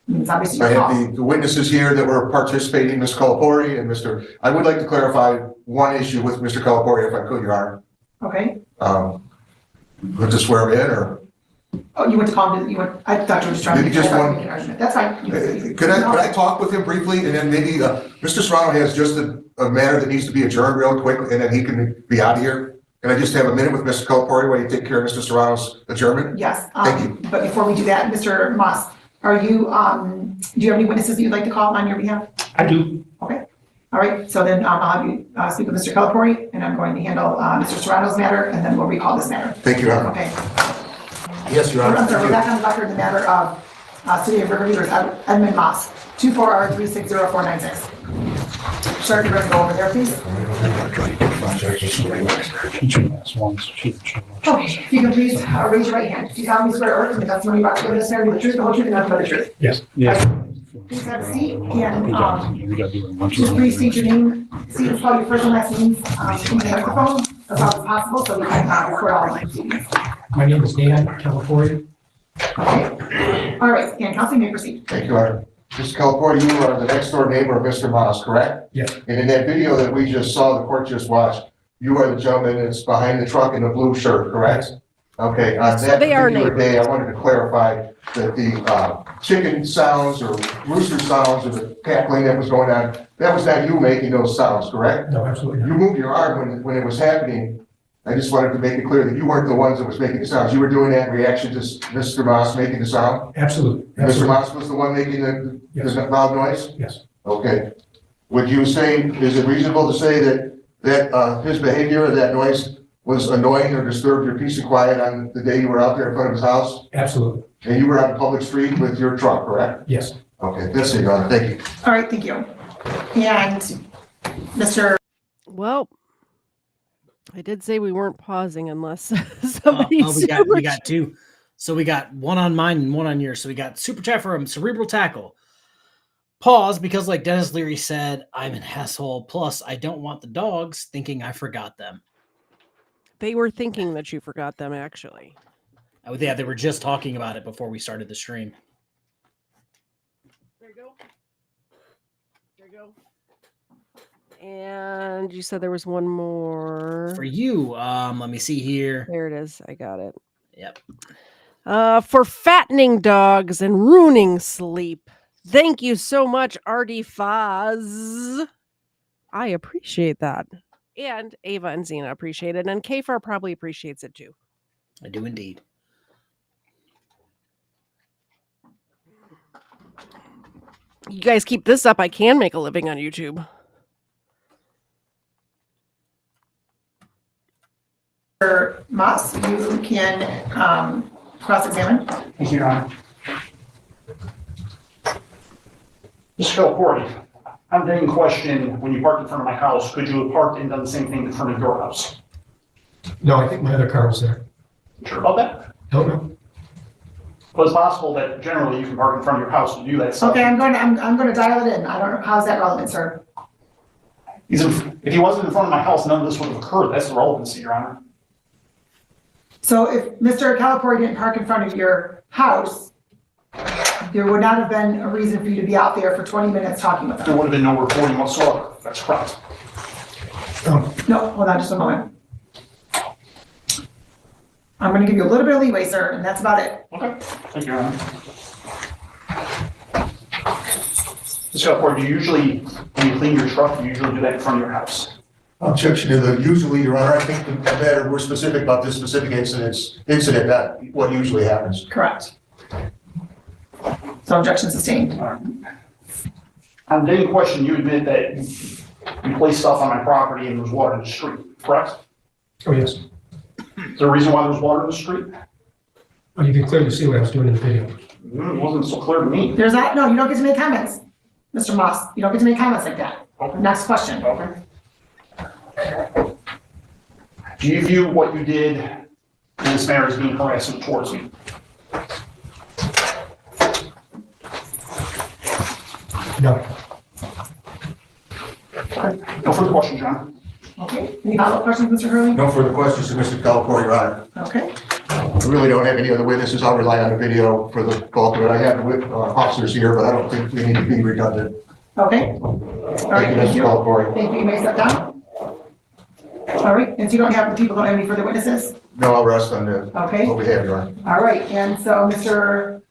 it's obviously I false. have the witnesses here that were participating, Ms. Calipori and Mr. I would like to clarify one issue with Mr. Calipori, if I could, Your Honor. Okay. Would to swear him in, or? Oh, you went to call him, I thought you were just trying to Maybe just one. make an argument. That's fine. Could I talk with him briefly, and then maybe Mr. Serrano has just a matter that needs to be adjourned real quick, and then he can be out of here. Can I just have a minute with Mr. Calipori while you take care of Mr. Serrano's adjournment? Yes. Thank you. But before we do that, Mr. Moss, are you, do you have any witnesses that you'd like to call on your behalf? I do. Okay. All right. So then I'll have you speak with Mr. Calipori, and I'm going to handle Mr. Serrano's matter, and then we'll recall this matter. Thank you, Your Honor. Okay. Yes, Your Honor. I'm sorry, we're back on the record in the matter of City of Riverview, Edmund Moss, 24R360496. Sir, you're going to go over there, please. Okay, if you can please raise your right hand. Do you solemnly swear or affirm the testimony about to give this matter the truth, the whole truth, and nothing but the truth? Yes. Yes. Please have a seat, and just please state your name, spell your first and last names in the microphone as loud as possible so we can record all of the proceedings. My name is Dan Calipori. Okay. All right, and counsel, you may proceed. Thank you, Your Honor. Mr. Calipori, you are the next door neighbor of Mr. Moss, correct? Yes. And in that video that we just saw, the court just watched, you are the gentleman that's behind the truck in the blue shirt, correct? Okay, on So that they are particular day, I neighbors. wanted to clarify that the chicken sounds or rooster sounds or the cackling that was going on, that was not you making those sounds, correct? No, absolutely not. You moved your arm when it was happening. I just wanted to make it clear that you weren't the ones that was making the sounds. You were doing that in reaction to Mr. Moss making the sound? Absolutely. Mr. Moss was the one making the loud noise? Yes. Okay. Would you say, is it reasonable to say that his behavior or that noise was annoying or disturbed your peace and quiet on the day you were out there in front of his house? Absolutely. And you were on a public street with your truck, correct? Yes. Okay, that's it, Your Honor. Thank you. All right, thank you. And Mr. Well, I did say we weren't pausing unless somebody. We got two. So we got one on mine and one on yours. So we got super chat from Cerebral Tackle. Pause because, like Dennis Leary said, I'm an asshole. Plus, I don't want the dogs thinking I forgot them. They were thinking that you forgot them, actually. Oh, yeah, they were just talking about it before we started the stream. There you go. There you go. And you said there was one more for you. Let me see here. There it is. I got it. Yep. For fattening dogs and ruining sleep. Thank you so much, Artie Faz. I appreciate that. And Ava and Zena appreciate it. And KFARR probably appreciates it too. I do indeed. You guys keep this up, I can make a living on YouTube. Mr. Moss, you can cross-examine. Thank you, Your Honor. Mr. Calipari, I'm getting question, when you parked in front of my house, could you have parked and done the same thing in front of your house? No, I think my other car was there. You sure about that? Don't know. Well, it's possible that generally you can park in front of your house and do that stuff. Okay, I'm going to dial it in. I don't know, how's that relevant, sir? If he wasn't in front of my house, none of this would have occurred. That's the relevancy, Your Honor. So if Mr. Calipari didn't park in front of your house, there would not have been a reason for you to be out there for 20 minutes talking with There him. would have been no reporting whatsoever. That's correct. No, hold on just a moment. I'm going to give you a little bit of leeway, sir, and that's about it. Okay. Thank you, Your Honor. Mr. Calipari, do you usually, when you clean your truck, do you usually do that in front of your house? Objection to the usually, Your Honor. I think the matter, we're specific about this specific incident, not what usually happens. Correct. So objection sustained. On the question, you admit that you placed stuff on my property and there was water in the street, correct? Oh, yes. Is there a reason why there was water in the street? Oh, you can clearly see what I was doing in the video. It wasn't so clear to me. There's not, no, you don't get to make comments, Mr. Moss. You don't get to make comments like that. Okay. Next question. Okay. Do you view what you did in this matter as being harassment towards me? No. No further questions, John. Okay. Any follow-up questions, Mr. Hurley? No further questions to Mr. Calipari, Your Honor. Okay. I really don't have any other witnesses. I'll rely on the video for the bulk of it. I have officers here, but I don't think we need to be redundant. Okay. All right, Thank you, thank Mr. you. Calipari. Thank you. You may step down. All right, and so you don't have, the people don't have any further witnesses? No, I'll rest on the, Okay. what we have, Your Honor. All right, and so Mr.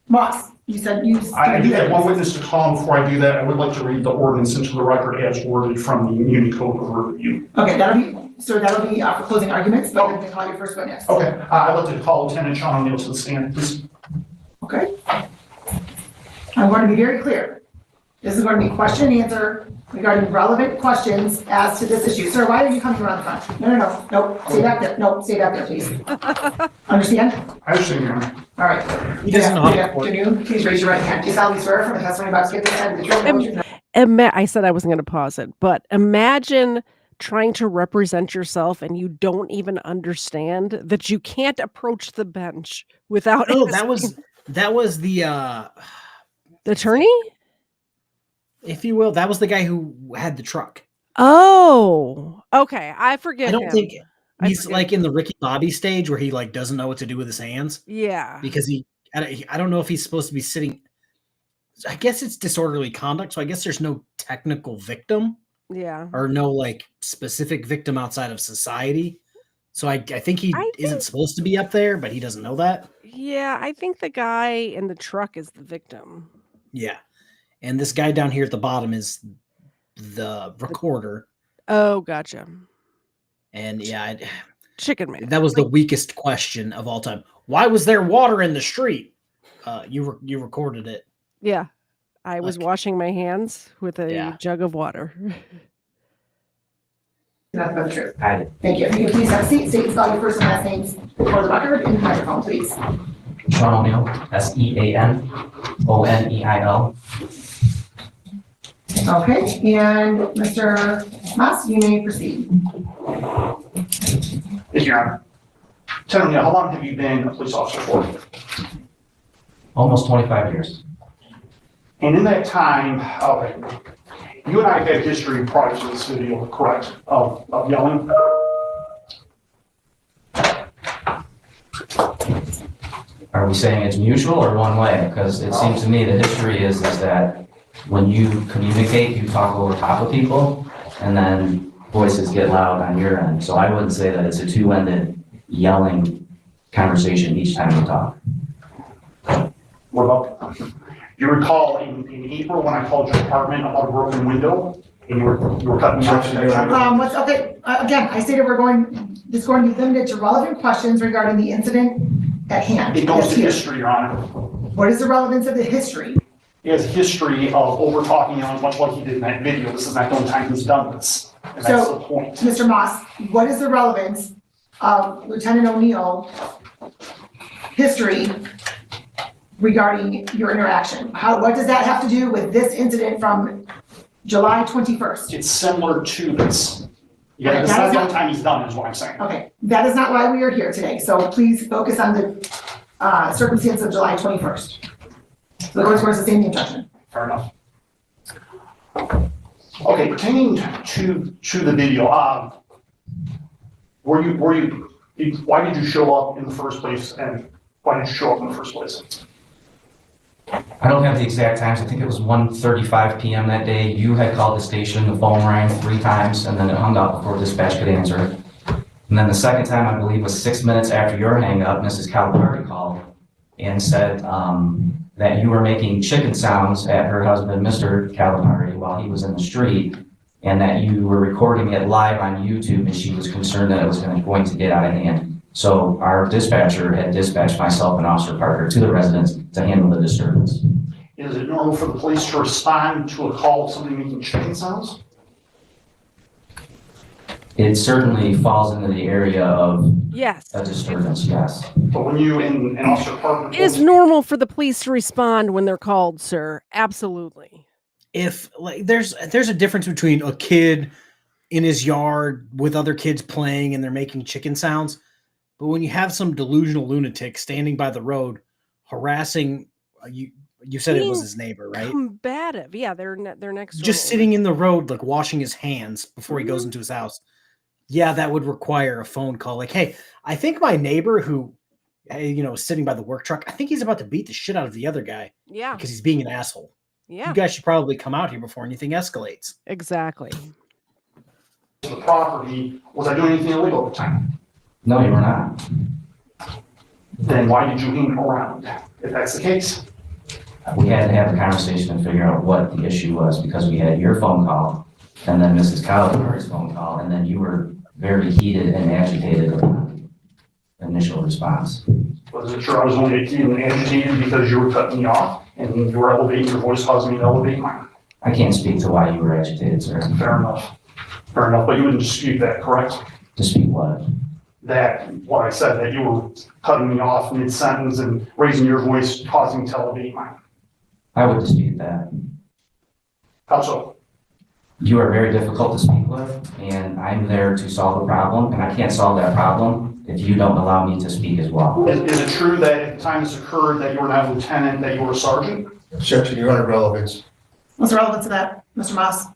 Moss, you said you. I do have one witness to call. Before I do that, I would like to read the ordinance into the record as worded from the Muni Code of Review. Okay, that'll be for closing arguments, but I'm going to call your first witness. Okay, I'd like to call Lieutenant Sean O'Neill to the stand, please. Okay. I'm going to be very clear. This is going to be question and answer regarding relevant questions as to this issue. Sir, why are you coming around the front? No, stay back there. No, stay back there, please. Understand? I understand, Your Honor. All right. He doesn't know how to Can you please raise your right hand? Do you solemnly swear from the testimony about to give this head the truth? I said I wasn't going to pause it, but imagine trying to represent yourself and you don't even understand that you can't approach the bench without. Oh, that was the attorney, if you will. That was the guy who had the truck. Oh, okay. I forget. I don't him. think he's like in the Ricky Bobby stage where he like doesn't know what to do with his hands. Yeah, because I don't know if he's supposed to be sitting. I guess it's disorderly conduct, so I guess there's no technical victim. Yeah. Or no like specific victim outside of society. So I think he isn't supposed to be up there, but he doesn't know that. Yeah, I think the guy in the truck is the victim. Yeah. And this guy down here at the bottom is the recorder. Oh, gotcha. And yeah, Chicken man. That was the weakest question of all time. Why was there water in the street? You recorded it. Yeah. I was washing my hands with a jug of water. That's not true. Thank you. If you please have a seat, state spell your first and last names for the record and the microphone, please. Sean O'Neill, Seanoneil. Okay, and Mr. Moss, you may proceed. Yes, Your Honor. Tell me, how long have you been a police officer for? Almost 25 years. And in that time, you and I have had history prior to this video, correct, of yelling? Are we saying it's mutual or one way? Because it seems to me the history is that when you communicate, you talk over top of people, and then voices get loud on your end. So I wouldn't say that it's a two-ended yelling conversation each time you talk. What about, do you recall in April when I called your apartment about a broken window and you were cutting me off? Okay, again, I stated this is going to be limited to relevant questions regarding the incident at hand. It goes to history, Your Honor. What is the relevance of the history? He has a history of over-talking on much like he did in that video. This is not the only time he's done this. And that's the point. Mr. Moss, what is the relevance of Lieutenant O'Neill history regarding your interaction? What does that have to do with this incident from July 21st? It's similar to this. Yeah, this is not the only time he's done it, is what I'm saying. Okay, that is not why we are here today. So please focus on the circumstance of July 21st. The court score sustained the objection. Fair enough. Okay, pertaining to the video, why did you show up in the first place, and why did you show up in the first place? I don't have the exact times. I think it was 1:35 p.m. that day. You had called the station, the phone rang 3 times, and then it hung up before dispatch could answer it. And then the second time, I believe, was 6 minutes after your hang up. Mrs. Calipari called and said that you were making chicken sounds at her husband, Mr. Calipari, while he was in the street, and that you were recording it live on YouTube, and she was concerned that it was going to get out of hand. So our dispatcher had dispatched myself and Officer Parker to the residence to handle the disturbance. Is it normal for the police to respond to a call of somebody making chicken sounds? It certainly falls into the area of yes, a disturbance, yes. But when you and Officer Parker... It is normal for the police to respond when they're called, sir. Absolutely. If there's a difference between a kid in his yard with other kids playing and they're making chicken sounds, but when you have some delusional lunatic standing by the road harassing you said it was his neighbor, right? Combative. Yeah, they're next door. Just sitting in the road, like washing his hands before he goes into his house. Yeah, that would require a phone call. Like, hey, I think my neighbor who, is sitting by the work truck, I think he's about to beat the shit out of the other guy. Yeah. Because he's being an asshole. Yeah. You guys should probably come out here before anything escalates. Exactly. The property, was I doing anything illegal at the time? No, you were not. Then why did you hang around, if that's the case? We had to have a conversation and figure out what the issue was, because we had your phone call and then Mrs. Calipari's phone call, and then you were very heated and agitated in the initial response. Was it true I was only heated and agitated because you were cutting me off and you were elevating your voice, causing me to elevate mine? I can't speak to why you were agitated, sir. Fair enough. Fair enough, but you wouldn't dispute that, correct? Dispute what? That, what I said, that you were cutting me off mid-sentence and raising your voice, causing me to elevate mine. I would dispute that. How so? You are very difficult to speak with, and I'm there to solve a problem, and I can't solve that problem if you don't allow me to speak as well. Is it true that at the time this occurred that you were not a lieutenant, that you were a sergeant? Objection, Your Honor, relevance. What's the relevance of that, Mr. Moss?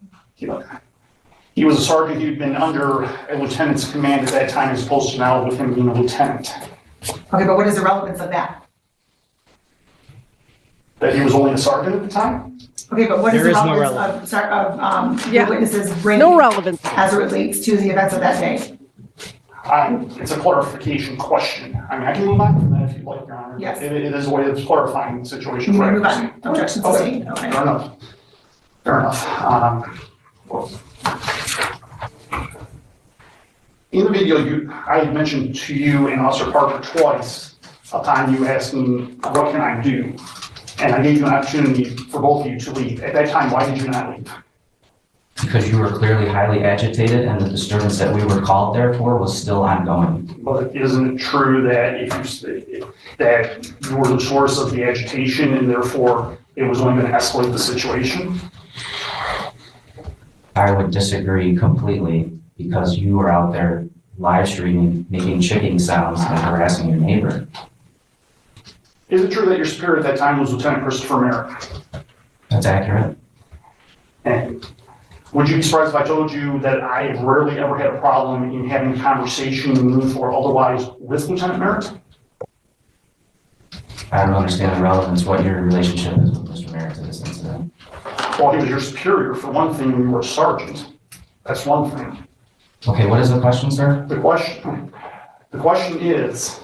He was a sergeant. He'd been under a lieutenant's command at that time as opposed to now with him being a lieutenant. Okay, but what is the relevance of that? That he was only a sergeant at the time? Okay, but what is the relevance of the witnesses bringing no relevance as it relates to the events of that day? It's a clarification question. I mean, I can move on from that if you'd like, Your Honor. Yes. It is a way of clarifying the situation. You may move on. Objection Okay. sustained. Okay. Fair enough. Fair enough. In the video, I had mentioned to you and Officer Parker twice upon you asking, what can I do? And I gave you an opportunity for both of you to leave. At that time, why did you not leave? Because you were clearly highly agitated and the disturbance that we were called there for was still ongoing. But isn't it true that that you were the source of the agitation and therefore it was only going to escalate the situation? I would disagree completely because you were out there live streaming, making chicken sounds and harassing your neighbor. Is it true that your superior at that time was Lieutenant Christopher Merrick? That's accurate. And would you be surprised if I told you that I have rarely ever had a problem in having a conversation or otherwise with Lieutenant Merrick? I don't understand the relevance, what your relationship is with Mr. Merrick to this incident. Well, he was your superior for one thing, and you were a sergeant. That's one thing. Okay, what is the question, sir? The question is,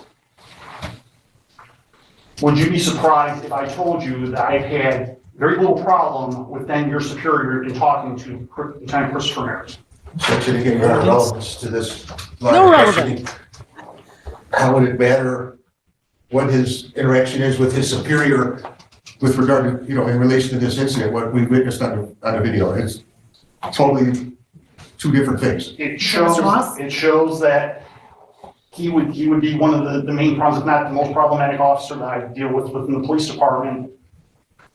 would you be surprised if I told you that I've had very little problem with then your superior in talking to Lieutenant Christopher Merrick? Section again, your relevance to this line No of relevance. questioning. How would it matter what his interaction is with his superior with regard to, in relation to this incident, what we witnessed on the video? It's totally two different things. It shows that he would be one of the main problems, if not the most problematic officer that I deal with within the police department,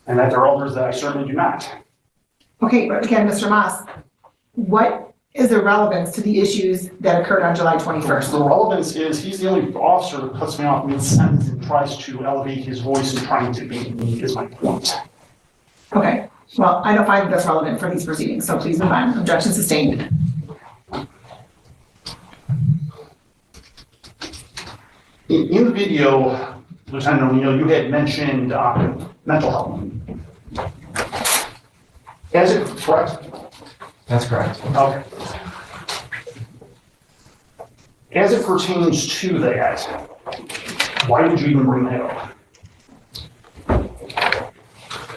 and that there are others that I certainly do not. Okay, but again, Mr. Moss, what is the relevance to the issues that occurred on July 21st? The relevance is he's the only officer that cuts me off mid-sentence and tries to elevate his voice and trying to beat me, is my point. Okay, well, I don't find that's relevant for these proceedings, so please move on. Objection sustained. In the video, Lieutenant O'Neill, you had mentioned mental health. Is it correct? That's correct. Okay. As it pertains to that, why would you even bring that up?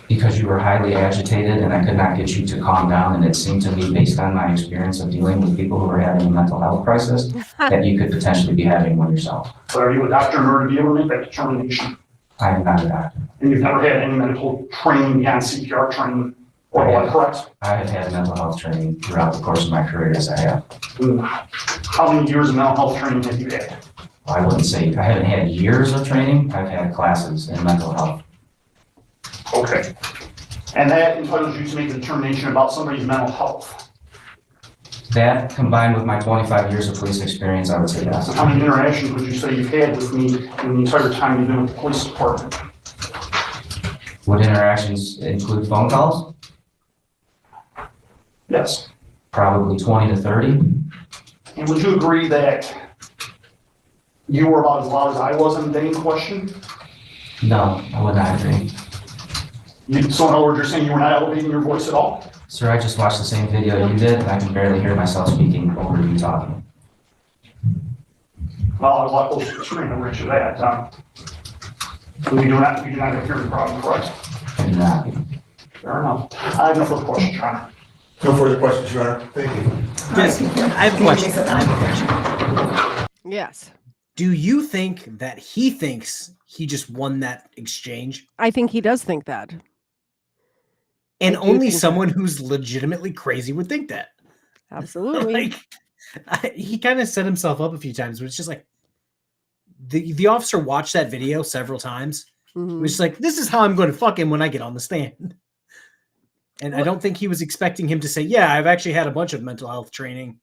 Because you were highly agitated and I could not get you to calm down, and it seemed to me, based on my experience of dealing with people who were having a mental health crisis, that you could potentially be having one yourself. So are you a doctor in order to be able to make that determination? I am not a doctor. And you've never had any medical training beyond CPR training, or what, correct? I have had mental health training throughout the course of my career, as I have. How many years of mental health training have you had? I wouldn't say, I haven't had years of training, I've had classes in mental health. Okay. And that entitles you to make a determination about somebody's mental health. That, combined with my 25 years of police experience, I would say yes. So how many interactions would you say you've had with me in the entire time you've been with the police department? Would interactions include phone calls? Yes. Probably 20 to 30. And would you agree that you were about as loud as I was in the day in question? No, I would not agree. So in other words, you're saying you were not elevating your voice at all? Sir, I just watched the same video you did, and I can barely hear myself speaking over you talking. Well, I was a lot closer to the screen than Rich at that. You do not have a hearing problem, correct? I do not. Fair enough. I have no further questions, Your Honor. No further questions, Your Honor. Thank you. Yes, I have a question. Yes. Do you think that he thinks he just won that exchange? I think he does think that. And I do only think someone who's legitimately crazy would think that. Absolutely. He kind of set himself up a few times, but it's just like the officer watched that video several times. Mhm. Which is like, this is how I'm going to fuck him when I get on the stand. And I don't think he was expecting him to say, yeah, I've actually had a bunch of mental health training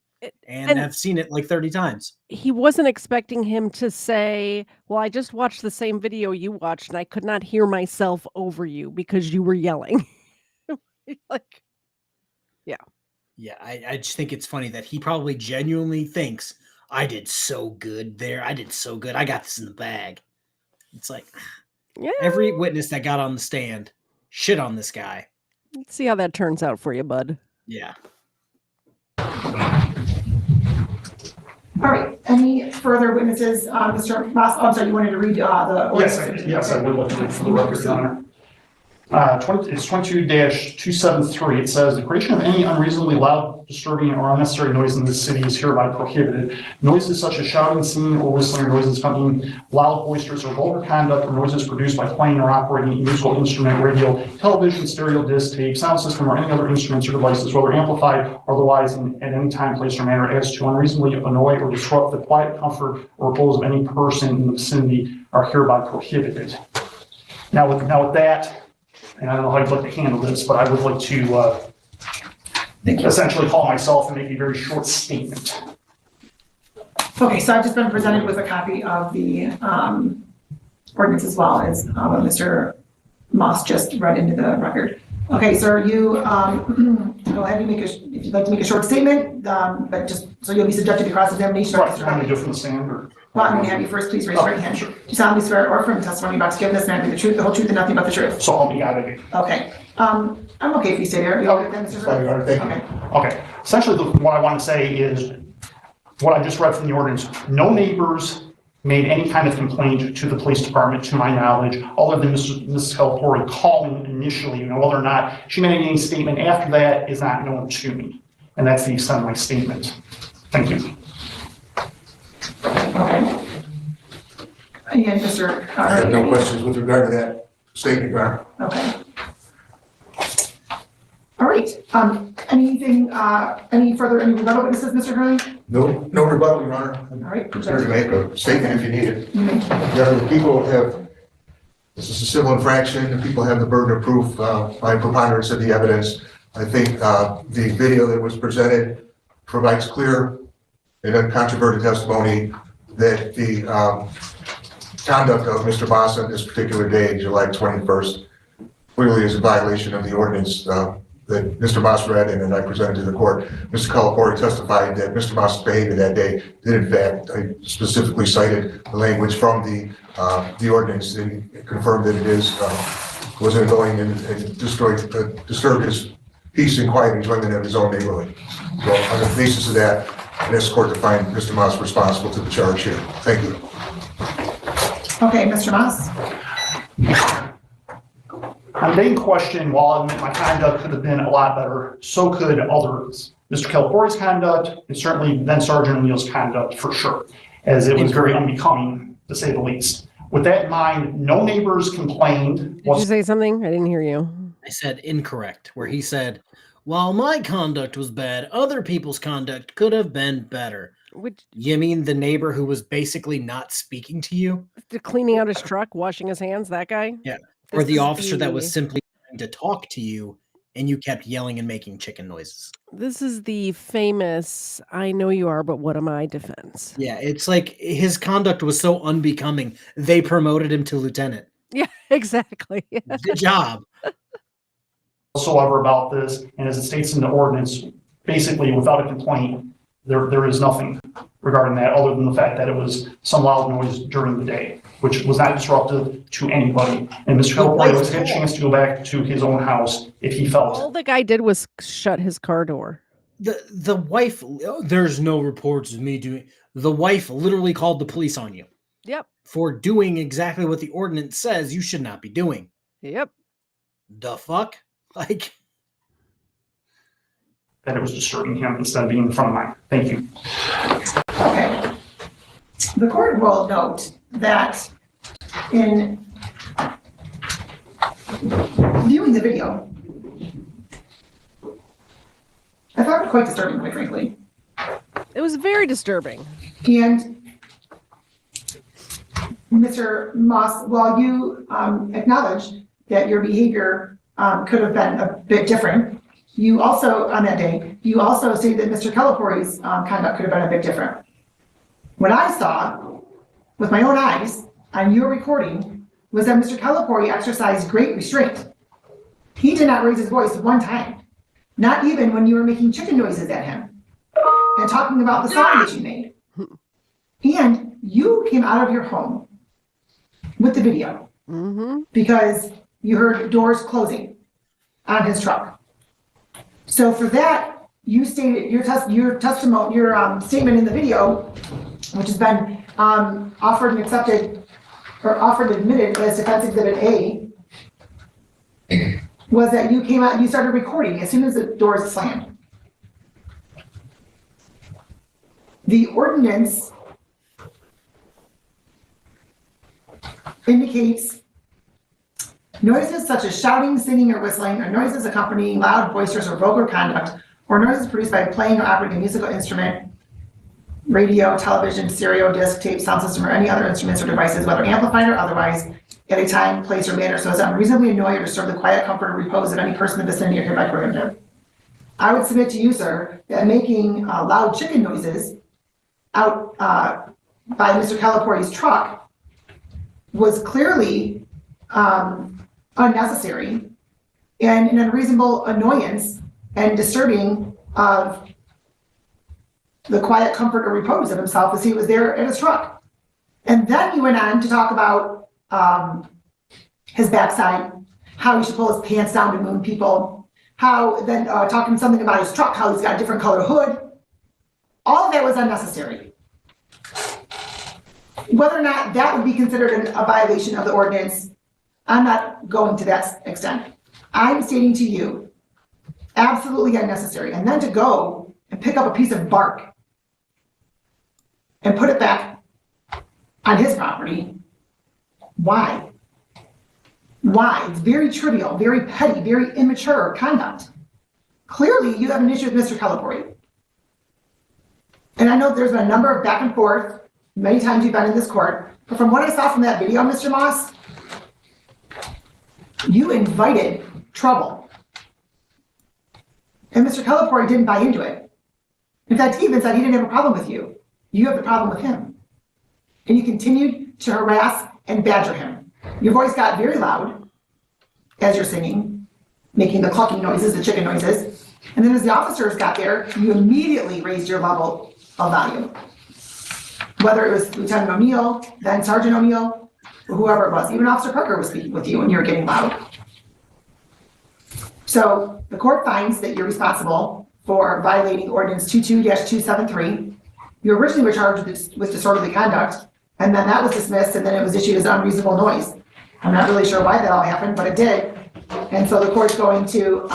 and I've seen it like 30 times. He wasn't expecting him to say, well, I just watched the same video you watched and I could not hear myself over you because you were yelling. Like, yeah. Yeah, I just think it's funny that he probably genuinely thinks, I did so good there. I did so good. I got this in the bag. It's like, yeah. Every witness that got on the stand shit on this guy. Let's see how that turns out for you, bud. Yeah. All right, Any further witnesses, Mr. Moss? Oh, I'm sorry, you wanted to read the ordinance? Yes, I would like to read for the record, Your Honor. It's 22-273. It says, the creation of any unreasonably loud, disturbing, or unnecessary noise in this city is hereby prohibited. Noises such as shouting, singing, or whistling, or noises accompanying loud, boisterous, or vulgar conduct, or noises produced by playing or operating a musical instrument, radio, television, stereo, disc, tape, sound system, or any other instruments or devices, whether amplified or otherwise at any time, place, or manner, as to unreasonably annoy or disrupt the quiet, comfort, or repose of any person in the vicinity are hereby prohibited. Now with that, and I don't know how you'd like to handle this, but I would like to essentially call myself and make a very short statement. Okay, so I've just been presented with a copy of the ordinance as well as what Mr. Moss just read into the record. Okay, sir, you go ahead and if you'd like to make a short statement, but just so you'll be subjected to cross-examination. Right, you want me to do it from the stand or? Well, I'm going to have you first, please raise your right hand. Do you solemnly swear or affirm the testimony you're about to give this man the truth, the whole truth, and nothing but the truth? So help me God, I do. Okay. I'm okay if you stay there. You okay with that, Mr. Hurd? Okay. Essentially, what I want to say is what I just read from the ordinance. No neighbors made any kind of complaint to the police department, to my knowledge, other than Mrs. Calipori calling initially, whether or not she made any statement after that is not known to me. And that's the extent of my statement. Thank you. Okay. And Mr. I have no questions with regard to that statement, Your Honor. Okay. All right. Anything, any rebuttal witnesses, Mr. Hurley? No rebuttal, Your Honor. All right. I'm prepared to make a statement if you need it. The people have, this is a civil infraction, and people have the burden of proof by preponderance of the evidence. I think the video that was presented provides clear and uncontroverted testimony that the conduct of Mr. Moss on this particular day, July 21st, clearly is a violation of the ordinance that Mr. Moss read and that I presented to the court. Mr. Calipori testified that Mr. Moss's behavior that day did, in fact, I specifically cited the language from the ordinance and confirmed that it was annoying and disturbed his peace and quiet enjoyment of his own neighborhood. So on the basis of that, I ask the court to find Mr. Moss responsible to the charge here. Thank you. Okay, Mr. Moss. On the main question, while I admit my conduct could have been a lot better, so could others. Mr. Calipori's conduct, and certainly then Sergeant O'Neill's conduct for sure, as it was very unbecoming, to say the least. With that in mind, no neighbors complained. Did you say something? I didn't hear you. I said incorrect, where he said, while my conduct was bad, other people's conduct could have been better. You mean the neighbor who was basically not speaking to you? Cleaning out his truck, washing his hands, that guy? Yeah. Or the officer that was simply trying to talk to you and you kept yelling and making chicken noises. This is the famous, I know you are, but what am I defense? Yeah, it's like his conduct was so unbecoming, they promoted him to lieutenant. Yeah, exactly. Good job. Whatsoever about this, and as it states in the ordinance, basically without a complaint, there is nothing regarding that other than the fact that it was some loud noise during the day, which was not disruptive to anybody. And Mr. Calipori was had a chance to go back to his own house if he felt. All the guy did was shut his car door. The wife, there's no reports of me doing. The wife literally called the police on you. Yep. For doing exactly what the ordinance says you should not be doing. Yep. The fuck? Like. That it was disturbing him instead of being in front of mine. Thank you. Okay. The court will note that in viewing the video, I found it quite disturbing, quite frankly. It was very disturbing. And Mr. Moss, while you acknowledge that your behavior could have been a bit different, you also, on that day, you also stated that Mr. Calipori's conduct could have been a bit different. What I saw with my own eyes on your recording was that Mr. Calipori exercised great restraint. He did not raise his voice one time, not even when you were making chicken noises at him and talking about the song that you made. And you came out of your home with the video because you heard doors closing on his truck. So for that, you stated your statement in the video which has been offered and accepted, or offered and admitted as defense exhibit A, was that you came out and you started recording as soon as the doors slammed. The ordinance indicates noises such as shouting, singing, or whistling, or noises accompanying loud, boisterous, or vulgar conduct, or noises produced by playing or operating a musical instrument, radio, television, stereo, disc, tape, sound system, or any other instruments or devices, whether amplified or otherwise, at a time, place, or manner so as to unreasonably annoy or disturb the quiet, comfort, or repose of any person in the vicinity or hereby prohibited. I would submit to you, sir, that making loud chicken noises out by Mr. Calipori's truck was clearly unnecessary and an unreasonable annoyance and disturbing of the quiet comfort or repose of himself as he was there at his truck. And then he went on to talk about his backside, how he should pull his pants down to moon people, how then talking something about his truck, how he's got a different color hood. All of that was unnecessary. Whether or not that would be considered a violation of the ordinance, I'm not going to that extent. I'm stating to you, absolutely unnecessary. And then to go and pick up a piece of bark and put it back on his property, why? Why? It's very trivial, very petty, very immature conduct. Clearly, you have an issue with Mr. Calipori. And I know there's been a number of back and forth, many times you've been in this court, but from what I saw from that video, Mr. Moss, you invited trouble. And Mr. Calipori didn't buy into it. In fact, he even said he didn't have a problem with you. You have the problem with him. And you continued to harass and badger him. Your voice got very loud as you're singing, making the clucking noises, the chicken noises. And then as the officers got there, you immediately raised your level of volume. Whether it was Lieutenant O'Neill, then Sergeant O'Neill, or whoever it was. Even Officer Parker was speaking with you and you were getting loud. So the court finds that you're responsible for violating Ordinance 22-273. You originally were charged with disorderly conduct, and then that was dismissed, and then it was issued as unreasonable noise. I'm not really sure why that all happened, but it did. And so the court's going to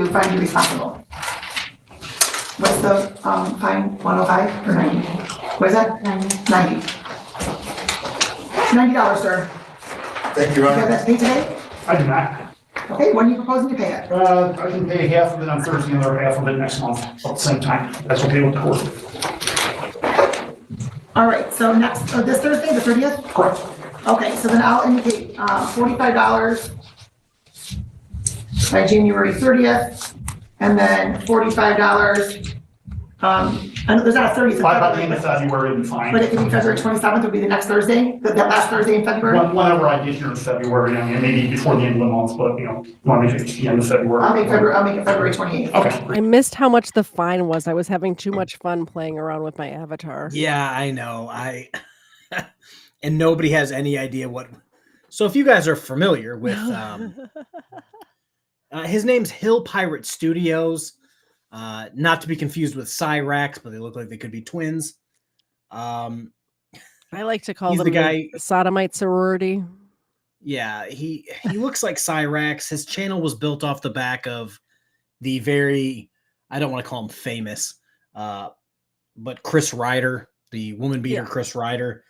find you responsible. What's the fine? 105 or 90? What is that? 90. $90, sir. Thank you, Your You have Honor. that to pay today? I do not. Okay, when are you proposing to pay it? I can pay half of it on Thursday and the other half of it next month at the same time. That's okay with the court. All right, so next, this Thursday, the 30th? Correct. Okay, so then I'll indicate $45 by January 30th, and then $45, I know there's not a 30th. By the end of February, it'll be fine. But it could be February 27th would be the next Thursday, that last Thursday in February? Whenever I get here in February, I mean, maybe before the end of the month, but you know, want to make it the end of February. I'll make it February 28th. Okay. I missed how much the fine was. I was having too much fun playing around with my avatar. Yeah, I know. And nobody has any idea what. So if you guys are familiar with, his name's Hill Pirate Studios. Not to be confused with Cyrax, but they look like they could be twins. I like to call he's them the guy. sodomite sorority. Yeah, he looks like Cyrax. His channel was built off the back of the very, I don't want to call him famous, but Chris Ryder, the woman beater Chris Ryder,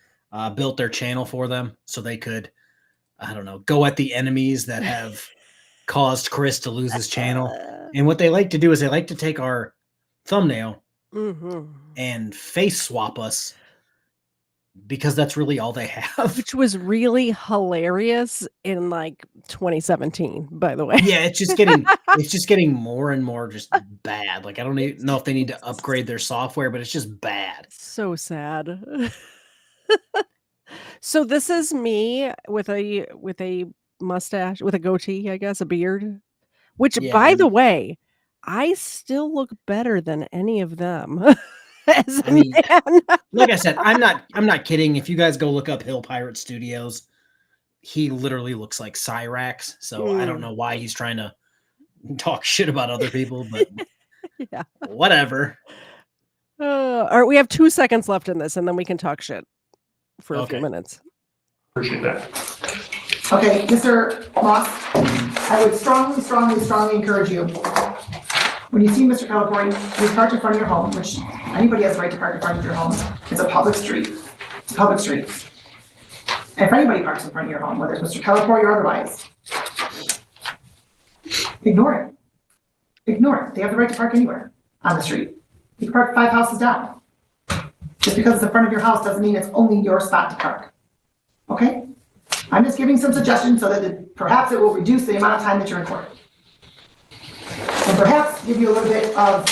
built their channel for them so they could, I don't know, go at the enemies that have caused Chris to lose his channel. And what they like to do is they like to take our thumbnail and face swap us because that's really all they have. Which was really hilarious in like 2017, by the way. Yeah, it's just getting more and more just bad. Like I don't even know if they need to upgrade their software, but it's just bad. So sad. So this is me with a mustache, with a goatee, I guess, a beard. Which, by the way, I still look better than any of them. As a man. Like I said, I'm not kidding. If you guys go look up Hill Pirate Studios, he literally looks like Cyrax. So I don't know why he's trying to talk shit about other people, but Yeah. Whatever. All right, we have 2 seconds left in this, and then we can talk shit for a few Okay. minutes. Appreciate that. Okay, Mr. Moss, I would strongly encourage you, when you see Mr. Calipari, he's parked in front of your home, which anybody has the right to park in front of your home. It's a public street. It's a public street. And if anybody parks in front of your home, whether it's Mr. Calipari or otherwise, ignore it. Ignore it. They have the right to park anywhere on the street. You can park 5 houses down. Just because it's in front of your house doesn't mean it's only your spot to park. Okay? I'm just giving some suggestions so that perhaps it will reduce the amount of time that you're in court. And perhaps give you a little bit of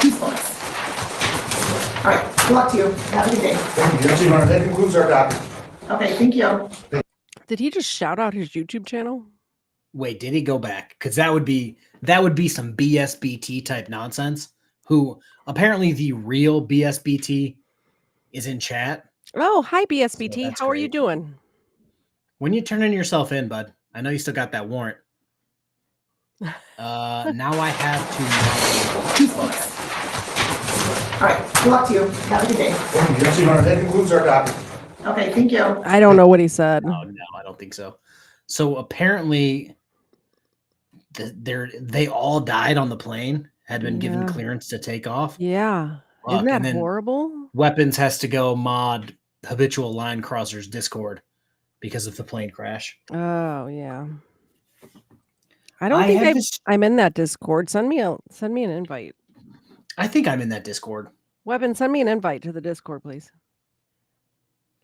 peacefulness. All right, good luck to you. Have a good day. Thank you. Yes, Your Honor, that concludes our docket. Okay, thank you. Did he just shout out his YouTube channel? Wait, did he go back? Because that would be some BSBT type nonsense. Who apparently the real BSBT is in chat. Oh, hi BSBT. So How are you doing? When you turning yourself in, bud? I know you still got that warrant. Now I have to. All right, good luck to you. Have a good day. Thank you. Yes, Your Honor, that concludes our docket. Okay, thank you. I don't know what he said. Oh no, I don't think so. So apparently, they all died on the plane. Had been given clearance to take off. Yeah. Isn't that horrible? Weapons has to go mod habitual line crossers Discord because of the plane crash. Oh yeah. I don't think I'm in that Discord. Send me an invite. I think I'm in that Discord. Weapon, send me an invite to the Discord, please.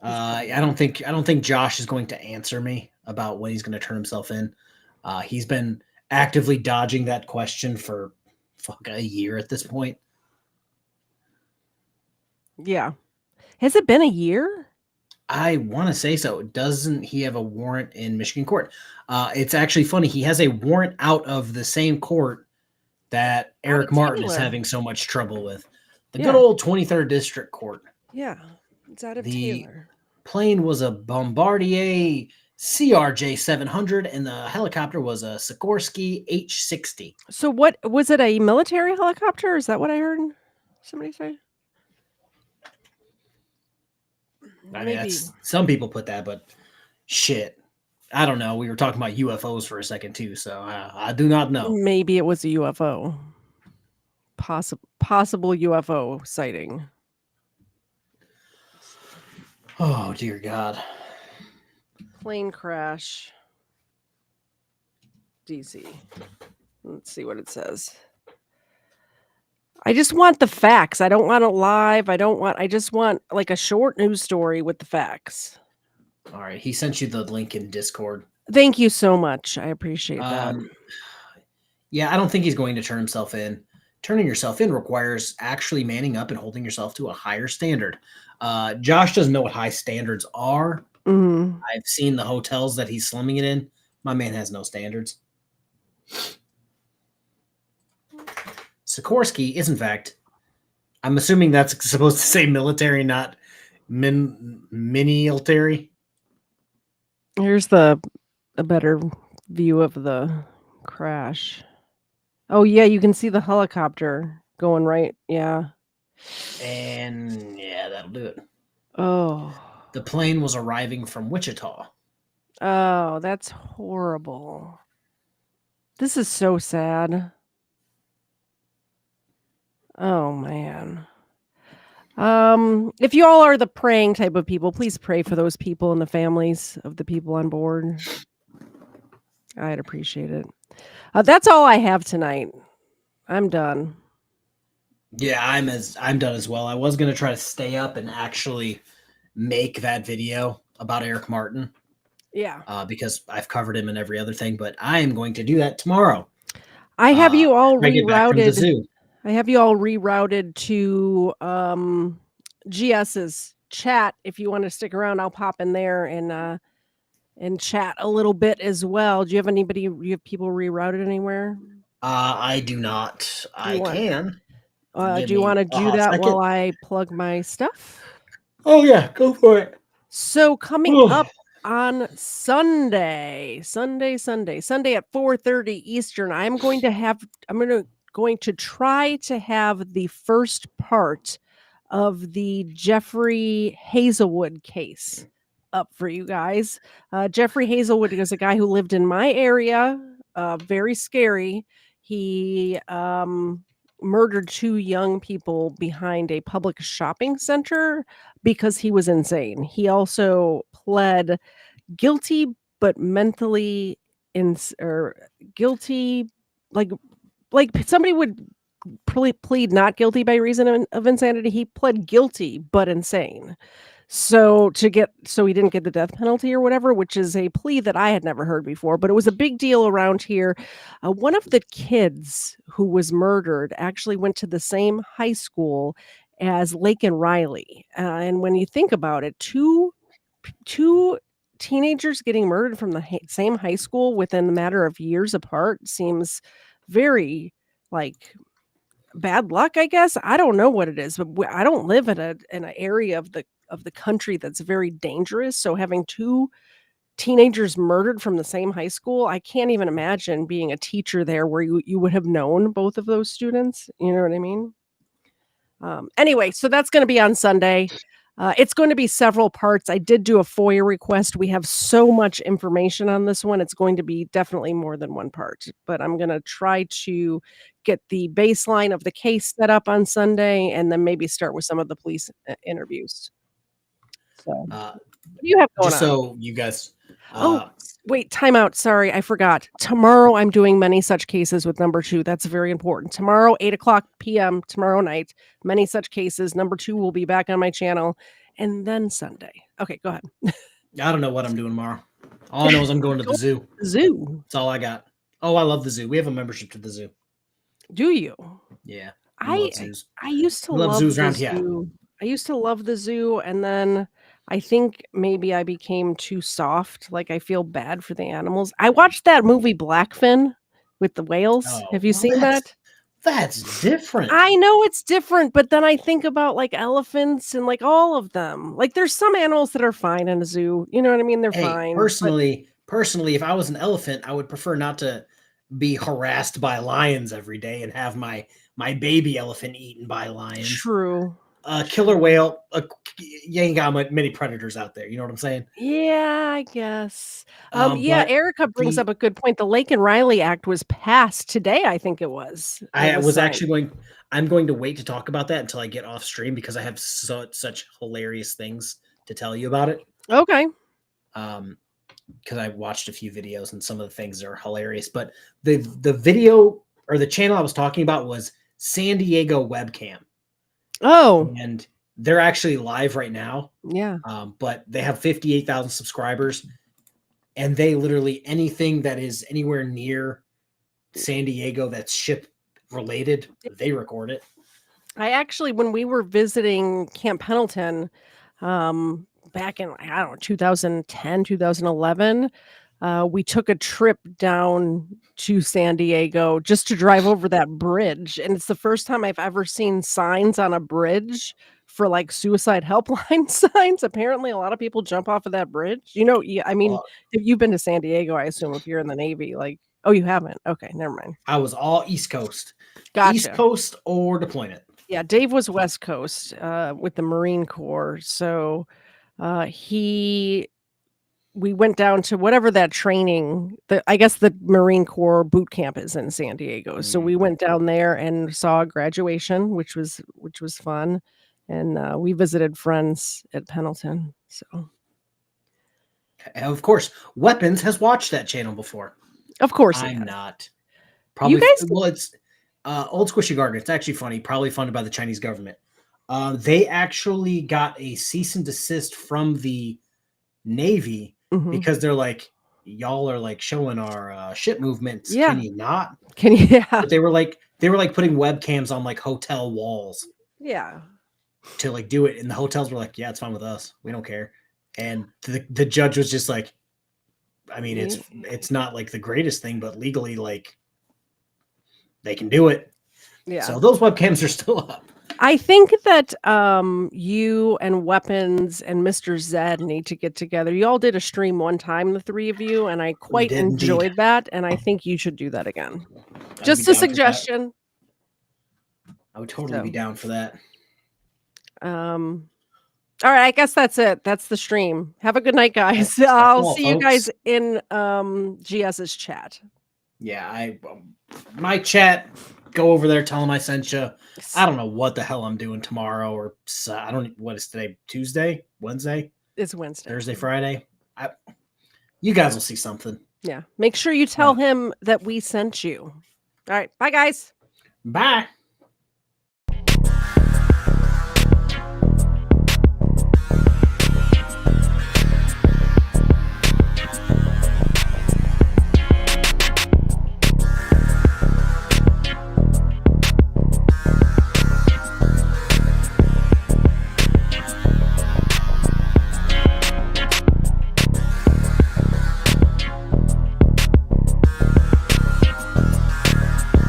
I don't think Josh is going to answer me about when he's going to turn himself in. He's been actively dodging that question for a year at this point. Yeah. Has it been a year? I want to say so. Doesn't he have a warrant in Michigan court? It's actually funny. He has a warrant out of the same court that Eric Martin is having so much trouble with. The good old 23rd District Court. Yeah. It's out of the Taylor. Plane was a Bombardier CRJ 700 and the helicopter was a Sikorsky H-60. So what was it, a military helicopter? Is that what I heard somebody say? I mean, some people put that, but shit. I don't know. We were talking about UFOs for a second too, so I do not know. Maybe it was a UFO. Possible UFO sighting. Oh, dear God. Plane crash. DC. Let's see what it says. I just want the facts. I don't want it live. I just want like a short news story with the facts. All right. He sent you the link in Discord. Thank you so much. I appreciate that. Yeah, I don't think he's going to turn himself in. Turning yourself in requires actually manning up and holding yourself to a higher standard. Josh doesn't know what high standards are. Mm-hmm. I've seen the hotels that he's slumming it in. My man has no standards. Sikorsky is, in fact, I'm assuming that's supposed to say military, not mini-military. Here's a better view of the crash. Oh, yeah, you can see the helicopter going right. Yeah. And, yeah, that'll do it. Oh. The plane was arriving from Wichita. Oh, that's horrible. This is so sad. Oh, man. If you all are the praying type of people, please pray for those people and the families of the people on board. I'd appreciate it. That's all I have tonight. I'm done. Yeah, I'm done as well. I was going to try to stay up and actually make that video about Eric Martin. Yeah. Because I've covered him in every other thing, but I am going to do that tomorrow. I have you all rerouted. I have you all rerouted to GS's chat. If you want to stick around, I'll pop in there and chat a little bit as well. Do you have people rerouted anywhere? I do not. I can. Do you want to do that while I plug my stuff? Oh yeah, go for it. So coming up on Sunday at 4:30 Eastern. I'm going to try to have the first part of the Jeffrey Hazelwood case up for you guys. Jeffrey Hazelwood is a guy who lived in my area. Very scary. He murdered 2 young people behind a public shopping center because he was insane. He also pled guilty, but mentally guilty, like somebody would plead not guilty by reason of insanity. He pled guilty, but insane. So he didn't get the death penalty or whatever, which is a plea that I had never heard before, but it was a big deal around here. One of the kids who was murdered actually went to the same high school as Lake and Riley. And when you think about it, two teenagers getting murdered from the same high school within a matter of years apart seems very bad luck, I guess. I don't know what it is, but I don't live in an area of the country that's very dangerous. So having 2 teenagers murdered from the same high school, I can't even imagine being a teacher there where you would have known both of those students. You know what I mean? Anyway, so that's going to be on Sunday. It's going to be several parts. I did do a FOIA request. We have so much information on this one. It's going to be definitely more than one part, but I'm going to try to get the baseline of the case set up on Sunday and then maybe start with some of the police interviews. So, what do you have going just on? so you guys. Wait, time out. Sorry, I forgot. Tomorrow I'm doing many such cases with number 2. That's very important. Tomorrow, 8:00 p.m. tomorrow night, many such cases. Number 2 will be back on my channel, and then Sunday. Okay, go ahead. I don't know what I'm doing tomorrow. All I know is I'm going to the zoo. Zoo. That's all I got. Oh, I love the zoo. We have a membership to the zoo. Do you? Yeah. I used to love love zoos the around here. zoo. I used to love the zoo, and then I think maybe I became too soft. Like I feel bad for the animals. I watched that movie Blackfin with the whales. Have you seen that? That's different. I know it's different, but then I think about elephants and all of them. There's some animals that are fine in a zoo. You know what I mean? They're fine. Personally, if I was an elephant, I would prefer not to be harassed by lions every day and have my baby elephant eaten by lions. True. Killer whale, you ain't got many predators out there. You know what I'm saying? Yeah, I guess. But Erica brings up a good point. The Lake and Riley Act was passed today, I think it was. I'm going to wait to talk about that until I get off stream because I have such hilarious things to tell you about it. Okay. Because I watched a few videos and some of the things are hilarious. But the video or the channel I was talking about was San Diego Webcam. Oh. And they're actually live right now. Yeah. But they have 58,000 subscribers. And they literally anything that is anywhere near San Diego that's ship related, they record it. I actually, when we were visiting Camp Pendleton, back in, 2010, 2011, we took a trip down to San Diego just to drive over that bridge. And it's the first time I've ever seen signs on a bridge for suicide helpline signs. Apparently a lot of people jump off of that bridge. If you've been to San Diego, I assume if you're in the Navy, oh, you haven't. Okay. Never mind. I was all East Coast. Gotcha. East Coast or deployment. Yeah. Dave was West Coast, with the Marine Corps. So, we went down to whatever that training, I guess the Marine Corps boot camp is in San Diego. So we went down there and saw a graduation, which was fun. And we visited friends at Pendleton. So, and of course, Weapons has watched that channel before. Of course, I'm not. Probably. You guys, well, it's Old Squishy Garden. It's actually funny. Probably funded by the Chinese government. They actually got a cease and desist from the Navy because they're like, y'all are showing our ship movements. Yeah. Can you not? Can you? Yeah. But they were putting webcams on hotel walls. Yeah. To do it, and the hotels were like, yeah, it's fine with us. We don't care. And the judge was just like, I mean, it's not the greatest thing, but legally, they can do it. Yeah. So those webcams are still up. I think that you and Weapons and Mr. Zed need to get together. You all did a stream one time, the three of you, and I quite did indeed. enjoyed that. And I think you should do that again. I'd Just be a down for that. suggestion. I would totally be down for that. All right, I guess that's it. That's the stream. Have a good night, guys. I'll see you guys in GS's chat. Yeah, my chat. Go over there, tell them I sent you. I don't know what the hell I'm doing tomorrow, or I don't. What is today? Tuesday, Wednesday? It's Wednesday. Thursday, Friday. You guys will see something. Yeah. Make sure you tell him that we sent you. All right. Bye, guys. Bye.